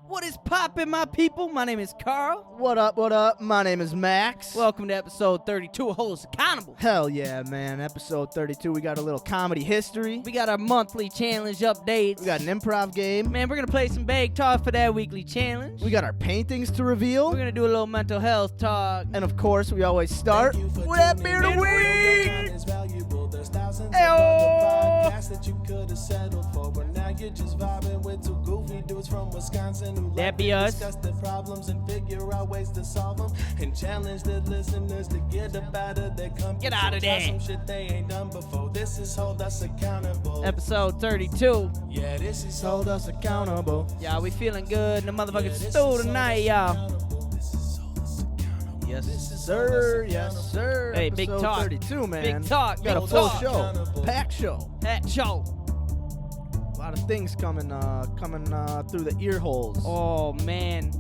What is poppin', my people? My name is Carl. What up, what up? My name is Max. Welcome to episode 32 of Hold Us Accountable. Hell yeah, man. Episode 32, we got a little comedy history. We got our monthly challenge updates. We got an improv game. Man, we're going to play some bag talk for that weekly challenge. We got our paintings to reveal. We're going to do a little mental health talk. And of course, we always start with that beer of the week. Hey-oh! That be us. Get out of there. This is Hold Us Accountable. Episode 32. Yeah, this is Hold us accountable. Y'all, we feeling good in the motherfucking stew tonight, y'all. Yes, sir. Yes, sir. Hey, big Episode talk. 32, man. Big talk. We got a big full talk. show. Packed show. That show. A lot of things coming through the ear holes. Oh, man.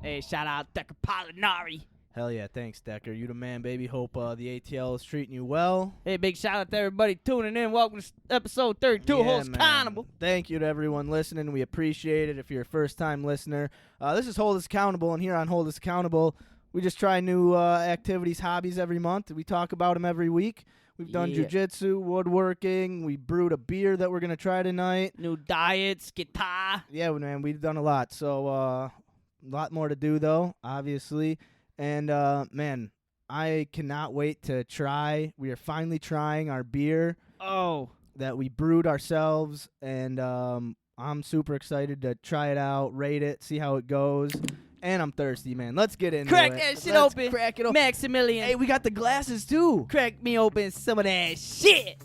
Hey, shout out Decker Polinari. Hell yeah, thanks, Decker. You the man, baby. Hope the ATL is treating you well. Hey, big shout out to everybody tuning in. Welcome to episode 32 of Hold Us man. Accountable. Thank you to everyone listening. We appreciate it. If you're a first-time listener, this is Hold Us Accountable, and here on Hold Us Accountable, we just try new activities, hobbies every month. We talk about them every week. We've done Yeah. jujitsu, woodworking. We brewed a beer that we're going to try tonight. New diets, guitar. Yeah, man, we've done a lot. So a lot more to do, though, obviously. And, man, I cannot wait to try. We are finally trying our beer Oh. that we brewed ourselves. And I'm super excited to try it out, rate it, see how it goes. And I'm thirsty, man. Let's get into Crack it. that shit Let's open. Crack it open. Maximilian. Hey, we got the glasses, too. Crack me open some of that shit.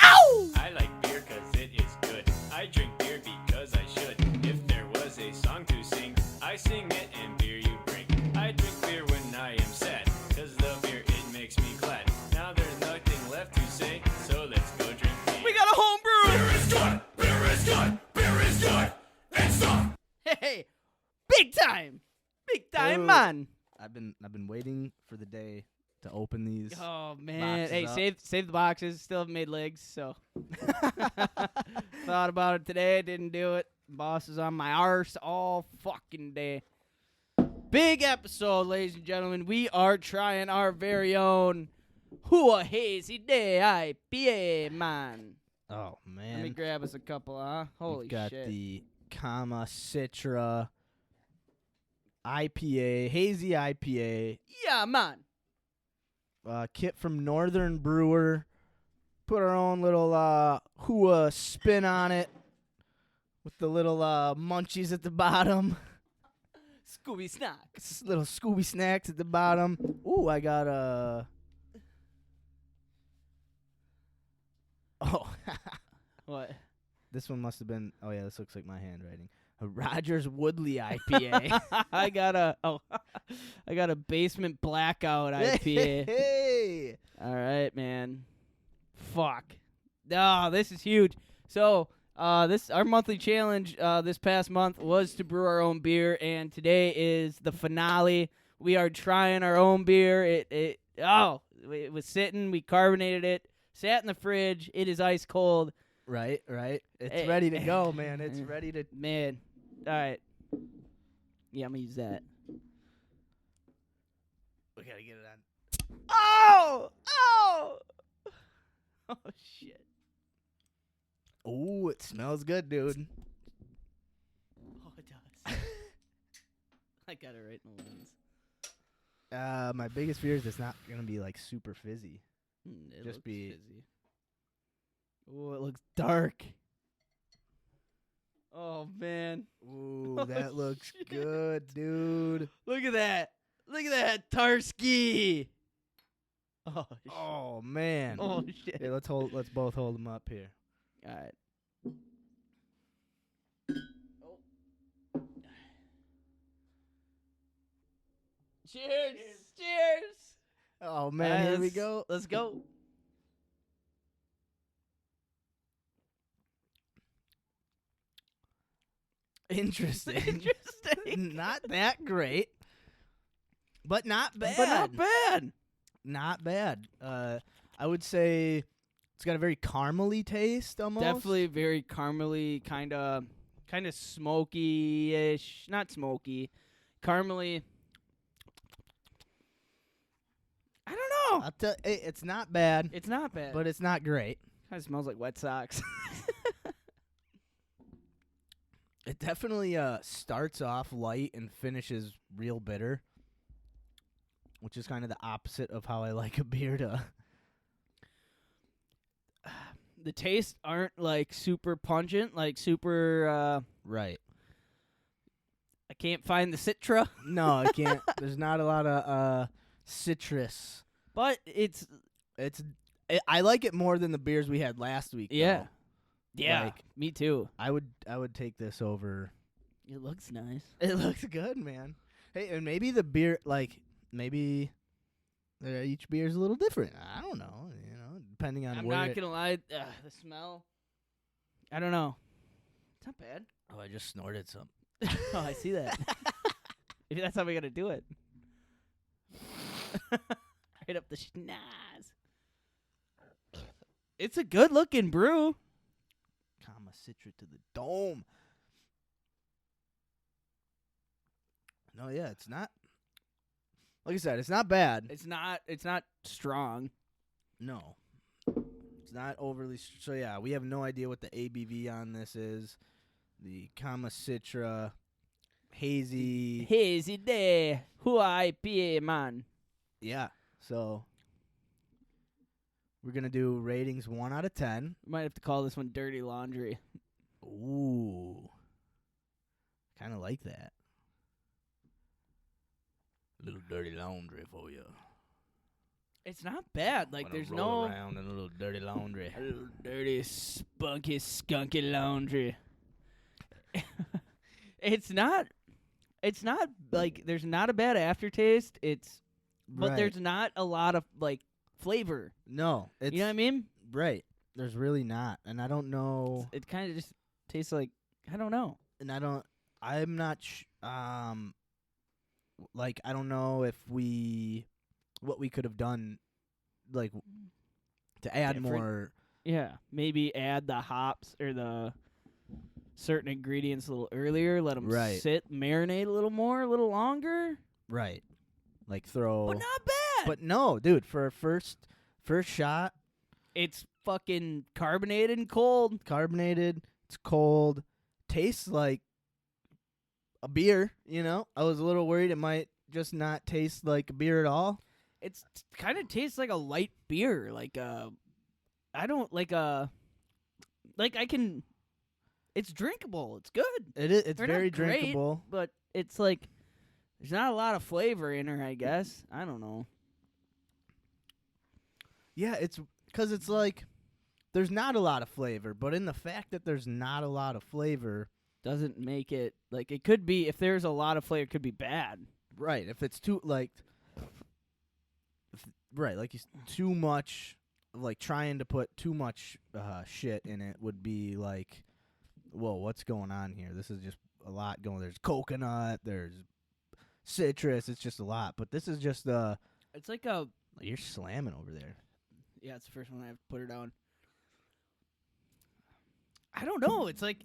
Ow! I like beer cause it is good. I drink beer because I should. If there was a song to sing, I sing it and beer you bring. I drink beer when I am sad, cause the beer it makes me glad. Now there's nothing left to say, so let's go drink beer. We got a homebrew. Beer is good, beer is good, beer is good. It's some. Hey, big time. Big time, Dude. man. I've been waiting for the day to open these. Oh, man. Boxes Hey, up. save the boxes. Still haven't made legs, so. Thought about it today. Didn't do it. Boss is on my arse all fucking day. Big episode, ladies and gentlemen. We are trying our very own HUA Hazy Day IPA, man. Oh, man. Let me grab us a couple, huh? Holy We've got shit. the Kama Citra IPA, hazy IPA, Yeah, man. kit from Northern Brewer. Put our own little HUA spin on it with the little munchies at the bottom. Scooby Snacks. Little Scooby snacks at the bottom. Ooh, I got a. Oh, What? this one must have been. Oh yeah, this looks like my handwriting. A Rogers Woodley IPA. I got a basement blackout IPA. Hey. All right, man. Fuck. Oh, this is huge. So, our monthly challenge this past month was to brew our own beer, and today is the finale. We are trying our own beer. It was sitting. We carbonated it. Sat in the fridge. It is ice cold. Right. It's Hey, ready to go, man. It's ready to. Man. All right. Yeah, I'm gonna use that. We gotta get it on. Oh! Oh, shit. Ooh, it smells good, dude. Oh, it does. I got it right in the lens. My biggest fear is it's not gonna be like super fizzy. It Just looks be- fizzy. Oh, it looks dark. Oh, man. Ooh, Oh, that looks shit. good, dude. Look at that. Look at that Tarski. Oh, shit. Oh man. Oh, shit. Hey, let's both hold them up here. All right. Cheers. Cheers. Oh man, here we Let's- go. Let's go. Interesting. Interesting. Not that great, but not bad. But not bad. Not bad. I would say it's got a very caramely taste almost. Definitely very caramely, kind of kind of smoky-ish. Not smoky. Caramely. I don't know. It's not bad, It's not bad. but it's not great. Kind of smells like wet socks. It definitely starts off light and finishes real bitter, which is kind of the opposite of how I like a beer to. The tastes aren't like super pungent, like super. Right. I can't find the citra, No, I can't. There's not a lot of citrus. but it's I like it more than the beers we had last week. yeah, though. yeah. Like- Me too. I would take this over. It looks nice. It looks good, man. Hey, and maybe the beer, maybe each beer is a little different. I don't know, depending on I'm where. not gonna lie. The smell. I don't know. It's not bad. Oh, I just snorted some. Oh, I see that. Maybe that's how we gotta do it. Right up the schnoz. It's a good looking brew. Kama Citra to the dome. No, yeah, it's not. Like I said, it's not bad. It's not strong. No, it's not overly. So yeah, we have no idea what the ABV on this is. The Kama Citra hazy. Hazy day. HUA IPA man. Yeah. So we're gonna do ratings 1 out of 10. We might have to call this one dirty laundry. Ooh, kind of like that. Little dirty laundry for you. It's not bad. Like there's roll no around in a little dirty laundry. a little dirty, spunky, skunky laundry. It's not like there's not a bad aftertaste. But Right. there's not a lot of like flavor. No, it's You know what I mean? right. There's really not, and I don't know. It kind of just tastes like I don't know. And I'm not like I don't know if what we could have done like to add Different. more. Yeah, maybe add the hops or the certain ingredients a little earlier. Let them Right. sit, marinate a little more, a little longer. Right. Like throw. But not bad. But no, dude, for a first shot, It's fucking carbonated and cold. carbonated, it's cold, tastes like a beer, I was a little worried it might just not taste like a beer at all. It's kind of tastes like a light beer. Like I don't like I can. It's drinkable. It's good, It's They're very not great. drinkable. but it's like there's not a lot of flavor in her. I guess I don't know. Yeah, it's because it's like there's not a lot of flavor, but in the fact that there's not a lot of flavor, Doesn't make it like it could be. If there's a lot of flavor, it could be bad. right? If it's too too much, like trying to put too much shit in it would be like, whoa, what's going on here? This is just a lot going. There's coconut, there's citrus. It's just a lot. But this is just It's like a you're slamming over there. yeah. It's the first one I have to put her down. I don't know. It's like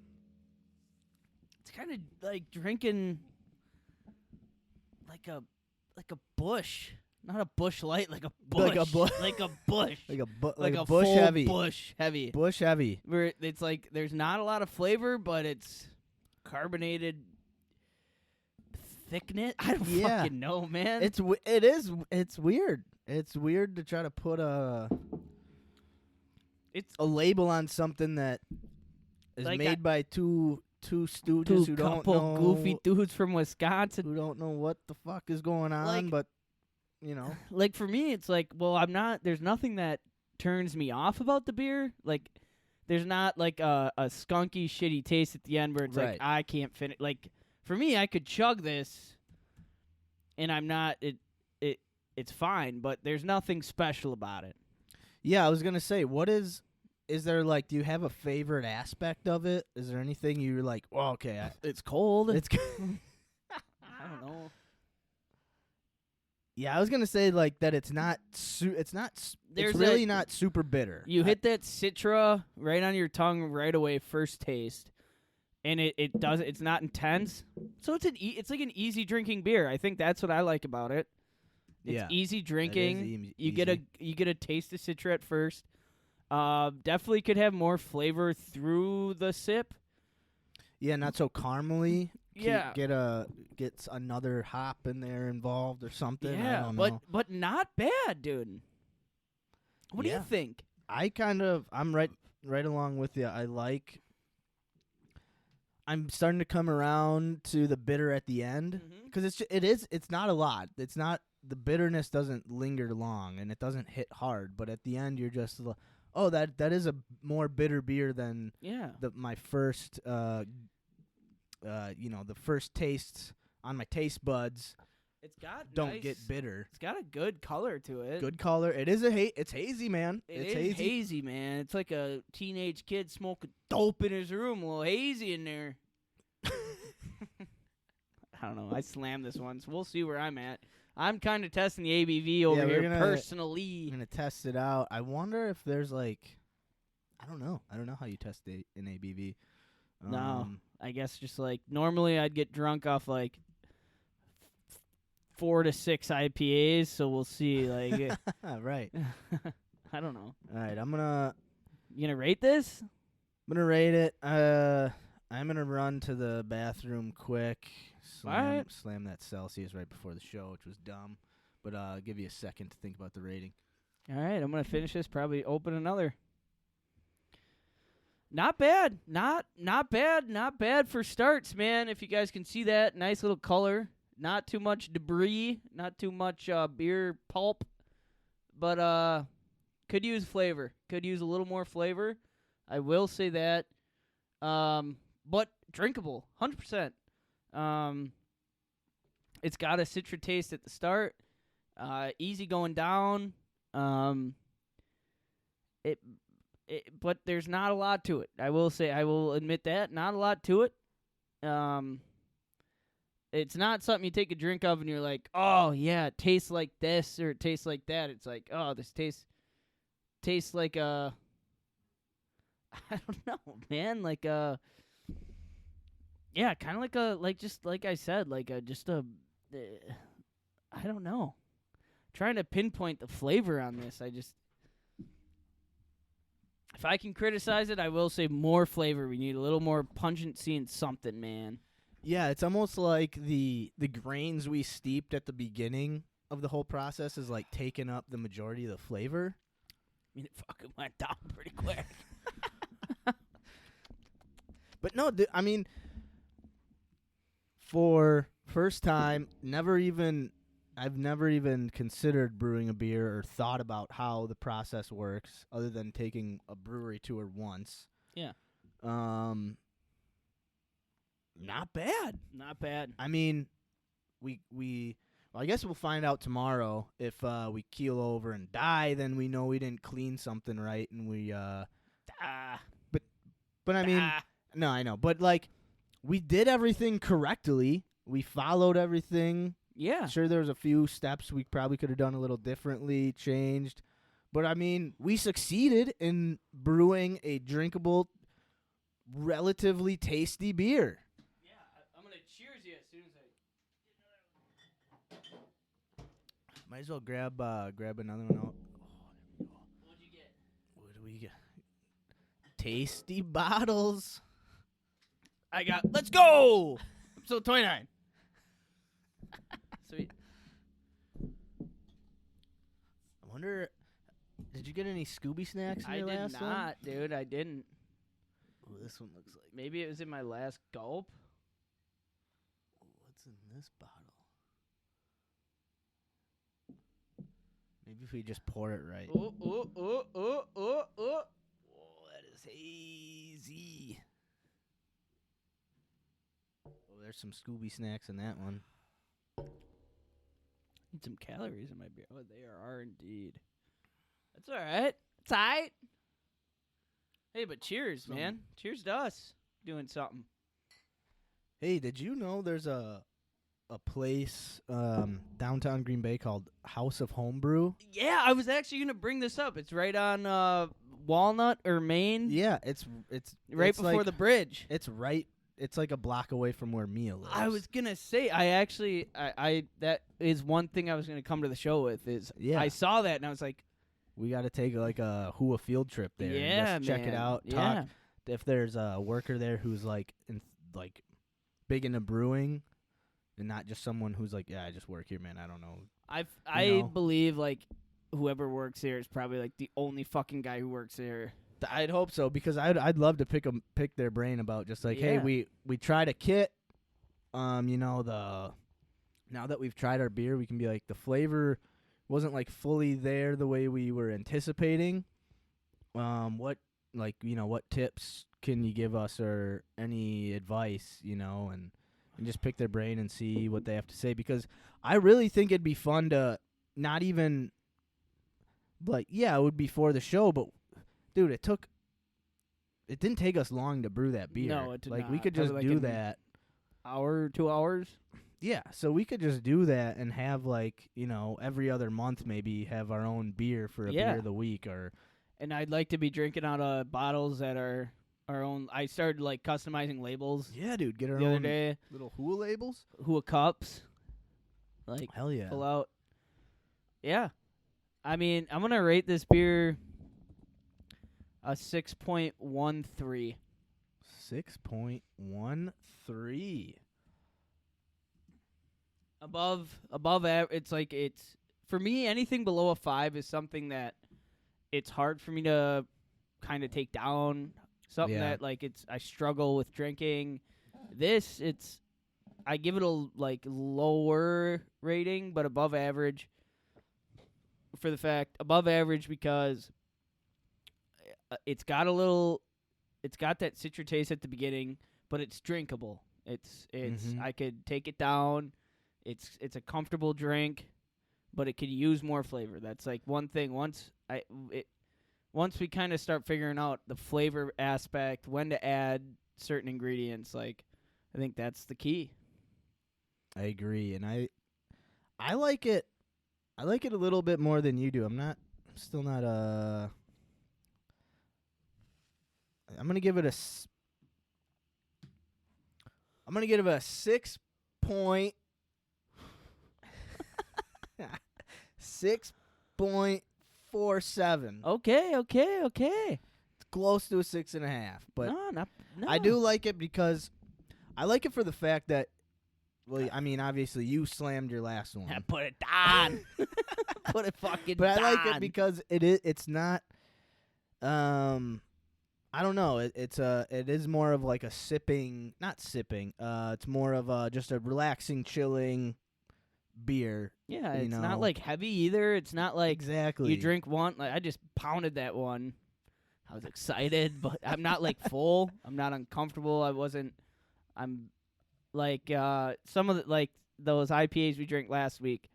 it's kind of like drinking like a bush, not a bush light, like a bush, Like a bush. like a bush, like a full bush heavy. bush heavy. Bush heavy. Where it's like there's not a lot of flavor, but it's carbonated thickness. I don't Yeah. fucking know, man. It's weird. It's weird to try to put a label on something that is Like made by two stooges two who don't couple know goofy dudes from Wisconsin. who don't know what the fuck is going on, Like- but Like for me, it's like, well, I'm not. There's nothing that turns me off about the beer. Like, there's not like a skunky, shitty taste at the end where it's Right. like I can't finish. Like for me, I could chug this, and I'm not. It's fine, but there's nothing special about it. yeah, I was gonna say, what is there like? Do you have a favorite aspect of it? Is there anything you're like? Well, okay, It's cold. it's. I don't know. Yeah, I was gonna say like that. It's not. It's There's really that- not super bitter. You hit that citra right on your tongue right away, first taste, and it's not intense. So it's like an easy drinking beer. I think that's what I like about it. It's easy drinking. You get a taste of Citra at first. Definitely could have more flavor through the sip. Yeah, not so caramely. Yeah. Gets another hop in there involved or something. Yeah, I don't know. but not bad, dude. What do you think? I'm right along with you. I'm starting to come around to the bitter at the end because it's not a lot. It's not, the bitterness doesn't linger long and it doesn't hit hard. But at the end, you're just that is a more bitter beer than my first the first tastes on my taste buds. Don't get bitter. It's got a good color to it. Good color. It is it's hazy, man. It's hazy, man. It's like a teenage kid smoking dope in his room. A little hazy in there. I don't know. I slammed this one, so we'll see where I'm at. I'm kind of testing the ABV over here personally. I'm gonna test it out. I wonder if there's I don't know. I don't know how you test an ABV. No, I guess just normally I'd get drunk off 4 to 6 IPAs, so we'll see. Right. I don't know. All right, You gonna rate this? I'm gonna rate it. I'm gonna run to the bathroom quick. Slam that Celsius right before the show, which was dumb. But I'll give you a second to think about the rating. All right, I'm gonna finish this. Probably open another. Not bad. Not bad. Not bad for starts, man. If you guys can see that, nice little color. Not too much debris. Not too much beer pulp. But could use flavor. Could use a little more flavor. I will say that. But drinkable, 100%. It's got a Citra taste at the start. Easy going down. But there's not a lot to it. I will admit that. Not a lot to it. It's not something you take a drink of and you're like, oh, yeah, it tastes like this or it tastes like that. It's like, oh, this tastes like a, I don't know, man, yeah, kind of just like I said, I don't know. Trying to pinpoint the flavor on this, if I can criticize it, I will say more flavor. We need a little more pungency and something, man. Yeah, it's almost like the grains we steeped at the beginning of the whole process is taking up the majority of the flavor. I mean, it fucking went down pretty quick. But no, I mean, for first time, I've never even considered brewing a beer or thought about how the process works other than taking a brewery tour once. Yeah. Not bad. Not bad. I mean, I guess we'll find out tomorrow. If we keel over and die, then we know we didn't clean something right, and we But I mean, no, I know, but we did everything correctly. We followed everything. Yeah. Sure, there was a few steps we probably could have done a little differently, changed, but I mean, we succeeded in brewing a drinkable, relatively tasty beer. I'm going to cheers you as soon as Might as well grab another one out. What'd you get? What do we get? Tasty bottles. I got, let's go! Episode 29. Sweet. I wonder, did you get any Scooby snacks in your last one? I did not, dude. I didn't. Ooh, this one looks like... Maybe it was in my last gulp. What's in this bottle? Maybe if we just pour it right. Oh, that is hazy. Oh, there's some Scooby snacks in that one. Need some calories in my beer. Oh, they are indeed. That's all right. It's all right. Hey, but cheers, man. Cheers to us doing something. Hey, did you know there's a place downtown Green Bay called House of Homebrew? Yeah, I was actually going to bring this up. It's right on Walnut or Main. Yeah, it's right before the bridge. It's right it's like a block away from where Mia lives. I was gonna say, I that is one thing I was gonna come to the show with. Is Yeah. I saw that and I was like, we got to take like a HUA field trip there. yeah, and just check it man. out. Yeah. Talk if there's a worker there who's like big into brewing, and not just someone who's like, yeah, I just work here, man. I don't know. I know? believe like whoever works there is probably like the only fucking guy who works there. I'd hope so, because I'd love to pick their brain about just like, hey, Yeah. we tried a kit, now that we've tried our beer, we can be like, the flavor wasn't like fully there the way we were anticipating. What tips can you give us, or any advice, and just pick their brain and see what they have to say, because I really think it'd be fun to not even like, yeah, it would be for the show, but dude, it didn't take us long to brew that beer. No, it did like we not. could Probably just like do in that. Hour, 2 hours. Yeah, so we could just do that and have like, every other month maybe have our own beer for a Yeah. beer of the week, or And I'd like to be drinking out of bottles that are our own. I started like customizing labels yeah, dude, get our the other own day. little HUA labels. HUA cups. Like Hell yeah. pull out. Yeah. I mean, I'm gonna rate this beer a 6.13. 6.13. Above it's like it's for me, anything below a 5 is something that it's hard for me to kind of take down. Something Yeah. that like I struggle with drinking. This I give it a like lower rating, but above average. For the fact above average because it's got that citrus taste at the beginning, but it's drinkable. It's Mhm. I could take it down. It's a comfortable drink, but it could use more flavor. That's like one thing. Once we kind of start figuring out the flavor aspect, when to add certain ingredients, like I think that's the key. I agree, and I like it. I like it a little bit more than you do. I'm still not I'm gonna give it a 6.47. Okay. It's close to a 6.5, but no. I do like it because I like it for the fact that, well, I mean, obviously you slammed your last one. Put it down. Put it fucking But down. I like it because it's not I don't know, it is more of like a not sipping, it's more of just a relaxing, chilling beer. Yeah, you it's know. not like heavy either. It's not like Exactly. you drink one. Like I just pounded that one. I was excited, but I'm not like full. I'm not uncomfortable. I'm like some of the like those IPAs we drank last week.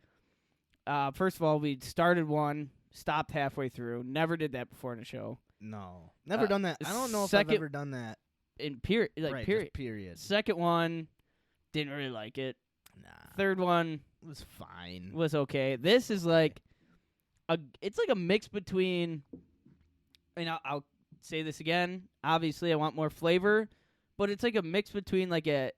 First of all, we started one, stopped halfway through. Never did that before in a show. No. Never done that. I don't know if second- I've ever done that. In period, like Right, period. just period. Second one, didn't really like it. Nah. Third one It was fine. was okay. This is like it's like a mix between, and I'll say this again. Obviously, I want more flavor, but it's like a mix between like a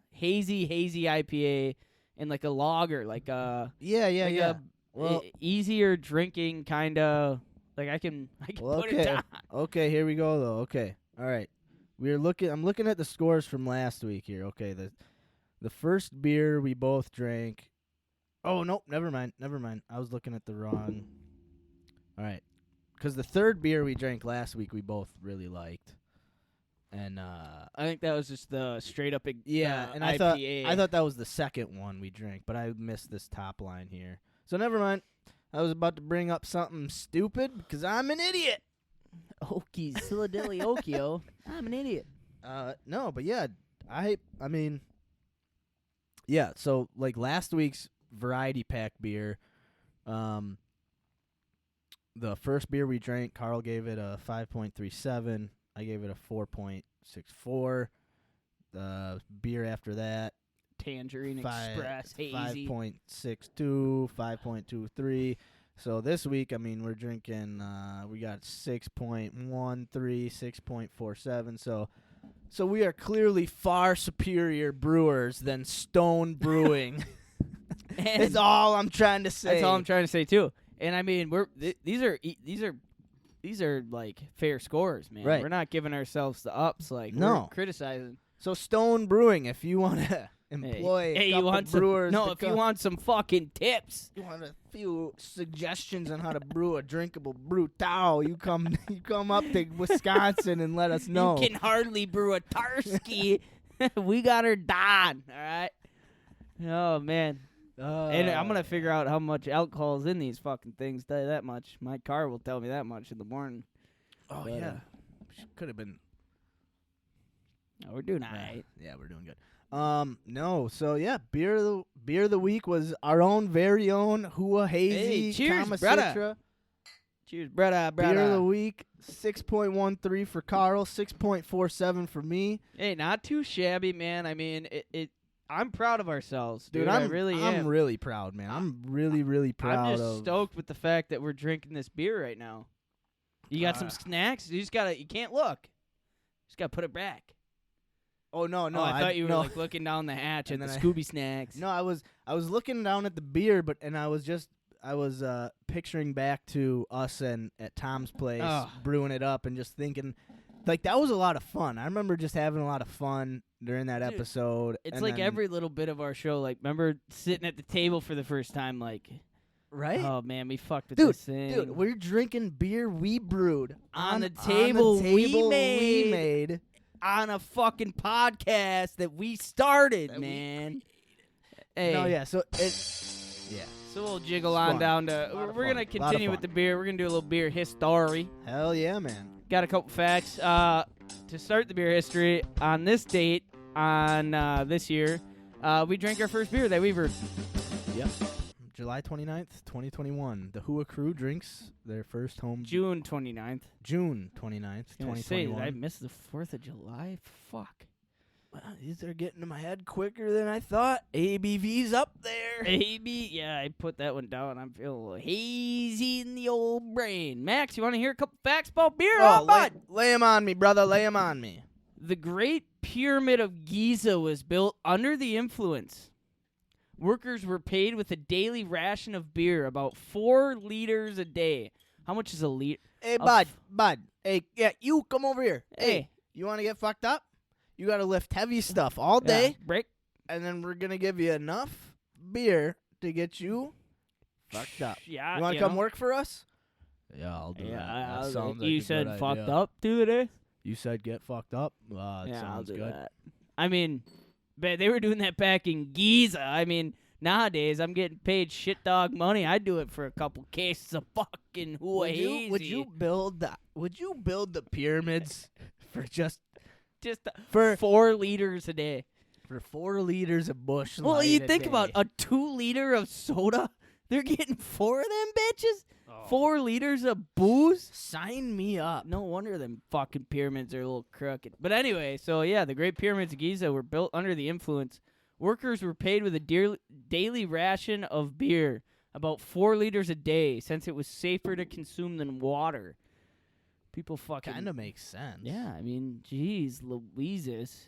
hazy IPA and like a lager, like a Yeah. Well, easier drinking kind of. Like I can well, put it down. Okay, here we go though. Okay. All right. I'm looking at the scores from last week here. Okay, the first beer we both drank. Oh, nope, never mind. I was looking at the wrong. All right. Cuz the third beer we drank last week we both really liked. And I think that was just the straight up and IPA. I thought that was the second one we drank, but I missed this top line here. So never mind. I was about to bring up something stupid because I'm an idiot. Okies, Silladilly Okio. I'm an idiot. No, but yeah, I mean, yeah. So like last week's variety pack beer, the first beer we drank, Carl gave it a 5.37. I gave it a 4.64. The beer after that, Tangerine Express, hazy. 5.62, 5.23. So this week, I mean, we're drinking, we got 6.13, 6.47. So So we are clearly far superior brewers than Stone Brewing. That's all I'm trying to say. That's all I'm trying to say too. And I mean, these are like fair scores, man. Right. We're not giving ourselves the ups like No. we're criticizing. So Stone Brewing, if you want to employ a Hey, you couple want brewers, some? No, to if you come- want some fucking tips, you want a few suggestions on how to brew a drinkable brew tao, you come up to Wisconsin and let us know. you can hardly brew a Tarski. We got her done. All right. Oh man. And I'm gonna figure out how much alcohol is in these fucking things. Tell you that much. My car will tell me that much in the morning. Oh But, yeah, could have been. No, we're doing all right. Yeah, we're doing good. No, so yeah, beer of the week was our own very own HUA Hazy Hey, cheers, Kama brother. Citra. Cheers, brother. Beer of the week, 6.13 for Kärel, 6.47 for me. Hey, not too shabby, man. I mean, I'm proud of ourselves, dude. I'm I really am. I'm really proud, man. I'm really proud I'm just of. stoked with the fact that we're drinking this beer right now. You got some snacks? You can't look. Just gotta put it back. Oh no, I thought you were no. like looking down the hatch at And the then Scooby snacks. No, I was looking down at the beer, and I was picturing back to us and at Tom's place Ugh. brewing it up and just thinking, like, that was a lot of fun. I remember just having a lot of fun during that Dude, episode. It's and like then- every little bit of our show. Like, remember sitting at the table for the first time? Like, right, oh man, we fucked with dude. this thing. Dude, we're drinking beer we brewed On the table we we made. made. On a fucking podcast that we started, That we man. Hey, No, yeah. So we'll jiggle It's on fun. down to. Lot of We're fun. gonna Lot of continue with fun. the beer. We're gonna do a little beer history. hell yeah, man. Got a couple facts. To start the beer history, on this date, on this year, we drank our first beer that we brewed. Yep. July 29th, 2021. The HUA crew drinks their first home. June 29th. June 29th, Gonna say, did 2021. I missed the 4th of July? Fuck. Well, these are getting to my head quicker than I thought. ABV's up there. Maybe. Yeah, I put that one down. I'm feeling a little hazy in the old brain. Max, you want to hear a couple facts about beer? Oh, bud? lay 'em on me, brother. Lay 'em on me. The Great Pyramid of Giza was built under the influence. Workers were paid with a daily ration of beer, about 4 liters a day. How much is a liter? Hey, Of- bud. Hey, yeah, you come over here. Hey. You want to get fucked up? You got to lift heavy stuff all day, Break. and then we're going to give you enough beer to get you fucked up. Yeah. You want to come work for us? Yeah, I'll do Yeah, that. I'll- sounds you like a said good fucked idea. up today? You said get fucked up? That Yeah, I'll sounds do good. that. I mean, but they were doing that back in Giza. I mean, nowadays I'm getting paid shit dog money. I'd do it for a couple cases of fucking HUA Would you build the pyramids for just just for 4 liters a day? for 4 liters of Busch Well, Light you a think day? about a 2 liter of soda. They're getting 4 of them bitches. 4 liters of booze. Sign me up. No wonder them fucking pyramids are a little crooked. But anyway, so yeah, the Great Pyramids of Giza were built under the influence. Workers were paid with a daily ration of beer, about 4 liters a day, since it was safer to consume than water. People fucking Kind of makes sense. Yeah, I mean, geez, Louises.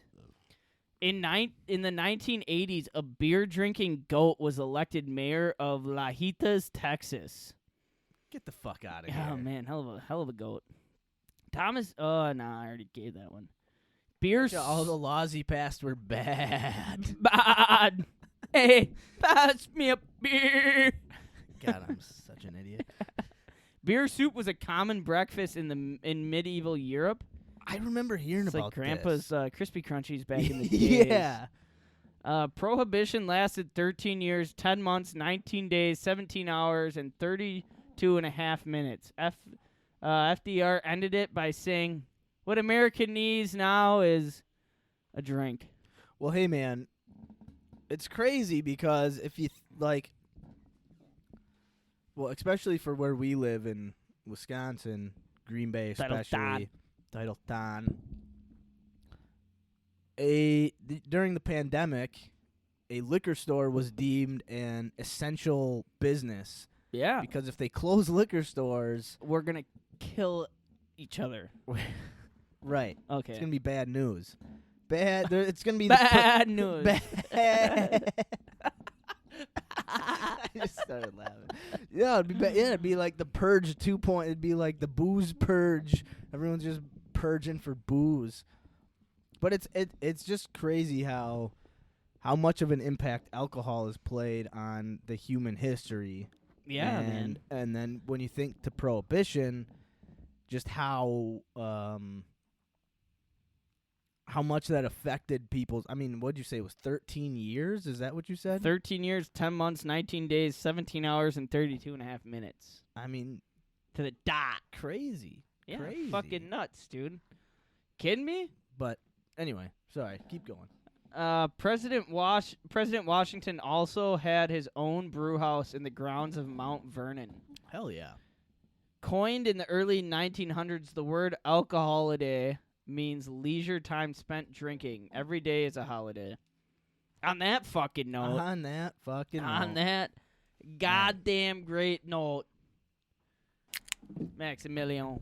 In the 1980s, a beer drinking goat was elected mayor of Lajitas, Texas. Get the fuck out of Oh here. man, hell of a goat. Thomas. Oh no, I already gave that one. Beer. All the laws he passed were bad. Bad. Hey, pass me a beer. God, I'm such an idiot. Beer soup was a common breakfast in medieval Europe. I remember hearing It's about like Grandpa's this. Crispy Crunchies back in the days. Yeah. Prohibition lasted 13 years, 10 months, 19 days, 17 hours, and 32 and a half minutes. FDR ended it by saying, "What America needs now is a drink." Well, hey, man, it's crazy because if you, especially for where we live in Wisconsin, Green Bay especially, Titletown, during the pandemic, a liquor store was deemed an essential business Yeah. because if they close liquor stores, We're going to kill each other. Right. Okay. It's gonna be bad news. It's gonna be Bad news. Bad. I just started laughing. Yeah, it'd be like the Purge 2.0. It'd be like the booze purge. Everyone's just purging for booze. But it's just crazy how much of an impact alcohol has played on the human history. Yeah, man. And then when you think to prohibition, just how much that affected people's. I mean, what'd you say it was 13 years? Is that what you said? 13 years, 10 months, 19 days, 17 hours, and 32.5 minutes. I mean, To the dot. Crazy. Yeah, Crazy. fucking nuts, dude. Kidding me? But anyway, sorry. Keep going. President Washington also had his own brew house in the grounds of Mount Vernon. Hell yeah. Coined in the early 1900s, the word alcoholiday means leisure time spent drinking. Every day is a holiday. On that fucking note. On that fucking On note. that goddamn great note. Maximilian,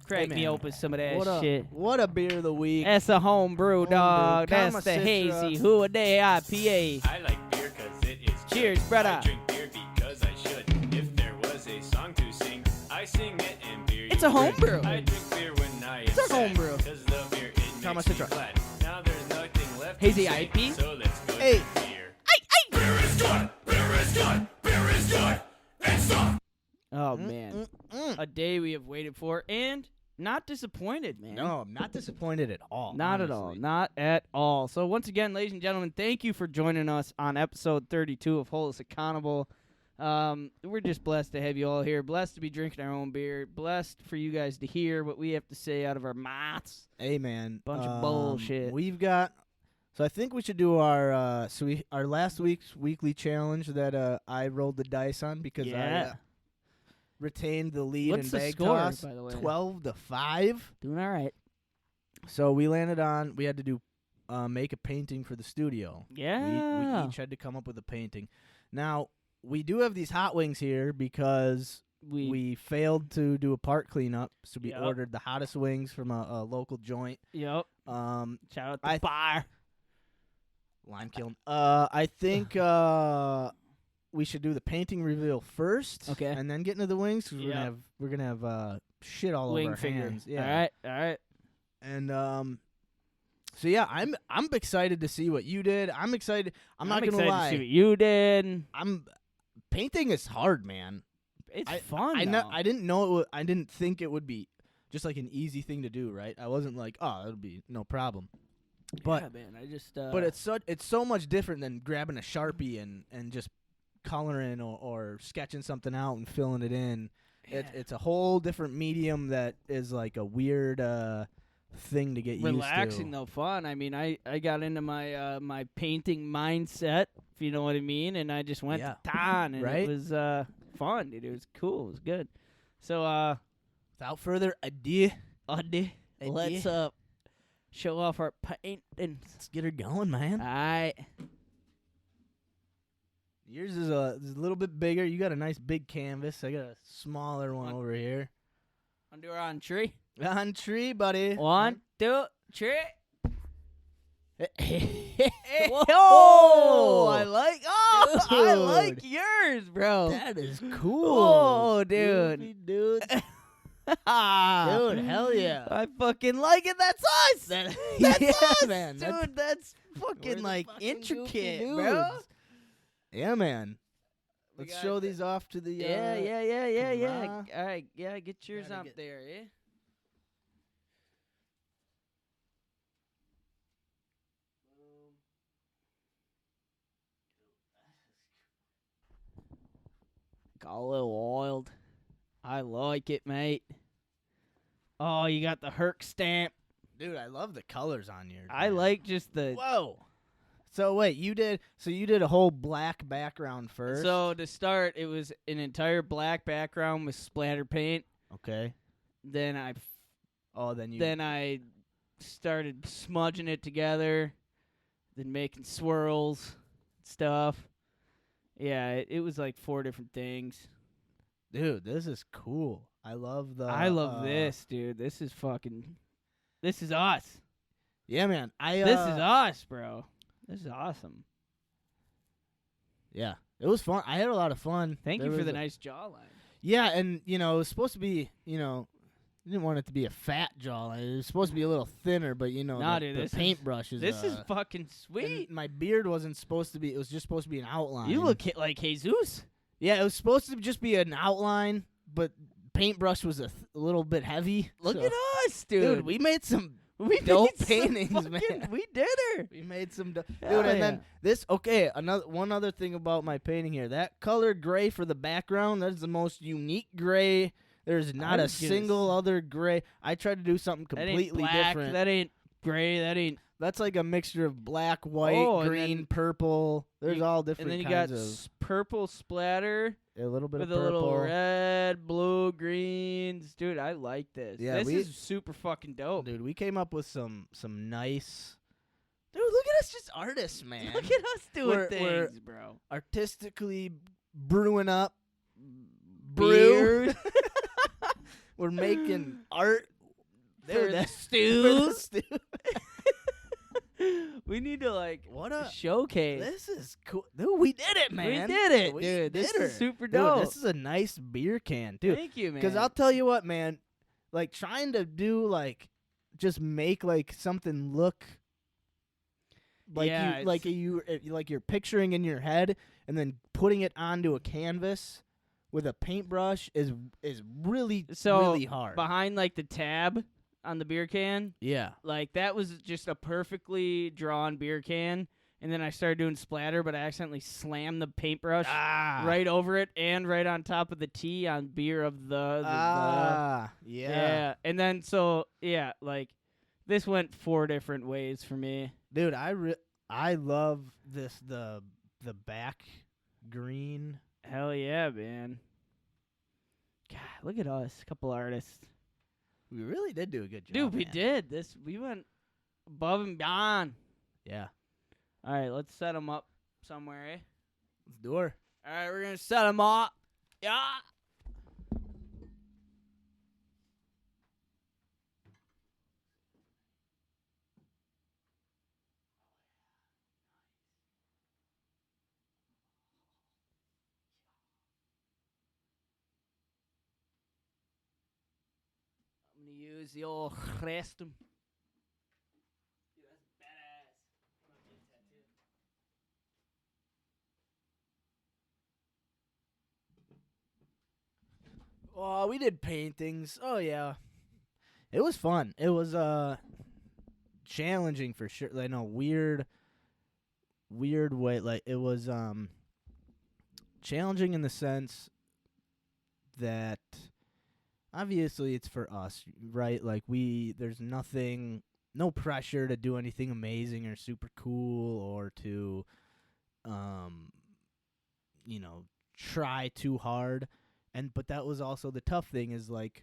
crack me man. open some of that shit. What a beer of the week. That's a home brew, dog. Kama That's the Citra. hazy HUA IPA. I like beer 'cause it is good. Cheers, brother. I drink beer because I should. If there was a song to sing, I sing it and beer. It's you a home drink. brew. I drink beer when I am It's a sad, home brew. 'cause the beer, it Kama makes me Citra. glad. Now there's nothing left Hazy to say, IP? so let's go Hey. drink beer. Beer is good. Beer is good. Beer is good. It's soft. Oh, man. A day we have waited for, and not disappointed, man. No, I'm not disappointed at all. Not at all. honestly. Not at all. So once again, ladies and gentlemen, thank you for joining us on episode 32 of Hold Us Accountable. We're just blessed to have you all here. Blessed to be drinking our own beer. Blessed for you guys to hear what we have to say out of our mouths. Hey, man. Bunch of bullshit. We've got. So I think we should do our our last week's weekly challenge that I rolled the dice on because Yeah. I retained the lead What's in the bag score, toss, by the way? 12-5. Doing all right. So we landed on. We had to do make a painting for the studio. Yeah. We each had to come up with a painting. Now we do have these hot wings here because we failed to do a part cleanup, so we Yep. ordered the hottest wings from a local joint. Yep. Shout Shout out to Bar. Lime kiln. I think we should do the painting reveal first, Okay. and then get into the wings because Yep. we're gonna have shit all Wing over our finger. hands. Yeah. All right. All right. And so yeah, I'm excited to see what you did. I'm excited. I'm not gonna excited lie. to see what you did. Painting is hard, man. It's I- fun. I didn't know I didn't think it would be just like an easy thing to do, right? I wasn't like, oh, it'll be no problem. But yeah, man, I just. but it's so much different than grabbing a Sharpie and just coloring or sketching something out and filling it in. It's a whole different medium that is like a weird thing to get relaxing used to. though, fun. I mean, I got into my my painting mindset, if you know what I mean, and I just went Yeah. to town, and Right? it was fun, dude. It was cool. It was good. So Without further ado, let's show off our paintings. let's get her going, man. All right. Yours is a little bit bigger. You got a nice big canvas. I got a smaller one over here. Undo our on tree. On tree, buddy. 1, 2, 3. Whoa! I like. Oh, I like Dude. yours, bro. That is cool. Oh, dude. Goofy dude. Dude, Dude, hell yeah. I fucking like it. That's us. That- That's yeah, us, man. dude. That's We're fucking the like fucking intricate, goofy bro. dudes. Yeah, man. We Let's got show the- these off to the. Yeah. camera. All right, yeah, get yours Gotta up get- there, eh? Got a little oiled. I like it, mate. Oh, you got the Herc stamp. Dude, I love the colors on yours. I man. like just the. Whoa. So wait, you did a whole black background first. So to start, it was an entire black background with splatter paint. okay. Then Then I started smudging it together, then making swirls, stuff. Yeah, it was like 4 different things. dude, this is cool. I love the. I love this, dude. This is fucking. This is us. Yeah, man. This is us, bro. This is awesome. Yeah, it was fun. I had a lot of fun. Thank There you for was the a- nice jawline. Yeah, and it was supposed to be, I didn't want it to be a fat jawline. It was supposed to be a little thinner, but Nah, the, dude, the this is- paintbrush is. This is fucking and sweet. my beard wasn't supposed to be. It was just supposed to be an outline. You look like Jesus. Yeah, it was supposed to just be an outline, but paintbrush was a little bit heavy. Look so- at us, dude. dude. We made some. we dope made some paintings, fucking- man. We did her. We made some, dude, Hell and yeah. then this. Okay, one other thing about my painting here. That color gray for the background. That's the most unique gray. There's not a was gonna single other gray. I tried to do something That ain't completely black. different. That ain't gray. That ain't. That's like a mixture of black, white, Oh, and green, then purple. There's all And different then you kinds got of purple splatter a little bit with of a purple. little red, blue, greens. Dude, I like this. Yeah, this we- is super fucking dope. Dude, we came up with some nice. Dude, look at us, just artists, man. Look at us doing We're- things, we're- bro. Artistically brewing up brew. Beers We're making art. for Dude, the that- stews. stew. We need to What a showcase. This is cool, dude. We did it, man. We did it, We dude. This did is it. super Dude, dope. this is a nice beer can, dude. Thank you, man. Because I'll tell you what, man. Like trying to do just make something look like Yeah, like you're picturing in your head, and then putting it onto a canvas with a paintbrush is really really hard. behind like the tab on the beer can, Yeah. like that was just a perfectly drawn beer can, and then I started doing splatter, but I accidentally slammed the paintbrush right over it and right on top of the T on beer of the Yeah. and then like this went 4 different ways for me. Dude, I love this the back green. Hell yeah, man. God, look at us, a couple artists. We really did do a good job. Dude, we man. did this. We went above and beyond. Yeah. All right, let's set them up somewhere, eh? Let's do her. All right, we're going to set them up. Yeah. I'm going to use the old Chrestum. Dude, that's badass. I'm going to get a tattoo. Oh, we did paintings. Oh yeah. It was fun. It was challenging for sure. Like, in a weird way. Like, it was challenging in the sense that obviously it's for us, right? Like, there's no pressure to do anything amazing or super cool or to try too hard. But that was also the tough thing is, like,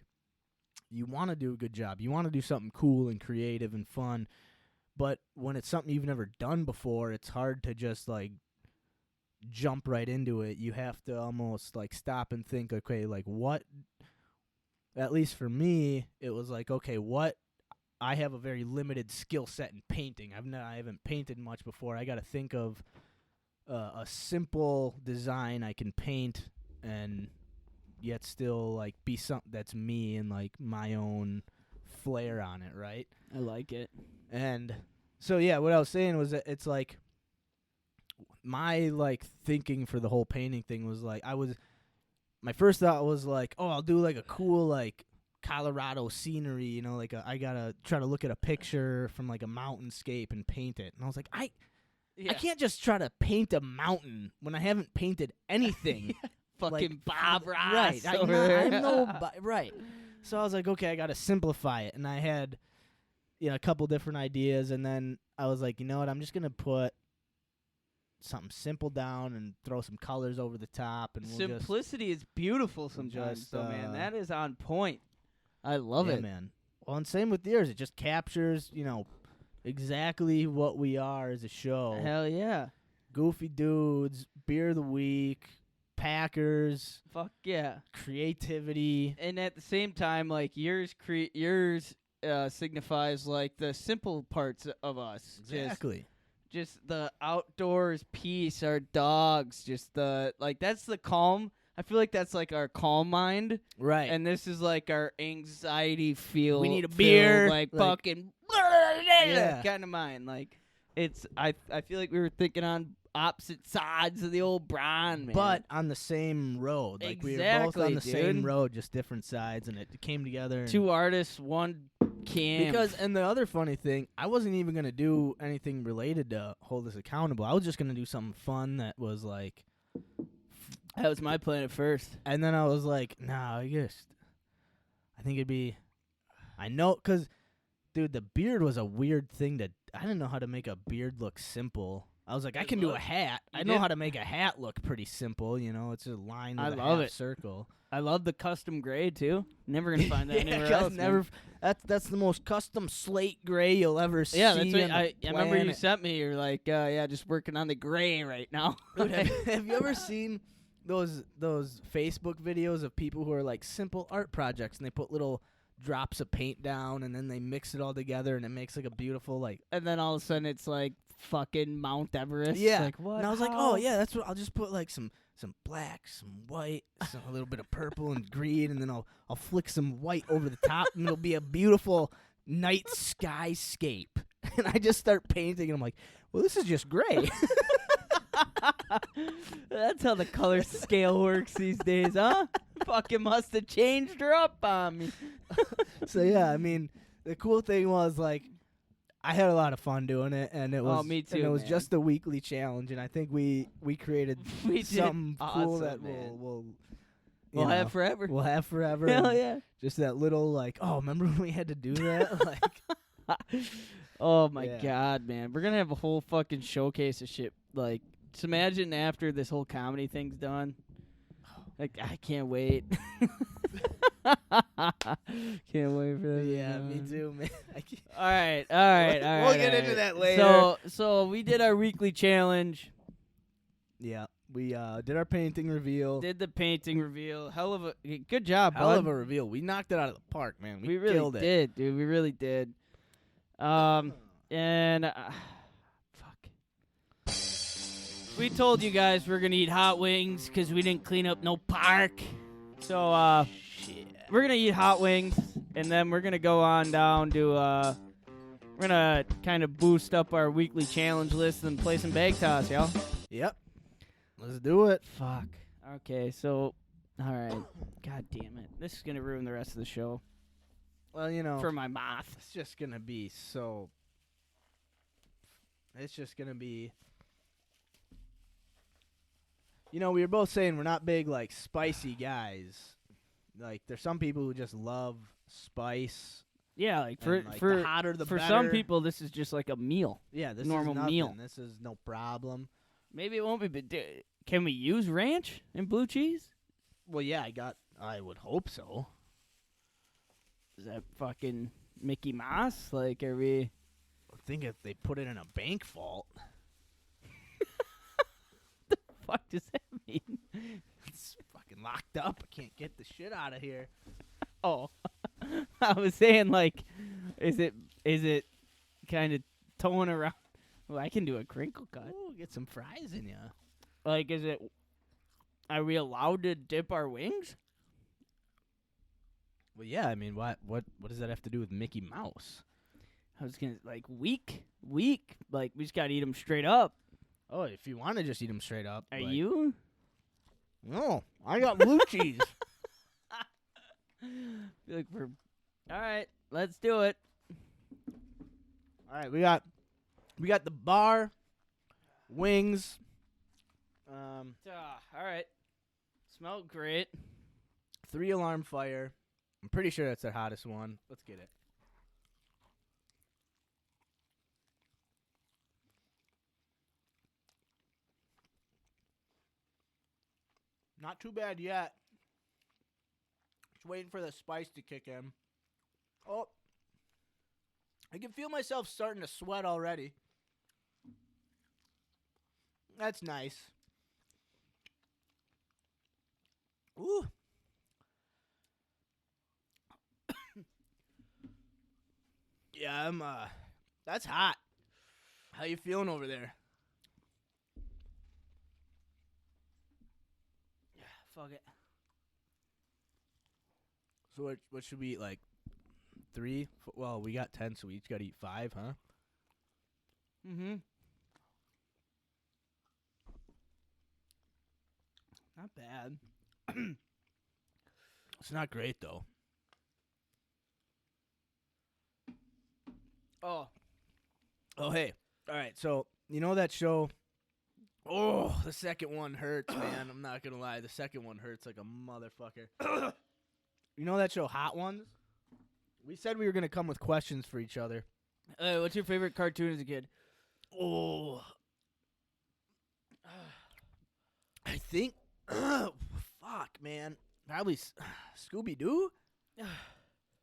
you want to do a good job. You want to do something cool and creative and fun. But when it's something you've never done before, it's hard to just, like, jump right into it. You have to almost, like, stop and think, okay, like, what, at least for me, it was like, okay, what, I have a very limited skill set in painting. I haven't painted much before. I got to think of a simple design I can paint and yet still, like, be something that's me and, like, my own flair on it, right? I like it. And so, yeah, what I was saying was that it's, like, my, like, thinking for the whole painting thing was, like, my first thought was, like, oh, I'll do, like, a cool, like, Colorado scenery, like, I gotta try to look at a picture from, like, a mountainscape and paint it. And I was like, I can't just try to paint a mountain when I haven't painted anything. Fucking Bob Ross. Right. over there. Right. So I was like, okay, I got to simplify it. And I had, a couple different ideas. And then I was like, you know what? I'm just going to put something simple down and throw some colors over the top. And Simplicity is beautiful sometimes, just, though, man. That is on point. I love yeah, it. man. Well, and same with yours. It just captures, exactly what we are as a show. Hell yeah. Goofy dudes, beer of the week, Packers, Fuck yeah. creativity. And at the same time, like, yours signifies like the simple parts of us. Exactly. Just the outdoors peace, our dogs, just the like that's the calm. I feel like that's like our calm mind, Right. and this is like our anxiety feel. We need a beer, like fucking kind of mind. Like it's I feel like we were thinking on opposite sides of the old brine, man. But on the same road. Like we were both Exactly, on the same dude. road, just different sides, and it came together. and- two artists, one camp. And the other funny thing, I wasn't even going to do anything related to hold us accountable. I was just going to do something fun that was like, that was my plan at first. and then I was like, nah, I think it'd be, I know, because, dude, the beard was a weird thing I didn't know how to make a beard look simple. I was like, I Good can do a look. hat. You I know did? how to make a hat look pretty simple, it's a line with I a love half it. circle. I love the custom gray too. Never gonna find that Yeah, anywhere 'cause else. never. man. That's the most custom slate gray you'll ever see. Yeah, that's what on the I remember you planet. sent me. You're like, yeah, just working on the gray right now. Dude, have you ever seen those Facebook videos of people who are like simple art projects and they put little drops of paint down and then they mix it all together and it makes like a beautiful like And then all of a sudden it's like fucking Mount Everest. yeah. Like what? And I was like, How? oh yeah, that's what I'll just put like some black, some white, a little bit of purple and green, and then I'll flick some white over the top and it'll be a beautiful night skyscape. And I just start painting and I'm like, well, this is just gray. That's how the color scale works these days, huh? Fucking must have changed her up on me. So yeah, I mean, the cool thing was like I had a lot of fun doing it, and it was Oh, me too, and it was man. just a weekly challenge, and I think we created We did something cool awesome, that man. we'll We'll have forever. we'll have forever. Hell and yeah. Just that little like, oh, remember when we had to do that? Like, Oh my Yeah. god, man. We're gonna have a whole fucking showcase of shit. Like, just imagine after this whole comedy thing's done. Like, I can't wait. Can't wait for that. to be yeah, me done. too, man. I can't- All right, all right. We'll get into that later. So we did our weekly challenge. yeah, we did our painting reveal. Did the painting reveal. Hell of a good job, Hell bud. of a reveal. We knocked it out of the park, man. We really killed it. did, dude. We really did. And fuck. We told you guys we're gonna eat hot wings because we didn't clean up no park. So we're gonna eat hot wings, and then we're gonna go on down to we're gonna kind of boost up our weekly challenge list and play some bag toss, y'all. Yep. Let's do it. Fuck. Okay, so all right. God damn it. This is gonna ruin the rest of the show Well, for my mouth. it's just gonna be so. It's just gonna be. We were both saying we're not big like spicy guys. Like there's some people who just love spice. Yeah, like and, the hotter the for better. some people, this is just like a meal. yeah, this normal is nothing. meal. This is no problem. Maybe it won't be, but can we use ranch and blue cheese? Well, yeah, I would hope so. Is that fucking Mickey Mouse? Like, are we? I think if they put it in a bank vault, Fuck does that mean? it's fucking locked up. I can't get the shit out of here. Oh, I was saying like, is it kind of towing around? Well, I can do a crinkle cut. Ooh, get some fries in ya. Like, is it? Are we allowed to dip our wings? Well, yeah. I mean, what does that have to do with Mickey Mouse? I was gonna like weak. Like we just gotta eat them straight up. Oh, if you want to just eat them straight up. Are but- you? No, I got blue cheese. Feel like we're all right. Let's do it. All right, we got the bar, wings. All right. Smelled great. 3-alarm fire. I'm pretty sure that's the hottest one. Let's get it. Not too bad yet. Just waiting for the spice to kick in. Oh, I can feel myself starting to sweat already. That's nice. Ooh. Yeah, I'm. That's hot. How you feeling over there? Fuck it. So what should we eat? Like 3? Well, we got 10, so we each got to eat 5, huh? Mm-hmm. Not bad. It's not great though. Oh. Oh, hey. All right, so you know that show? Oh, the second one hurts, man. I'm not gonna lie. The second one hurts like a motherfucker. You know that show, Hot Ones? We said we were gonna come with questions for each other. What's your favorite cartoon as a kid? Oh, I think. Fuck, man. Probably Scooby Doo.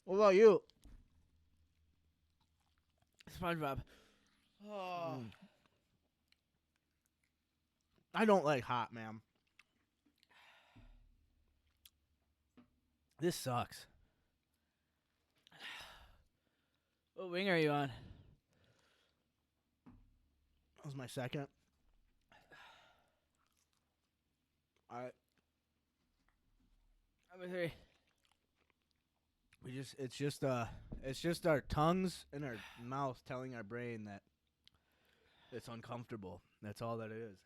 What about you? SpongeBob. Oh. I don't like hot, man. This sucks. What wing are you on? That was my second. All right. Number 3. It's just our tongues and our mouth telling our brain that it's uncomfortable. That's all that it is.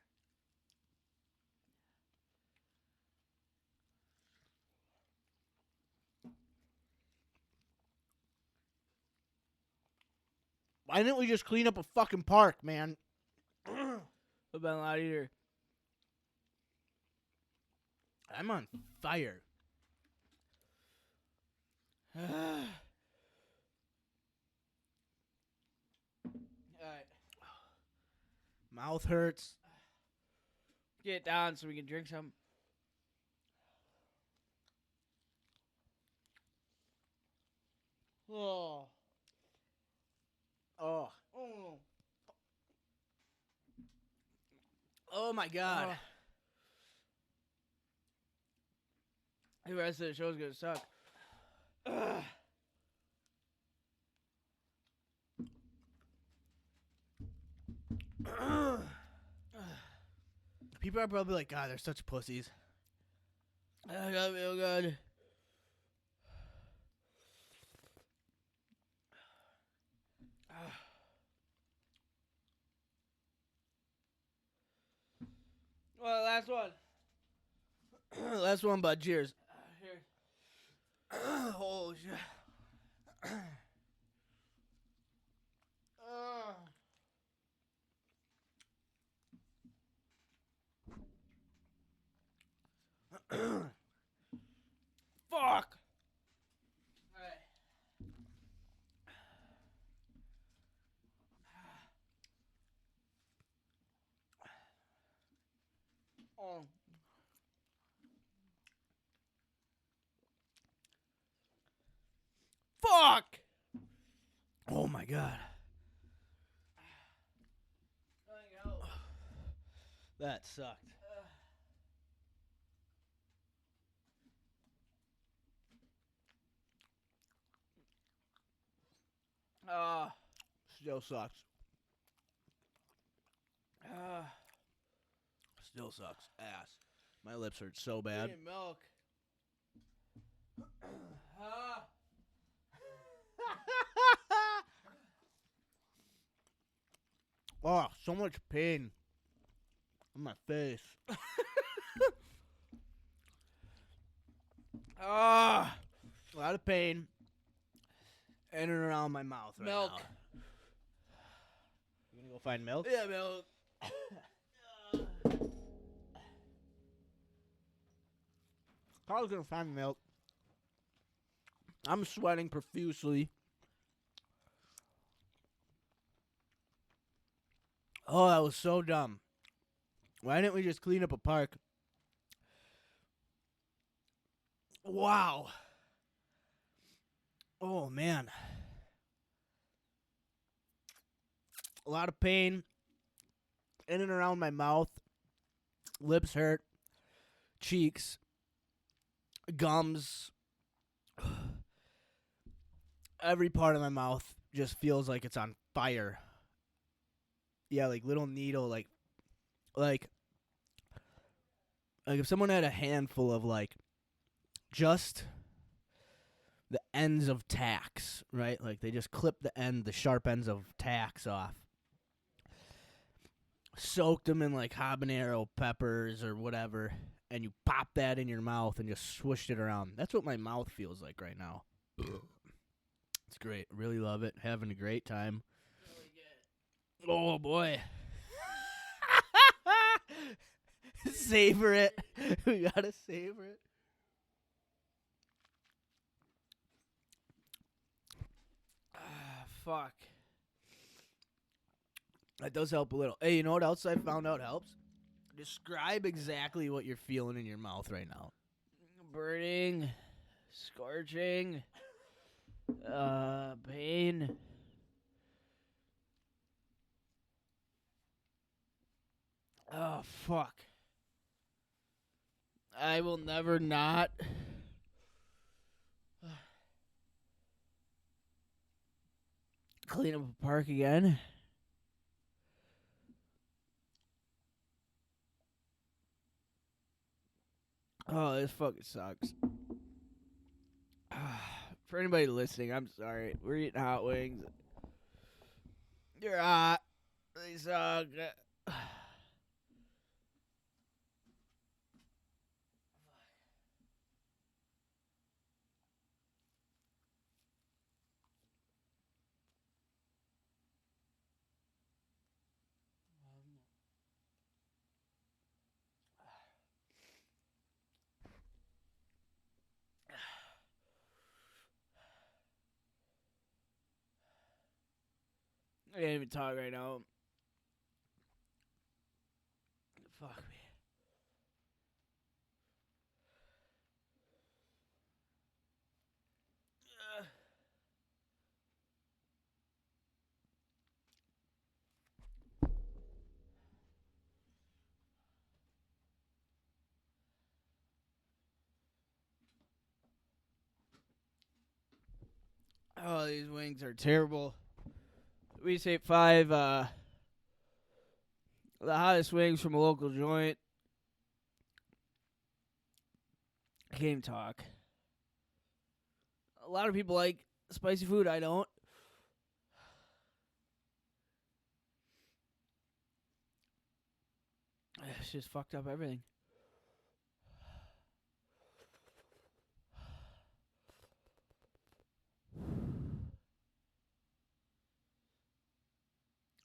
Why didn't we just clean up a fucking park, man? What about a lot eater? I'm on fire. Alright. Mouth hurts. Get it down so we can drink some. Oh. Oh. Oh. Oh my god. Oh. The rest of the show's gonna suck. Ugh. People are probably like, God, they're such pussies. I gotta feel good. Well, last one. Last one, bud. Cheers. Here. Holy shit. Fuck. Alright. Oh. Fuck. Oh my god. That sucked. Still sucks. Still sucks. Ass. My lips hurt so bad. Need milk. Oh, so much pain on my face. A lot of pain in and around my mouth right Milk. now. You gonna go find milk? Yeah, milk. Carl's gonna find milk. I'm sweating profusely. Oh, that was so dumb. Why didn't we just clean up a park? Wow. Oh, man. A lot of pain in and around my mouth. Lips hurt. Cheeks. Gums. Every part of my mouth just feels like it's on fire. Yeah, like little needle, like if someone had a handful of like just the ends of tacks, right? Like they just clip the sharp ends of tacks off. Soaked them in like habanero peppers or whatever, and you pop that in your mouth and just swished it around. That's what my mouth feels like right now. It's great. Really love it. Having a great time. Oh, boy. Savor it. We gotta savor it. Fuck. That does help a little. Hey, you know what else I found out helps? Describe exactly what you're feeling in your mouth right now. Burning, scorching, pain. Oh, fuck. I will never not. Clean up a park again. Oh, this fucking sucks. For anybody listening, I'm sorry. We're eating hot wings. They're hot. They suck. I can't even talk right now. Fuck me. Oh, these wings are terrible. We say 5, the hottest wings from a local joint. I can't even talk. A lot of people like spicy food. I don't. It's just fucked up everything.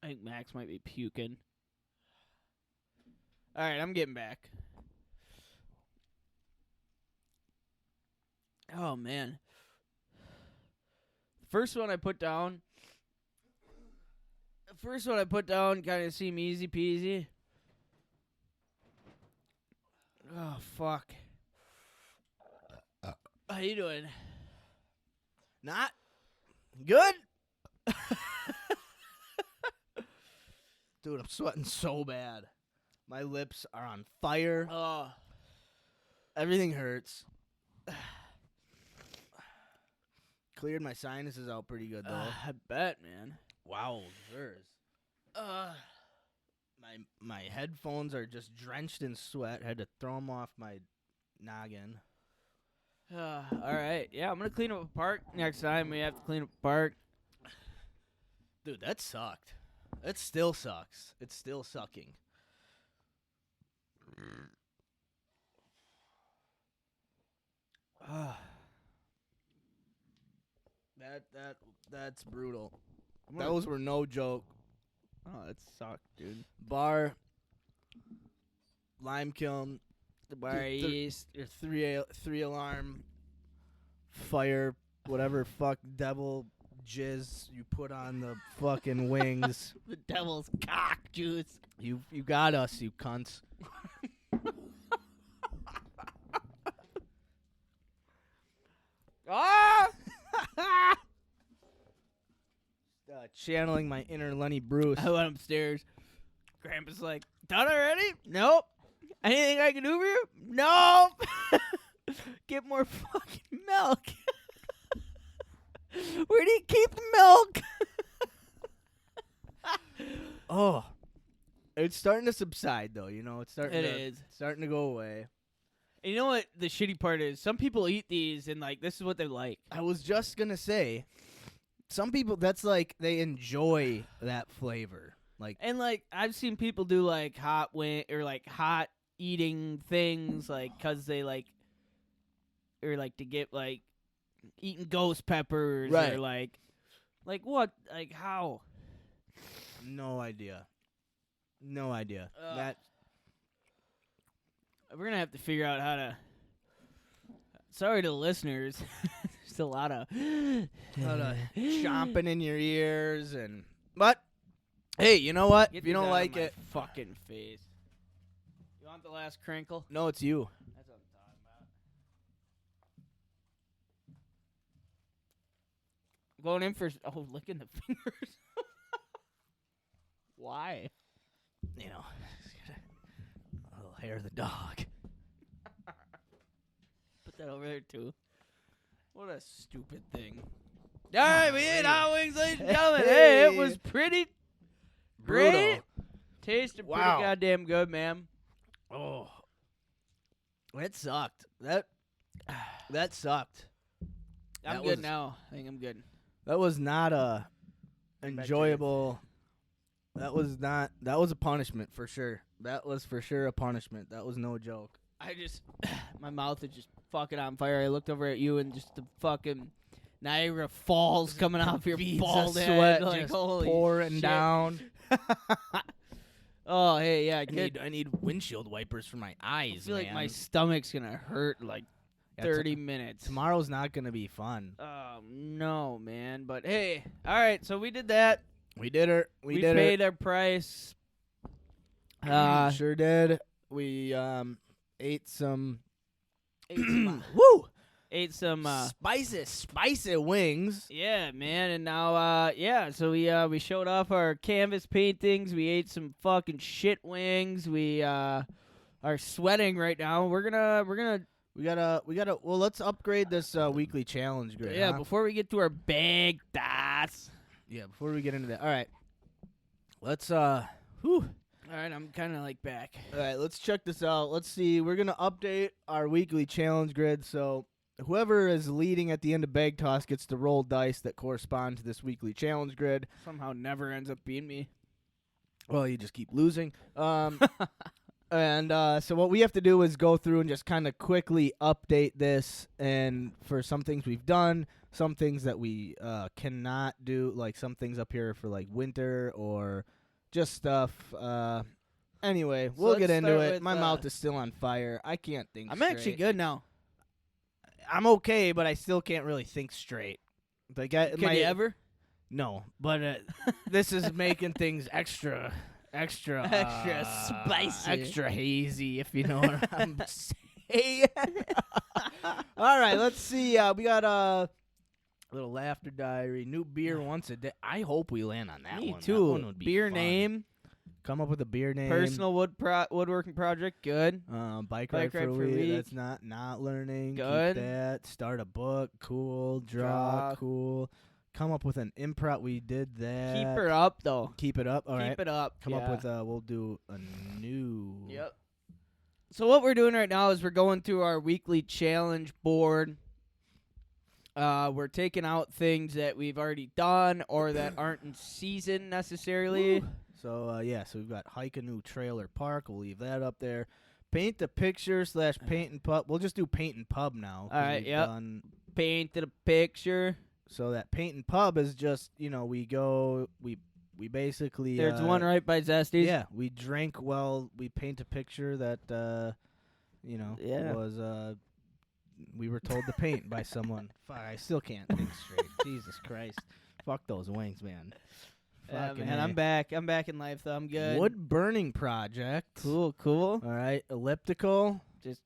I think Max might be puking. All right, I'm getting back. Oh, man. The first one I put down kind of seemed easy peasy. Oh, fuck. How you doing? Not good. Dude, I'm sweating so bad. My lips are on fire. Oh. Everything hurts. Cleared my sinuses out pretty good, though. I bet, man. Wow, sirs. My headphones are just drenched in sweat. Had to throw them off my noggin. All right. Yeah, I'm going to clean up a park next time we have to clean up a park. Dude, that sucked. It still sucks. It's still sucking. That's brutal. Those were no joke. Oh, that sucked, dude. Bar, lime kiln, The bar east. your three alarm, fire, whatever fuck devil jizz you put on the fucking wings. The devil's cock juice. You got us, you cunts. Ah! Channeling my inner Lenny Bruce. I went upstairs. Grandpa's like, done already? Nope. Anything I can do for you? Nope. Get more fucking milk. Where do you keep the milk? Oh, it's starting to subside though. It's starting. It to, is. starting to go away. And you know what the shitty part is? Some people eat these and like this is what they like. I was just gonna say, some people that's like they enjoy that flavor. Like, And like I've seen people do like hot wing or like hot eating things like cuz they like or like to get like eating ghost peppers Right. or like what? Like how? no idea. Ugh. That We're going to have to figure out how to Sorry to the listeners. There's a lot of chomping in your ears but hey, you know what? Get If you these don't out of like my it, fucking face. You want the last crinkle? no, it's you. That's what I'm talking about. Going in for licking the fingers. Why? A little hair of the dog. Put that over there too. What a stupid thing. All right, we ate hot wings, ladies and gentlemen. Hey, it was pretty great. Brutal. Tasted pretty Wow. goddamn good, man. Oh, that sucked. That sucked. I'm That good was- now. I think I'm good. That was not a Back to enjoyable. That was a punishment for sure. That was for sure a punishment. That was no joke. I just, my mouth is just fucking on fire. I looked over at you and just the fucking Niagara Falls coming off your Beads of bald head. sweat Like, just holy pouring shit. down. Oh, hey, yeah, good. I need windshield wipers for my eyes. I feel like man. my stomach's gonna hurt in like Yeah, 30 minutes. Tomorrow's not gonna be fun. Oh, no, man. But hey, all right, so we did that. We did it. We did paid it. our price. Sure did. We ate some. Woo! Ate some. Spicy wings. Yeah, man, and now, so we showed off our canvas paintings. We ate some fucking shit wings. We are sweating right now. We're gonna. We gotta. Well, let's upgrade this weekly challenge grid. Yeah, huh? before we get to our big thoughts. Yeah, before we get into that. All right. Let's All right, I'm kind of like back. All right, let's check this out. Let's see. We're going to update our weekly challenge grid. So, whoever is leading at the end of bag toss gets to roll dice that correspond to this weekly challenge grid. Somehow never ends up being me. Well, you just keep losing. And so what we have to do is go through and just kind of quickly update this, and for some things we've done, some things that we cannot do, like some things up here for like winter or just stuff. Anyway, we'll let's get into start it. with, My mouth is still on fire. I can't think I'm straight. actually good now. I'm okay, but I still can't really think straight. Like Can you ever? No, but this is making things extra spicy. extra hazy, if you know what I'm saying. All right, let's see. We got a little laughter diary, new beer once a day. I hope we land on that Me one. That too. one would be Beer fun. name, Come up with a beer name. personal woodworking project. Good. Bike Bike ride for a week. week. That's not learning. Good. Keep that. Start a book. Cool. Draw. Draw. Cool. Come up with an improv. We did that. Keep her up though. Keep it up. All right. Keep it up. Come up yeah. with we'll do a new. Yep. So what we're doing right now is we're going through our weekly challenge board. We're taking out things that we've already done or that aren't in season necessarily. So so we've got hike a new trailer park. We'll leave that up there. Paint the picture / paint and pub. We'll just do paint and pub now. 'cause All right, we've yep. done- Painted a picture. So that paint and pub is just we go we basically There's one right by Zesty's. Yeah, we drink while we paint a picture that Yeah. was we were told to paint by someone. Fuck, I still can't think straight. Jesus Christ. Fuck those wings, man. Fucking man, A. I'm back. I'm back in life though. I'm good. Wood burning project. Cool. All right, elliptical. Just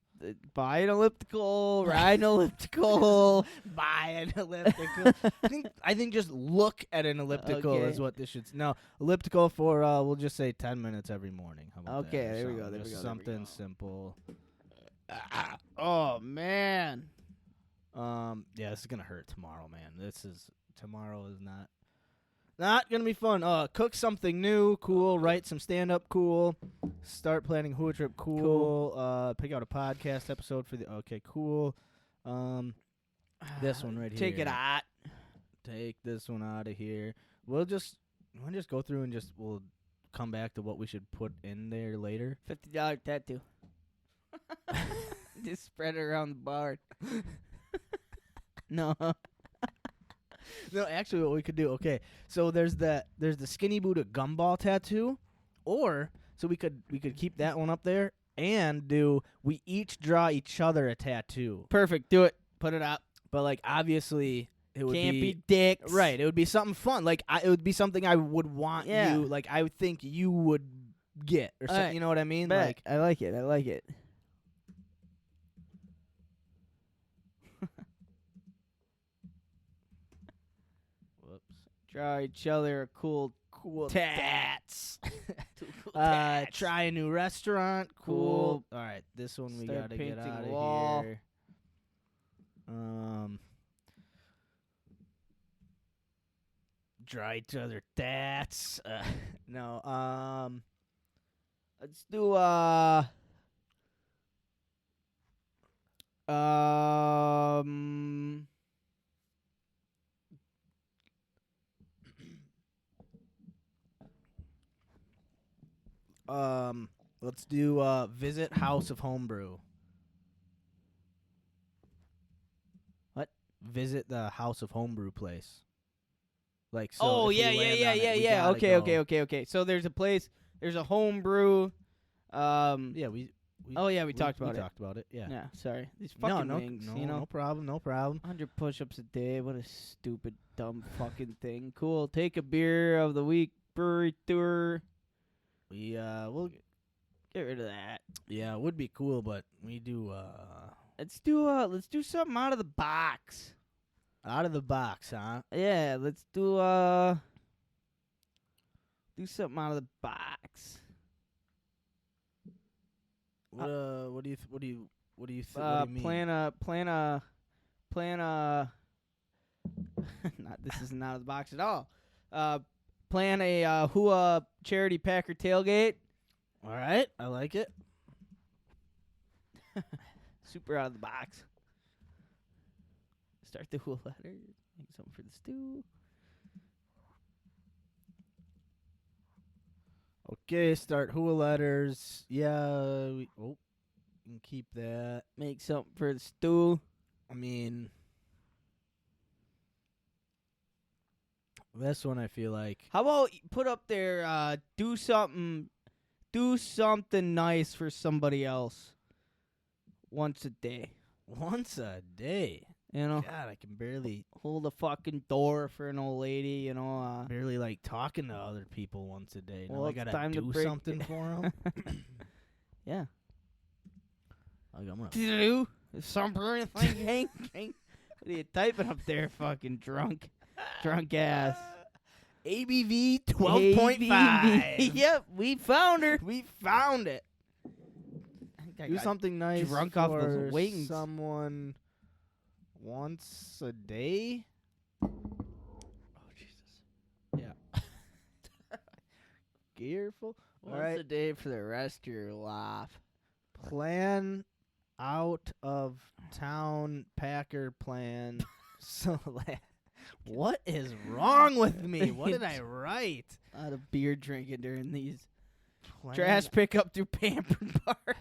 buy an elliptical, ride an elliptical. Buy an elliptical. I think just look at an elliptical Okay. is what this should. No, elliptical for we'll just say 10 minutes every morning. How about Okay, that? there we go, Something- there we just go, there we Something go. simple. Oh man. Yeah, this is gonna hurt tomorrow, man. This is tomorrow is not gonna be fun. Cook something new, cool. Write some stand-up, cool. Start planning HUA trip, cool. Pick out a podcast episode for the. Okay, cool. This one right here. Take it out. Take this one out of here. We'll just go through and we'll come back to what we should put in there later. $50 tattoo. Just spread it around the bar. No. No, actually, what we could do. Okay, so there's the Skinny Buddha gumball tattoo, or so we could keep that one up there and we each draw each other a tattoo. Perfect. Do it. Put it up. But like obviously it would Can't be dicks. right. It would be something fun. Like it would be something I would want Yeah. you. Like I would think you would get or something. Alright. You know what I mean? Bet. Like I like it. I like it. whoops. Draw each other a cool tats. Two cool tats. Try a new restaurant. Cool. All right, this one we Start gotta get painting out of wall. here. Draw each other tats. No. Let's do Let's do visit House of Homebrew. What? Visit the House of Homebrew place. Like so. oh if we yeah. land on it, we Yeah. gotta Okay. So there's a place. There's a home brew. Yeah, we Oh yeah, we talked about we it. talked about it. Yeah. Yeah. Sorry. These No, fucking no, wings. no, You know. no problem. 100 push-ups a day. What a stupid, dumb fucking thing. Cool. Take a beer of the week brewery tour. We'll Get rid of that. yeah, it would be cool, but we do Let's do something out of the box. out of the box, huh? Yeah, let's do something out of the box. What do you what do you mean? Plan a not this isn't out of the box at all. Plan a HUA charity Packer tailgate. All right, I like it. Super out of the box. Start the HUA letter. Make something for the stew. Okay, start HUA letters. Yeah, we can keep that. Make something for the stew. I mean, this one I feel like How about you put up there? Do something nice for somebody else. Once a day. once a day. You know, God, I can barely hold a fucking door for an old lady. You know, like talking to other people once a day. Now Well, I it's gotta time to do break something for them. yeah. I'm gonna Do something. Hank. What are you typing up there, fucking drunk ass? ABV 12.5. Yep, we found her. We found it. I Do got something nice drunk for off those wings. someone once a day. Oh Jesus. Yeah. Careful. Once All right. a day for the rest of your life. Plan out of town Packer plan. So what is wrong with me? What did I write? A lot of beer drinking during these Plan- trash pickup through Pampered Park.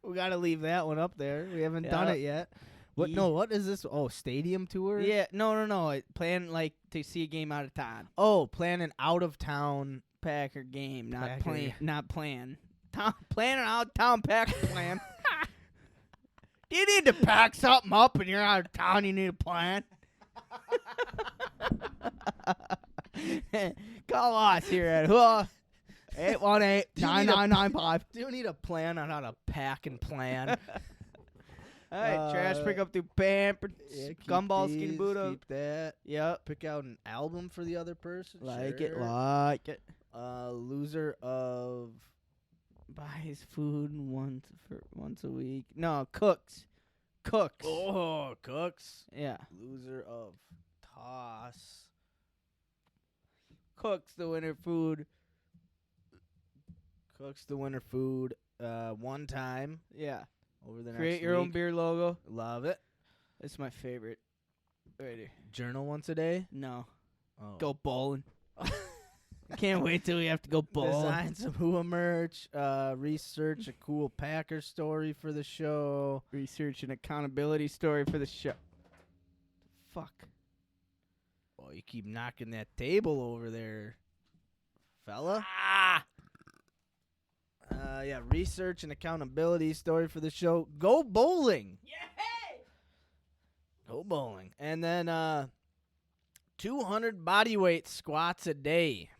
We gotta leave that one up there. We haven't done Yeah. it yet. What? No. What is this? Oh, stadium tour. Yeah, no. Plan like to see a game out of town. Oh, plan an out of town. Packer game, not Packer plan. game. Not plan. Plan an out of town Packer plan. Do you need to pack something up and you're out of town? You need a plan. Call us here at 818-9995. Do you need a plan on how to pack and plan? All right, trash pickup through Pampered. Yeah, keep Gumball, these, Skinny Buddha. Keep that. Yep. Pick out an album for the other person. Like it, sure. like it. Loser of Buys food once a week. No, cooks. Oh, Cooks. Yeah. Loser of toss. Cooks the winter food. Cooks the winter food one time Yeah. over the next Create your own week. beer logo. Love it. It's my favorite. Right here. Journal once a day. No. Oh. Go bowling. Can't wait till we have to go bowling. Design some HUA merch. Research a cool Packer story for the show. Research an accountability story for the show. Fuck. Oh, you keep knocking that table over there, fella. Ah! Yeah, research and accountability story for the show. Go bowling. Yeah! Go bowling. And then 200 body weight squats a day.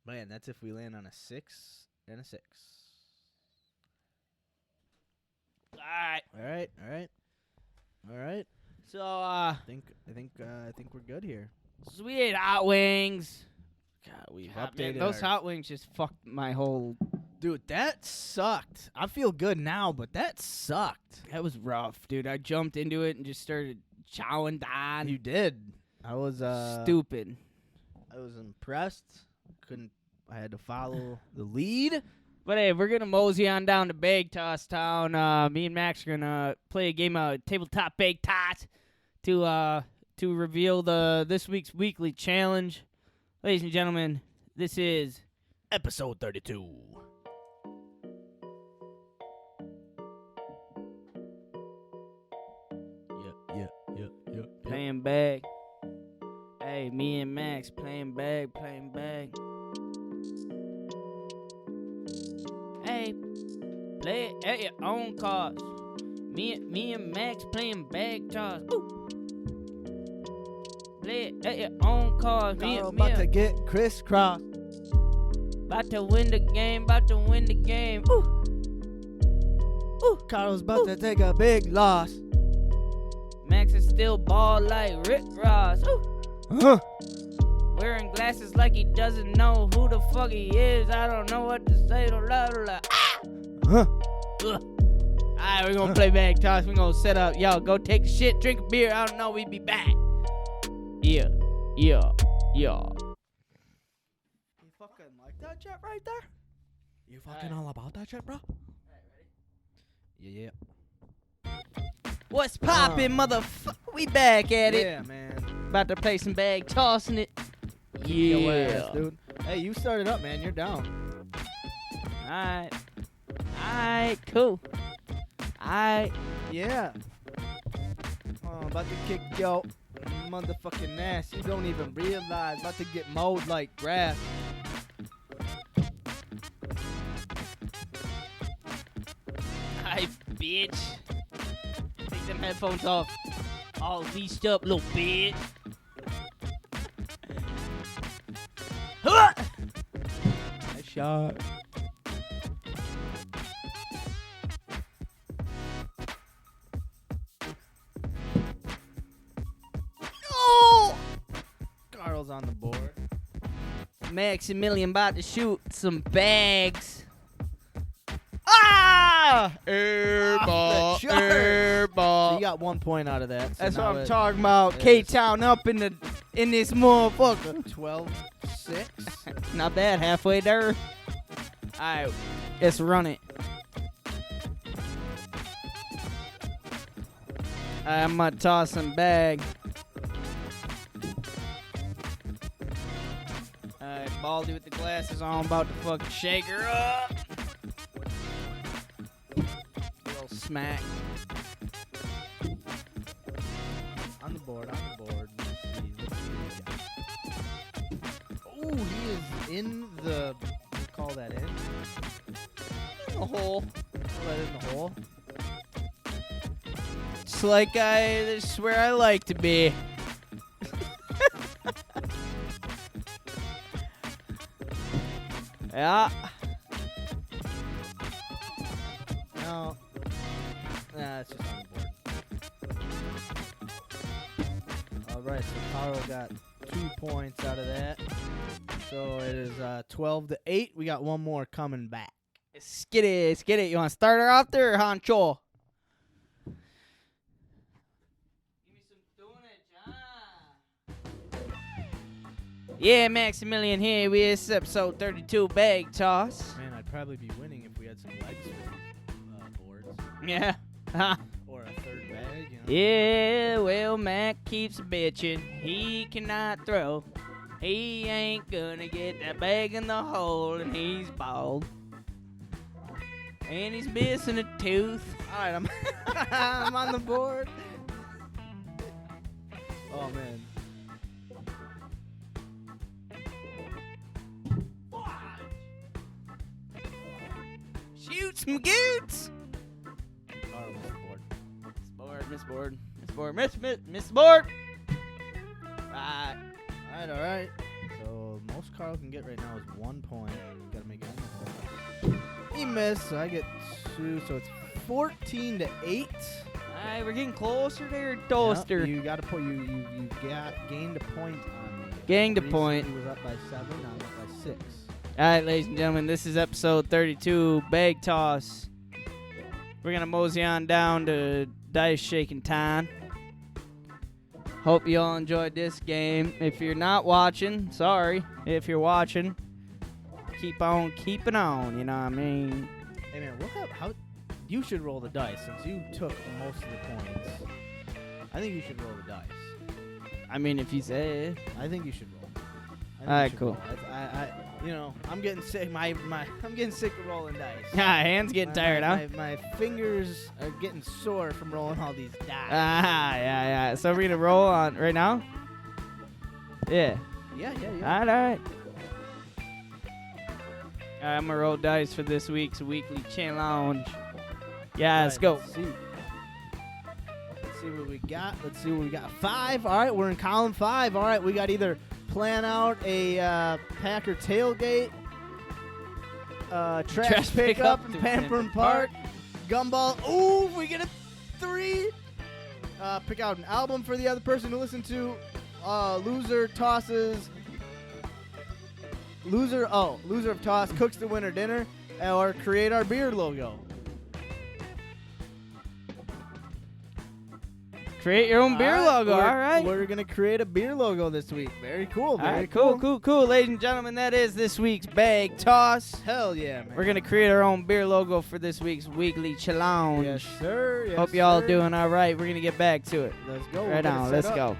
Man, that's if we land on a 6 and a 6. All right. All right. So, I think we're good here. so we ate hot wings. God, we've God, updated man, those our- hot wings just fucked my whole... Dude, that sucked. I feel good now, but that sucked. That was rough, dude. I jumped into it and just started chowing down. You did. I was Stupid. I was impressed. I had to follow the lead. But hey, we're gonna mosey on down to Bag Toss Town. Me and Max are gonna play a game of tabletop bag toss to reveal this week's weekly challenge. Ladies and gentlemen, this is Episode 32. Yep. playing bag. Hey, me and Max playing bag. Hey, play it at your own cost. Me and Max playing bag toss. Ooh. Play it at your own cost. Carl about to get crisscross. About to win the game. Ooh. Carl's about to take a big loss. Max is still ball like Rick Ross. Ooh. Huh. Wearing glasses like he doesn't know who the fuck he is. I don't know what to say. Huh. Alright, we're gonna play bag toss. We're gonna set up. Yo, go take a shit, drink a beer. I don't know. We be back. Yeah. You fucking like that shit right there? You fucking all about that shit, bro? Yeah. What's poppin', motherfucker? We back at it. Yeah, man. About to play some bag tossing it. Yo ass, Yeah. dude. Hey, you started up, man. You're down. Alright, cool. Alright. Yeah. Oh, I'm about to kick yo motherfucking ass. You don't even realize. About to get mowed like grass. Alright, bitch. Take them headphones off. All leashed up, little bitch. Nice shot. Oh! Carl's on the board. Maximilian about to shoot some bags. Ah! Off the chart. So you got 1 point out of that. So That's what now I'm it- talking about. it K-Town up in this motherfucker. 12-6. Not bad, halfway there. Alright, let's run it. I'm gonna toss some bag. Alright, Baldy with the glasses on, about to fucking shake her up. Little smack. On the board. Let's see. Oh, he is in the. We'll call that in. In the hole. Call that in the hole. Just like this is where I like to be. Yeah. No. Nah, it's just on the board. Alright, so Carl got 2 points out of that. So it is 12-8. We got one more coming back. Skid it. You want to start her out there, or Honcho? Give me some doing it, John. Yeah, Maximilian here. It's episode 32, Bag Toss. Man, I'd probably be winning if we had some legs for boards. Yeah. Or a third bag, you know? Yeah, well, Mac keeps bitching. He cannot throw. He ain't gonna get that bag in the hole, and he's bald. And he's missing a tooth. All right, I'm on the board. Oh, man. Shoot some goots. Carl missed the board. Miss board. Miss board. Right. All right. So most Carl can get right now is 1 point. Gotta make it in the hole. He missed, so I get 2. So it's 14-8. Alright, we're getting closer there, Toaster. Yep, you got to put you gained a point on me. Gained a Recently point. He was up by 7. Now I'm up by 6. Alright, ladies and gentlemen, this is episode 32, Bag Toss. We're going to mosey on down to dice shaking time. Hope you all enjoyed this game. If you're not watching, sorry. If you're watching, keep on keeping on, you know what I mean? Hey man, how you should roll the dice since you took most of the points. I think you should roll the dice. I mean, if you say. I think you should roll. Alright, cool. I'm getting sick. I'm getting sick of rolling dice. Hands getting tired, huh? My fingers are getting sore from rolling all these dice. Yeah. So we're going to roll on right now? Yeah. Yeah. All right. I'm going to roll dice for this week's weekly challenge. Yeah, let's go. Let's see what we got. 5. All right, we're in column 5. All right, we got either plan out a Packer tailgate, trash pickup in Pamperin Park, gumball. Ooh, we get a 3. Pick out an album for the other person to listen to. Loser of toss cooks the winner dinner, or create our beer logo. Create your own beer logo, all right. We're going to create a beer logo this week. Very cool, All right, cool. Ladies and gentlemen, that is this week's Bag Toss. Hell yeah, man. We're going to create our own beer logo for this week's weekly challenge. Yes, sir. Hope y'all doing all right. We're going to get back to it. Let's go. Right on, let's go.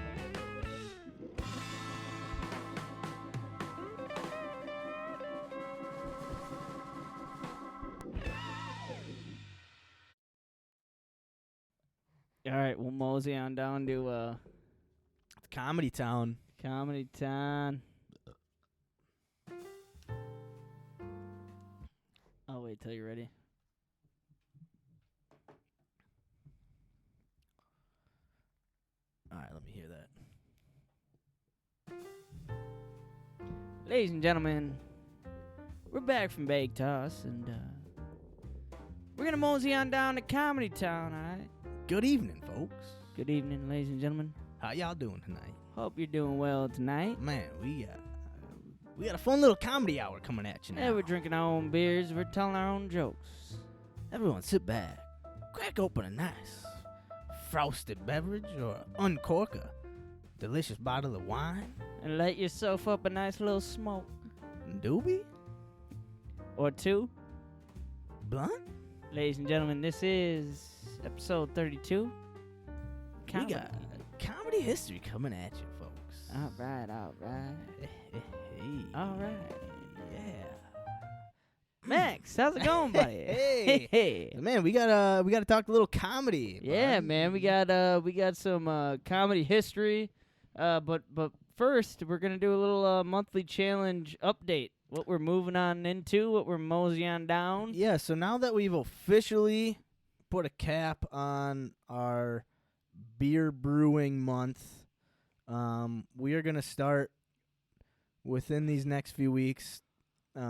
All right, we'll mosey on down to Comedy Town. Comedy Town. I'll wait till you're ready. All right, let me hear that. Ladies and gentlemen, we're back from Bag Toss, and we're going to mosey on down to Comedy Town, all right? Good evening, folks. Good evening, ladies and gentlemen. How y'all doing tonight? Hope you're doing well tonight. Man, we got a fun little comedy hour coming at you now. Yeah, we're drinking our own beers. We're telling our own jokes. Everyone sit back. Crack open a nice frosted beverage or uncork a delicious bottle of wine. And light yourself up a nice little smoke. Doobie? Or two. Blunt? Ladies and gentlemen, this is episode 32. We got comedy history coming at you, folks. All right. Hey. All right. Yeah. Max, how's it going, buddy? Hey. Man, we gotta talk a little comedy. Yeah, bud. man, we got some comedy history. But first, we're gonna do a little monthly challenge update. What we're moving on into, what we're moseying on down. Yeah, so now that we've officially put a cap on our beer brewing month, we are going to start within these next few weeks. We're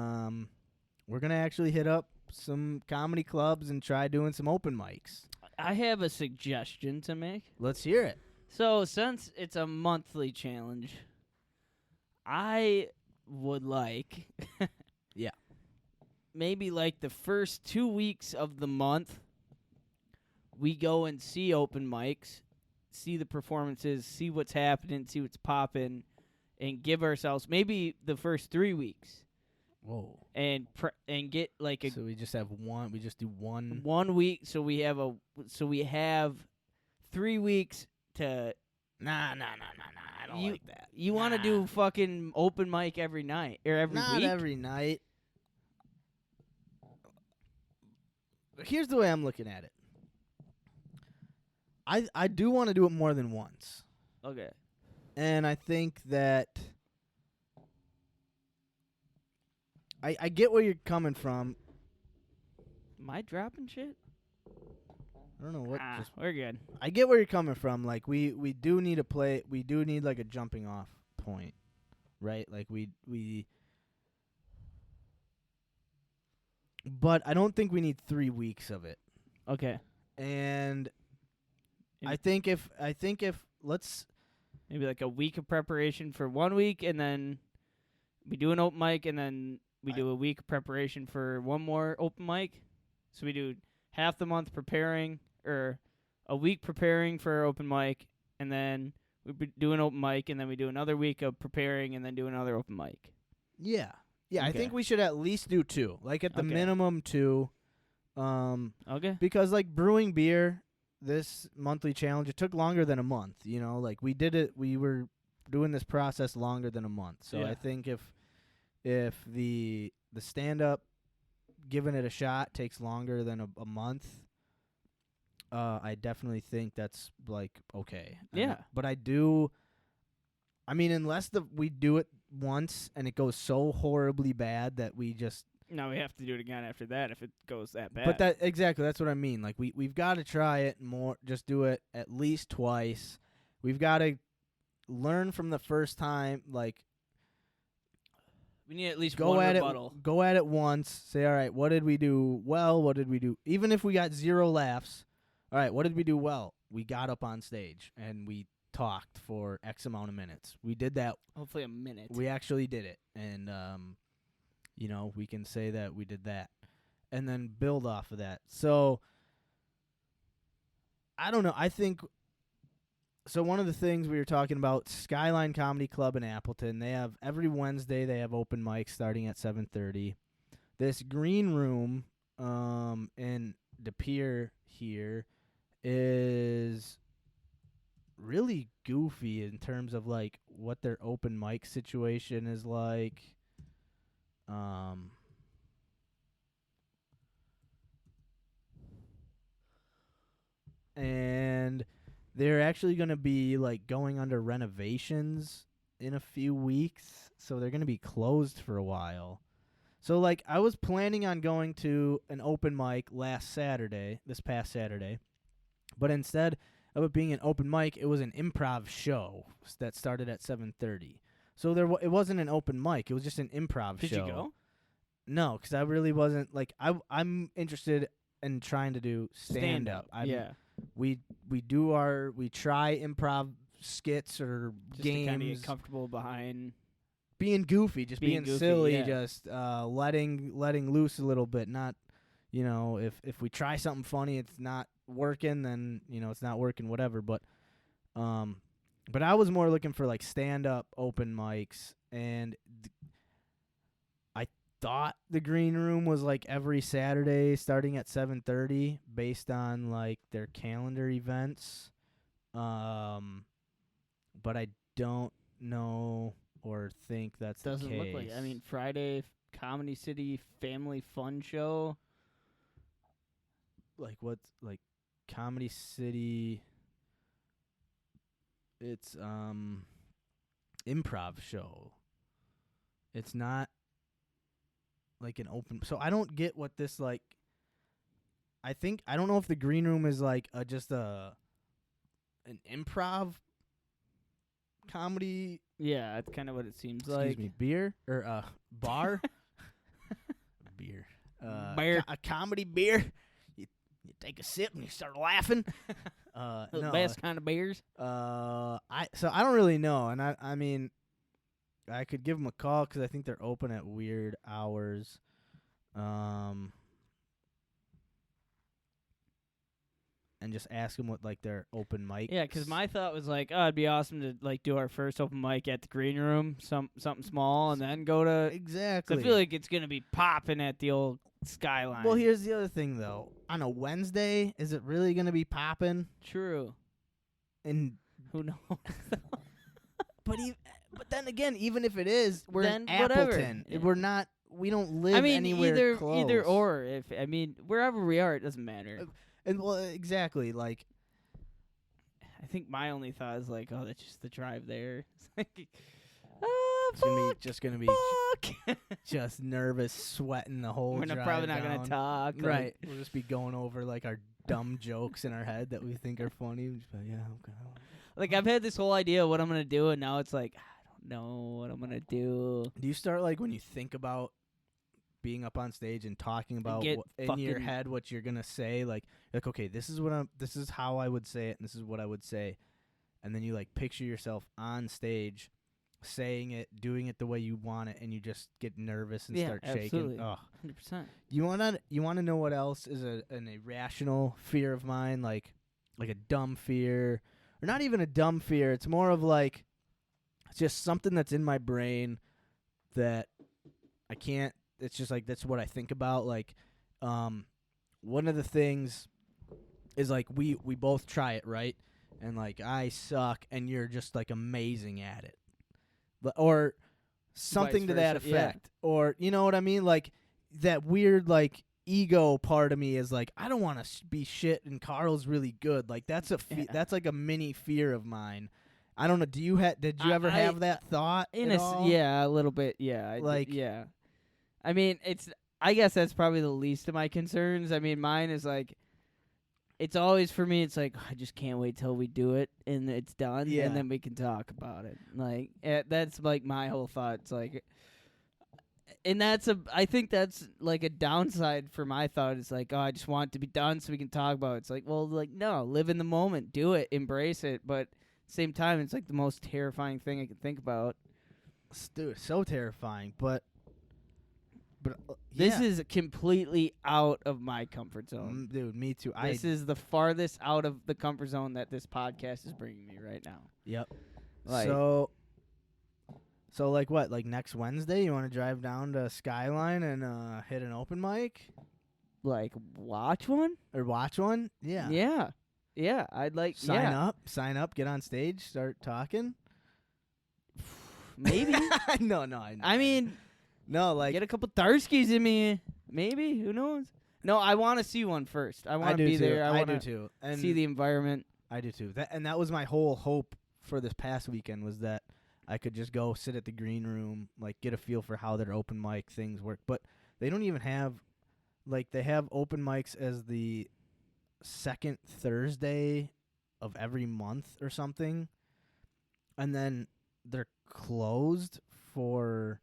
going to actually hit up some comedy clubs and try doing some open mics. I have a suggestion to make. Let's hear it. So, since it's a monthly challenge, I would like Yeah. maybe like the first 2 weeks of the month, we go and see open mics, see the performances, see what's happening, see what's popping, and give ourselves maybe the first 3 weeks Whoa. and get like a So we just have one. We just do one. 1 week, so we have 3 weeks to. Nah. I don't like that. You want to do fucking open mic every night or every Not week? every night. Here's the way I'm looking at it. I do want to do it more than once. Okay. And I think that I get where you're coming from. Am I dropping shit? I don't know what. We're good. I get where you're coming from. Like we do need a play. We do need like a jumping off point, right? Like we. But I don't think we need 3 weeks of it. Okay. And And- I think if let's Maybe like a week of preparation for 1 week, and then we do an open mic, and then we do a week of preparation for one more open mic. So we do half the month preparing, or a week preparing for our open mic, and then we do an open mic, and then we do another week of preparing, and then do another open mic. yeah. I Okay. think we should at least do 2. Like at the Okay. minimum 2. Okay. Because like brewing beer, this monthly challenge, it took longer than a month. You know, like we did it. We were doing this process longer than a month. So Yeah. I think if the stand up, giving it a shot takes longer than a month, I definitely think that's like okay. Yeah. But I do. I mean, unless we do it once and it goes so horribly bad that we just. Now we have to do it again after that if it goes that bad. But that's what I mean. Like we've got to try it more. Just do it at least twice. We've got to learn from the first time. Like we need at least go one at rebuttal. it. Go at it once. Say, all right, what did we do well? What did we do? Even if we got 0 laughs, all right, what did we do well? We got up on stage and we talked for X amount of minutes. We did that. Hopefully a minute. We actually did it, and we can say that we did that, and then build off of that. So I don't know. I think so. One of the things we were talking about, Skyline Comedy Club in Appleton. They have every Wednesday. They have open mics starting at 7:30. This green room in De Pere here is really goofy in terms of like what their open mic situation is like. And they're actually going to be like going under renovations in a few weeks, so they're going to be closed for a while. So like I was planning on going to an open mic this past Saturday, but instead of it being an open mic, it was an improv show that started at 7:30. So it wasn't an open mic; it was just an improv show. Did you go? No, because I really wasn't like I'm interested in trying to do stand up. Yeah. We try improv skits or Just games, to kind of get comfortable behind. being goofy, just being goofy, silly, yeah. just letting loose a little bit. Not, if we try something funny, it's not working, then it's not working, whatever. But I was more looking for like stand up open mics, and I thought the green room was like every Saturday starting at 7:30 based on like their calendar events. But I don't know or think that's Doesn't the case. look like. I mean, Friday Comedy City Family Fun Show. like what's like Comedy City. It's improv show. It's not like an open. So I don't get what this like. I don't know if the green room is like just an improv comedy. Yeah, that's kind of what it seems Excuse like. me, beer or bar. Beer. Beer. A comedy beer. You take a sip and you start laughing. The no, best kind of beers. I don't really know, and I mean, I could give them a call because I think they're open at weird hours. and just ask them what like their open mic. Yeah, because my thought was like, oh, it'd be awesome to like do our first open mic at the green room, something small, and then go to. Exactly. So I feel like it's gonna be popping at the old Skyline. Well, here's the other thing though. On a Wednesday, is it really gonna be popping? True. And Who knows? but then again, even if it is, we're Then in whatever. Appleton. Yeah. We're not. We don't live I mean, anywhere close. either or. If I mean, wherever we are, it doesn't matter. And well, exactly. Like, I think my only thought is like, oh, that's just the drive there. It's like, oh, it's gonna be fuck, just gonna be fuck. just nervous, sweating the whole. We're drive probably not down. gonna talk. like- Right. We'll just be going over like our dumb jokes in our head that we think are funny. We'll just be like, yeah, okay. Like I've had this whole idea of what I'm gonna do, and now it's like I don't know what I'm gonna do. Do you start like when you think about being up on stage and talking about get in your fucking- head what you're gonna say? Like, okay, this is how I would say it, and this is what I would say, and then you like picture yourself on stage, saying it, doing it the way you want it, and you just get nervous and Yeah, start absolutely. shaking. Oh, 100%. you wanna know what else is an irrational fear of mine, like a dumb fear, or not even a dumb fear. It's more of like it's just something that's in my brain that I can't. It's just like that's what I think about. Like, one of the things is like we both try it, right? And like I suck, and you're just like amazing at it, or something to that versa, yeah. effect, or you know what I mean? Like that weird like ego part of me is like I don't want to be shit, and Carl's really good. Like that's that's like a mini fear of mine. I don't know. Did you ever have that thought? Yeah, a little bit. Yeah, yeah. I mean, I guess that's probably the least of my concerns. I mean, mine is like, it's always for me. It's like I just can't wait till we do it and it's done, Yeah. and then we can talk about it. Like that's like my whole thought. It's like, and I think that's like a downside for my thought. It's like, oh, I just want it to be done so we can talk about it. It's like, well, like no, live in the moment, do it, embrace it, but. Same time, it's like the most terrifying thing I can think about. Dude, so terrifying. But This yeah. is completely out of my comfort zone. Dude, me too. This is the farthest out of the comfort zone that this podcast is bringing me right now. Yep. Like- So like what? Like next Wednesday, you want to drive down to Skyline and hit an open mic Like, watch one? or watch one? Yeah. Yeah, I'd like Sign up, get on stage, start talking. Maybe. no, I mean, no, like get a couple Darskies in me. Maybe. Who knows? No, I want to see one first. I want to do be too. there. I I want do to too. And see the environment. I do too. That was my whole hope for this past weekend was that I could just go sit at the green room, like get a feel for how their open mic things work. But they don't even have, like, they have open mics as the second Thursday of every month or something, and then they're closed for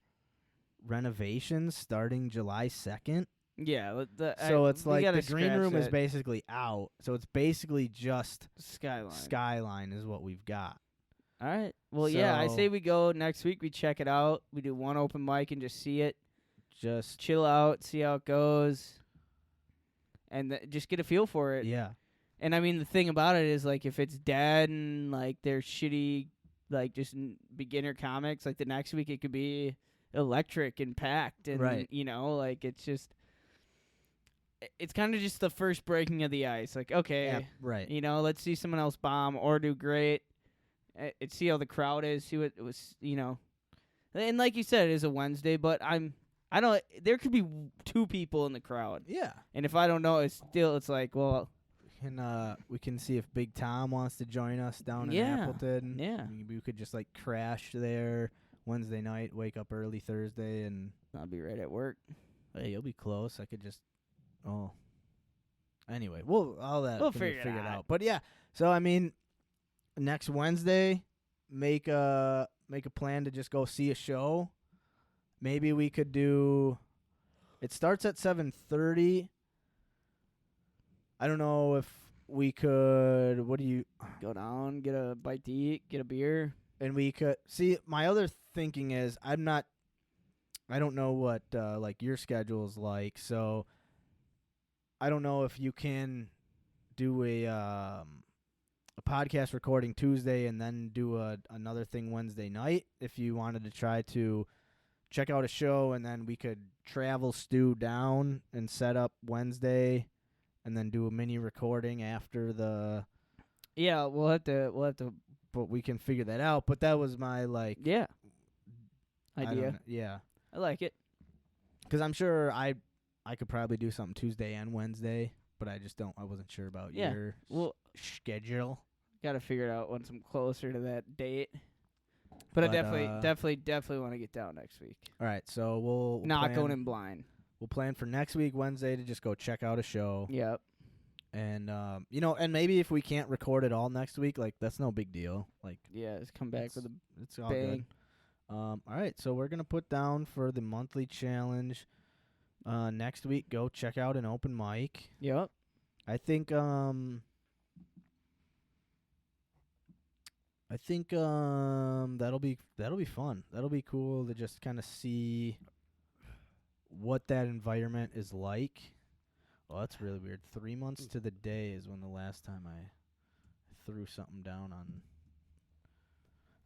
renovations starting July 2nd. Yeah. So it's we like gotta the green scratch room is that basically out. So it's basically just Skyline. Skyline is what we've got. All right. Well, yeah, I So- say we go next week. We check it out. We do one open mic and just see it, Just chill out, see how it goes, and just get a feel for it. yeah. And I mean, the thing about it is, like, if it's dead and like they're shitty, like just beginner comics, like the next week it could be electric and packed, and Right. you know, like it's just, it's kind of just the first breaking of the ice. Like, okay, Yeah, right. you know, let's see someone else bomb or do great. See how the crowd is. See what it was, you know. And like you said, it is a Wednesday, but I don't. There could be two people in the crowd, Yeah. and if I don't know, it's like, well, We can see if Big Tom wants to join us down in Yeah, Appleton. yeah. We could just like crash there Wednesday night, wake up early Thursday, and I'll be right at work. hey, you'll be close. I could just Anyway, all that We'll can be figure it figured out. out. But yeah, so I mean, next Wednesday, make a plan to just go see a show. Maybe we could do. It starts at 7:30. I don't know if we could. What do you? Go down, get a bite to eat, get a beer. And we could see. My other thinking is I don't know what like your schedule is like, so I don't know if you can do a podcast recording Tuesday and then do another thing Wednesday night. If you wanted to try to check out a show, and then we could travel Stu down and set up Wednesday, and then do a mini recording after the. Yeah, we'll have to. But we can figure that out. But that was my Yeah. I don't Idea. know, yeah. I like it. Because I'm sure I could probably do something Tuesday and Wednesday, but I wasn't sure about Yeah. your Well, schedule. got to figure it out once I'm closer to that date. But I definitely want to get down next week. All right, so we'll Not plan, going in blind. We'll plan for next week, Wednesday, to just go check out a show. Yep. And and maybe if we can't record it all next week, that's no big deal. Yeah, just come back with a It's all bang. good. All right, so we're gonna put down for the monthly challenge. Next week, go check out an open mic. Yep. I think that'll be fun. That'll be cool to just kind of see what that environment is like. Oh, that's really weird. 3 months to the day is when the last time I threw something down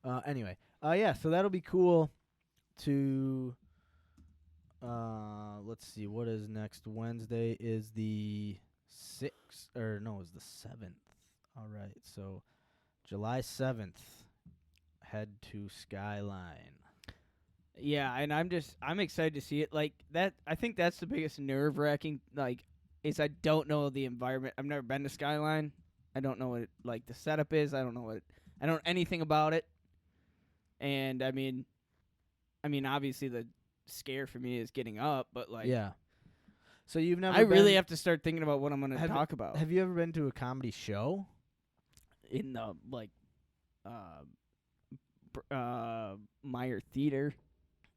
on. Anyway, yeah, so that'll be cool to. Let's see, what is next Wednesday? Is the 6th, or no, is the 7th. All right, so July 7th, head to Skyline. Yeah, and I'm excited to see it. Like that, I think that's the biggest nerve-wracking. Is I don't know the environment. I've never been to Skyline. I don't know what the setup is. I don't know anything about it. And I mean, obviously the scare for me is getting up, but yeah. So you've never. I really have to start thinking about what I'm going to talk about. Have you ever been to a comedy show? In the Meyer Theater,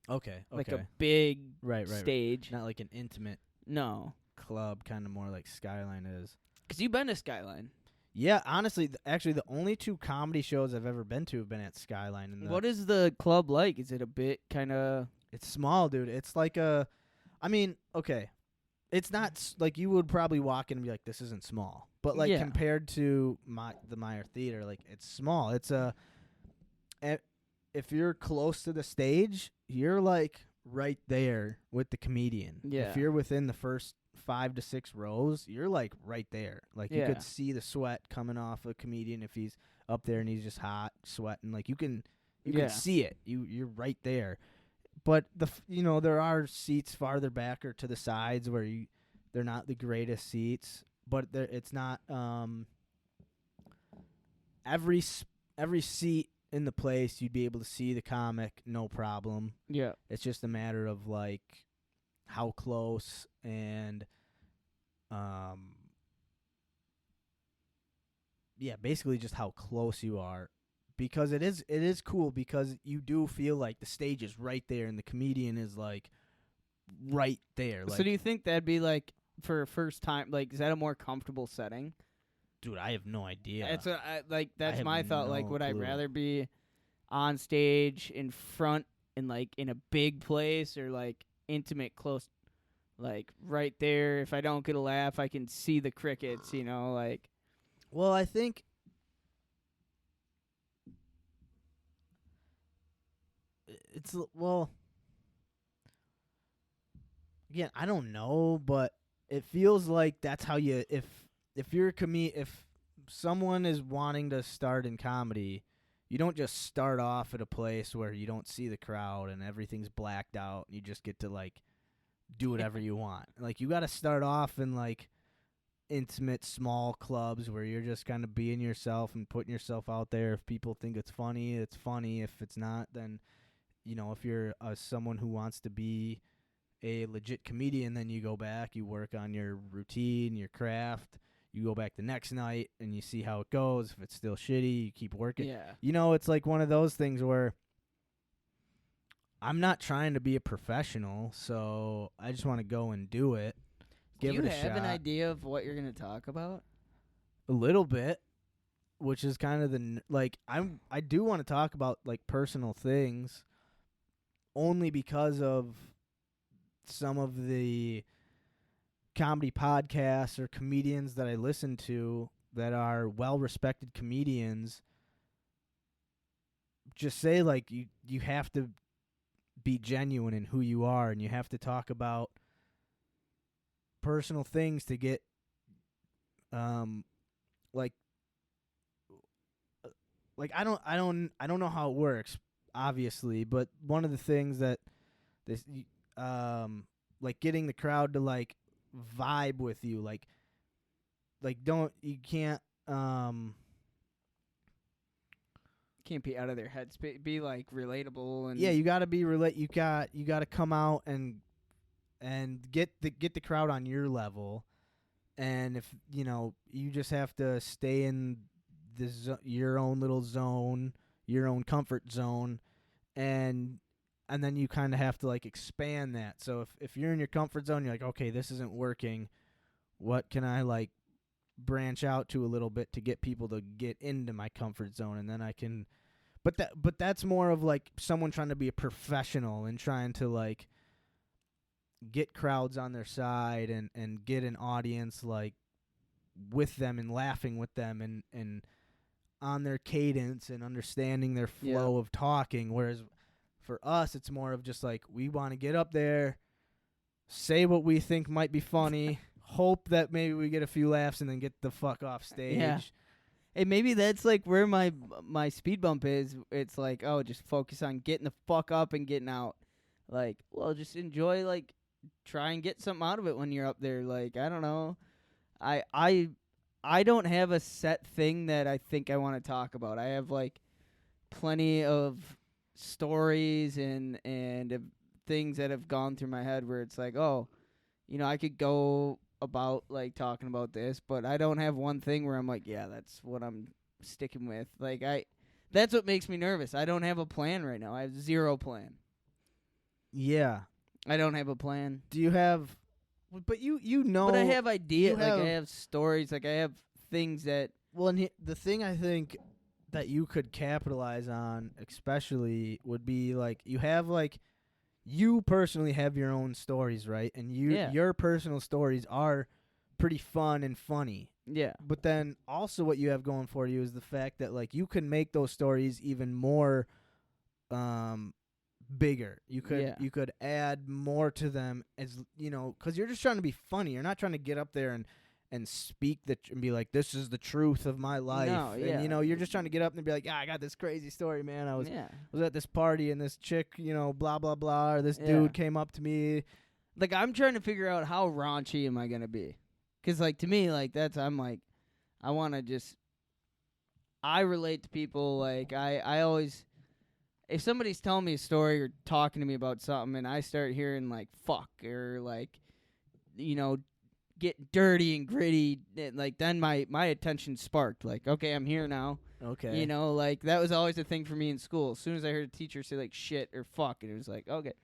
Okay. like a big right. stage. Not like an intimate No, club, kind of more like Skyline is. because you've been to Skyline. Yeah, honestly, actually, the only 2 comedy shows I've ever been to have been at Skyline. And What is the club like? Is it a bit kind of? It's small, dude. It's like okay. It's not you would probably walk in and be like, this isn't small. But Yeah. compared to the Meyer Theater, it's small. It's if you're close to the stage, you're right there with the comedian. Yeah. If you're within the first 5 to 6 rows, you're right there. You Yeah. could see the sweat coming off a comedian if he's up there and he's just hot, sweating. You can see it. You're right there. But there are seats farther back or to the sides where they're not the greatest seats, but it's not every seat in the place you'd be able to see the comic, no problem. Yeah. It's just a matter of how close and basically just how close you are. Because it is cool because you do feel like the stage is right there and the comedian is right there. So do you think that'd be for a first time? Is that a more comfortable setting? Dude, I have no idea. That's what that's have my thought. no Would I clue. rather be on stage in front in in a big place or intimate, close, right there? If I don't get a laugh, I can see the crickets. Well, I think it's again, I don't know, but it feels like that's how you if you're if someone is wanting to start in comedy, you don't just start off at a place where you don't see the crowd and everything's blacked out and you just get to do whatever you want. You got to start off in intimate small clubs where you're just kind of being yourself and putting yourself out there. If people think it's funny, it's funny. If it's not, then if you're someone who wants to be a legit comedian, then you go back, you work on your routine, your craft. You go back the next night and you see how it goes. If it's still shitty, you keep working. Yeah. It's one of those things where I'm not trying to be a professional, so I just want to go and do it. Give do it you a have shot. an idea of what you're gonna talk about? A little bit, which is kind of I do want to talk about personal things, only because of some of the comedy podcasts or comedians that I listen to that are well-respected comedians just say, like, you have to be genuine in who you are, and you have to talk about personal things to get like I don't know how it works, obviously, but one of the things that this like getting the crowd to like vibe with you, like you can't Can't be out of their heads. Be like relatable and yeah, you got to be you got to come out and get the crowd on your level. And if you just have to stay in your own little zone, your own comfort zone, and then you kind of have to like expand that. So if you're in your comfort zone, you're like, okay, this isn't working. What can I like branch out to a little bit to get people to get into my comfort zone, and then I can. But that's more of like someone trying to be a professional and trying to like get crowds on their side and get an audience like with them and laughing with them and on their cadence and understanding their flow of talking. Whereas for us, it's more of just like, we want to get up there, say what we think might be funny, hope that maybe we get a few laughs, and then get the fuck off stage. Yeah. And maybe that's like where my speed bump is. It's like, oh, just focus on getting the fuck up and getting out. Like, well, just enjoy, like, try and get something out of it when you're up there. Like, I don't know. I don't have a set thing that I think I want to talk about. I have like plenty of stories and things that have gone through my head where it's like, oh, I could go about like talking about this, but I don't have one thing where I'm like, yeah, that's what I'm sticking with. Like that's what makes me nervous. I don't have a plan right now. I have zero plan. Yeah. I don't have a plan. Do you have? But you know. But I have ideas. I have stories. Like I have things that. Well, and the thing I think that you could capitalize on, especially, would be like you personally have your own stories, right? And your personal stories are pretty fun and funny. Yeah. But then also what you have going for you is the fact that like you can make those stories even more bigger. You could add more to them, as because you're just trying to be funny. You're not trying to get up there and speak and be like, this is the truth of my life. No, yeah. And you're just trying to get up and be like, yeah, I got this crazy story, man. I was at this party and this chick, blah blah blah, or this dude came up to me. Like, I'm trying to figure out how raunchy am I gonna be, because like to me, like I'm like, I want to just, I relate to people. Like I always, if somebody's telling me a story or talking to me about something and I start hearing like fuck or like, get dirty and gritty, like then my attention sparked. Like, okay, I'm here now. Okay. Like that was always a thing for me in school. As soon as I heard a teacher say like shit or fuck, and it was like, okay,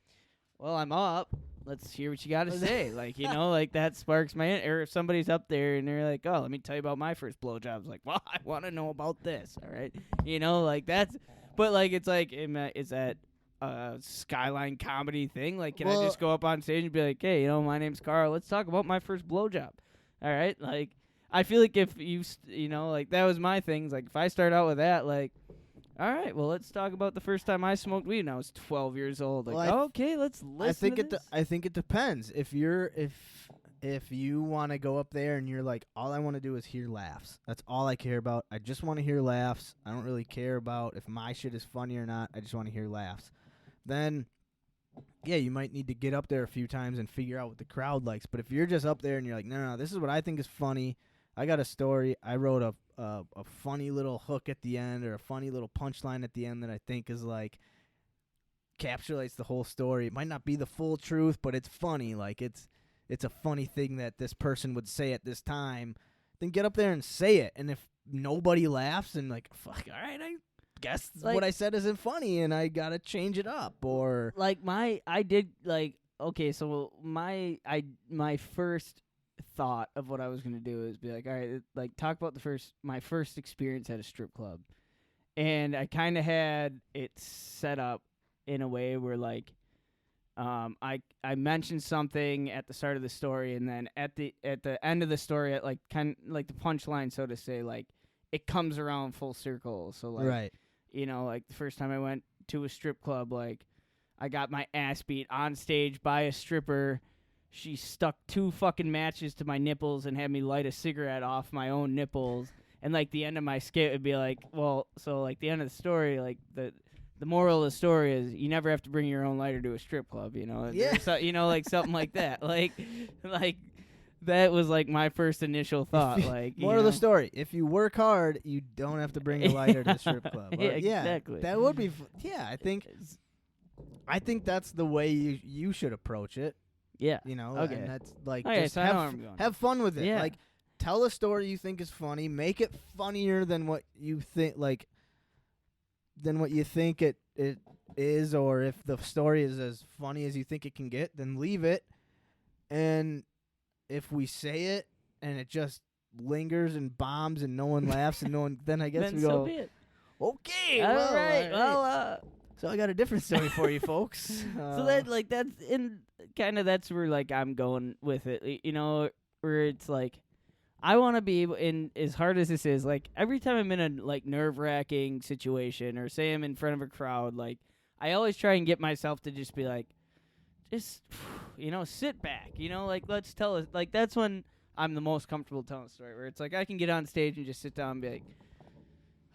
well, I'm up. Let's hear what you got to say. Like, like that sparks my, or if somebody's up there and they're like, oh, let me tell you about my first blowjob. I was like, well, I want to know about this. All right. Like that's, but like, it's like, is that Skyline comedy thing? Like, can I just go up on stage and be like, hey, my name's Kärel. Let's talk about my first blowjob. All right. Like, I feel like if you, like that was my thing. Like if I start out with that, like, all right, well, let's talk about the first time I smoked weed when I was 12 years old. Like, okay, let's listen to this. I think it depends. If you want to go up there and you're like, all I want to do is hear laughs. That's all I care about. I just want to hear laughs. I don't really care about if my shit is funny or not. I just want to hear laughs. Then, yeah, you might need to get up there a few times and figure out what the crowd likes. But if you're just up there and you're like, no, this is what I think is funny. I got a story. I wrote a funny little hook at the end, or a funny little punchline at the end that I think is like encapsulates the whole story. It might not be the full truth, but it's funny. Like it's a funny thing that this person would say at this time. Then get up there and say it. And if nobody laughs, and like, fuck, all right, I guess like, what I said isn't funny, and I gotta change it up. Or like my first thought of what I was gonna do is be like, all right, like talk about my first experience at a strip club, and I kind of had it set up in a way where like I mentioned something at the start of the story, and then at the end of the story, at like kind like the punchline, so to say, like it comes around full circle. So like, Right. you know, like the first time I went to a strip club, like I got my ass beat on stage by a stripper. She stuck 2 fucking matches to my nipples and had me light a cigarette off my own nipples. And like the end of my skit would be like, well, so like the end of the story, like the moral of the story is you never have to bring your own lighter to a strip club, you know? Yeah. So, you know, like something like that. Like that was like my first initial thought. Like, More of the story: if you work hard, you don't have to bring a lighter to the strip club. Yeah, exactly. That would be. I think that's the way you should approach it. Yeah. You know. Okay. And that's like Okay, just so I know where I'm going. have fun with it. Yeah. Like tell a story you think is funny. Make it funnier than what you think. Like than what you think it is, or if the story is as funny as you think it can get, then leave it. And if we say it and it just lingers and bombs and no one laughs and no one, then I guess Then we so go, be it. okay, All well, right. all Well, so I got a different story for you folks. so that like that's in kind of that's where like I'm going with it, you know, where it's like I want to be able, in as hard as this is, like every time I'm in a like nerve-wracking situation or say I'm in front of a crowd, like I always try and get myself to just be like, just you know, sit back, you know, like let's tell it. Like that's when I'm the most comfortable telling a story, where it's like I can get on stage and just sit down and be like,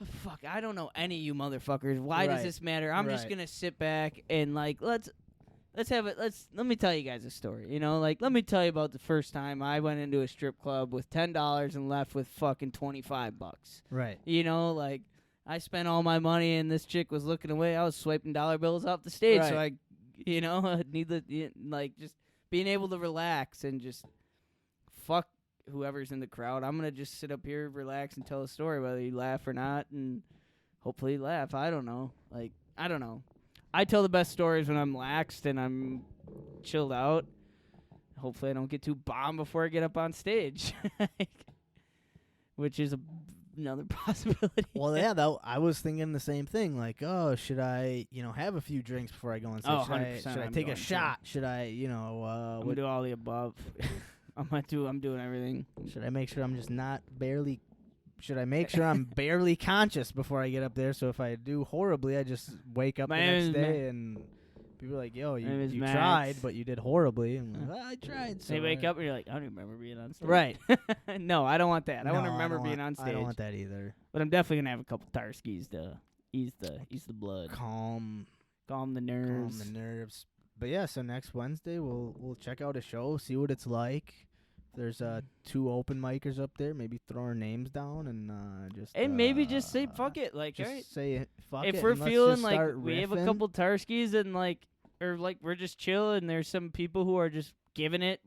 oh, fuck, I don't know any of you motherfuckers. Why does Right. this matter? I'm just Right. gonna sit back and like let's have it. Let me tell you guys a story. You know, like let me tell you about the first time I went into a strip club with $10 and left with fucking $25. Right. You know, like I spent all my money and this chick was looking away. I was swiping dollar bills off the stage, so Right. I, you know, need the like just being able to relax and just fuck whoever's in the crowd. I'm gonna just sit up here, relax, and tell a story, whether you laugh or not, and hopefully you laugh. I don't know. Like I don't know. I tell the best stories when I'm laxed and I'm chilled out. Hopefully I don't get too bombed before I get up on stage, which is another possibility. Well, yeah, I was thinking the same thing. Like, oh, should I, have a few drinks before I go on stage? Oh, Should 100%, I I'm take a going to. shot? Should I, I'm gonna do all the above. I'm doing everything. should I make sure I'm just not barely? Should I make sure I'm barely conscious before I get up there? So if I do horribly, I just wake up My the name next is day and people are like, "Yo, My name is you Max. tried, but you did horribly." And I'm like, well, I tried. So They wake up and you're like, I don't remember being on stage. Right. No, I don't want that. I want to No, remember don't being want- on stage. I don't want that either. But I'm definitely gonna have a couple Tarskis to ease the blood, Calm calm the nerves. the nerves. But yeah, so next Wednesday we'll check out a show, see what it's like. There's 2 open micers up there. Maybe throw our names down and just And maybe just say fuck it, like just alright. say it. Fuck If it, we're and let's feeling just like start we have a riffing. couple Tarskis and like, or like we're just chill and there's some people who are just giving it,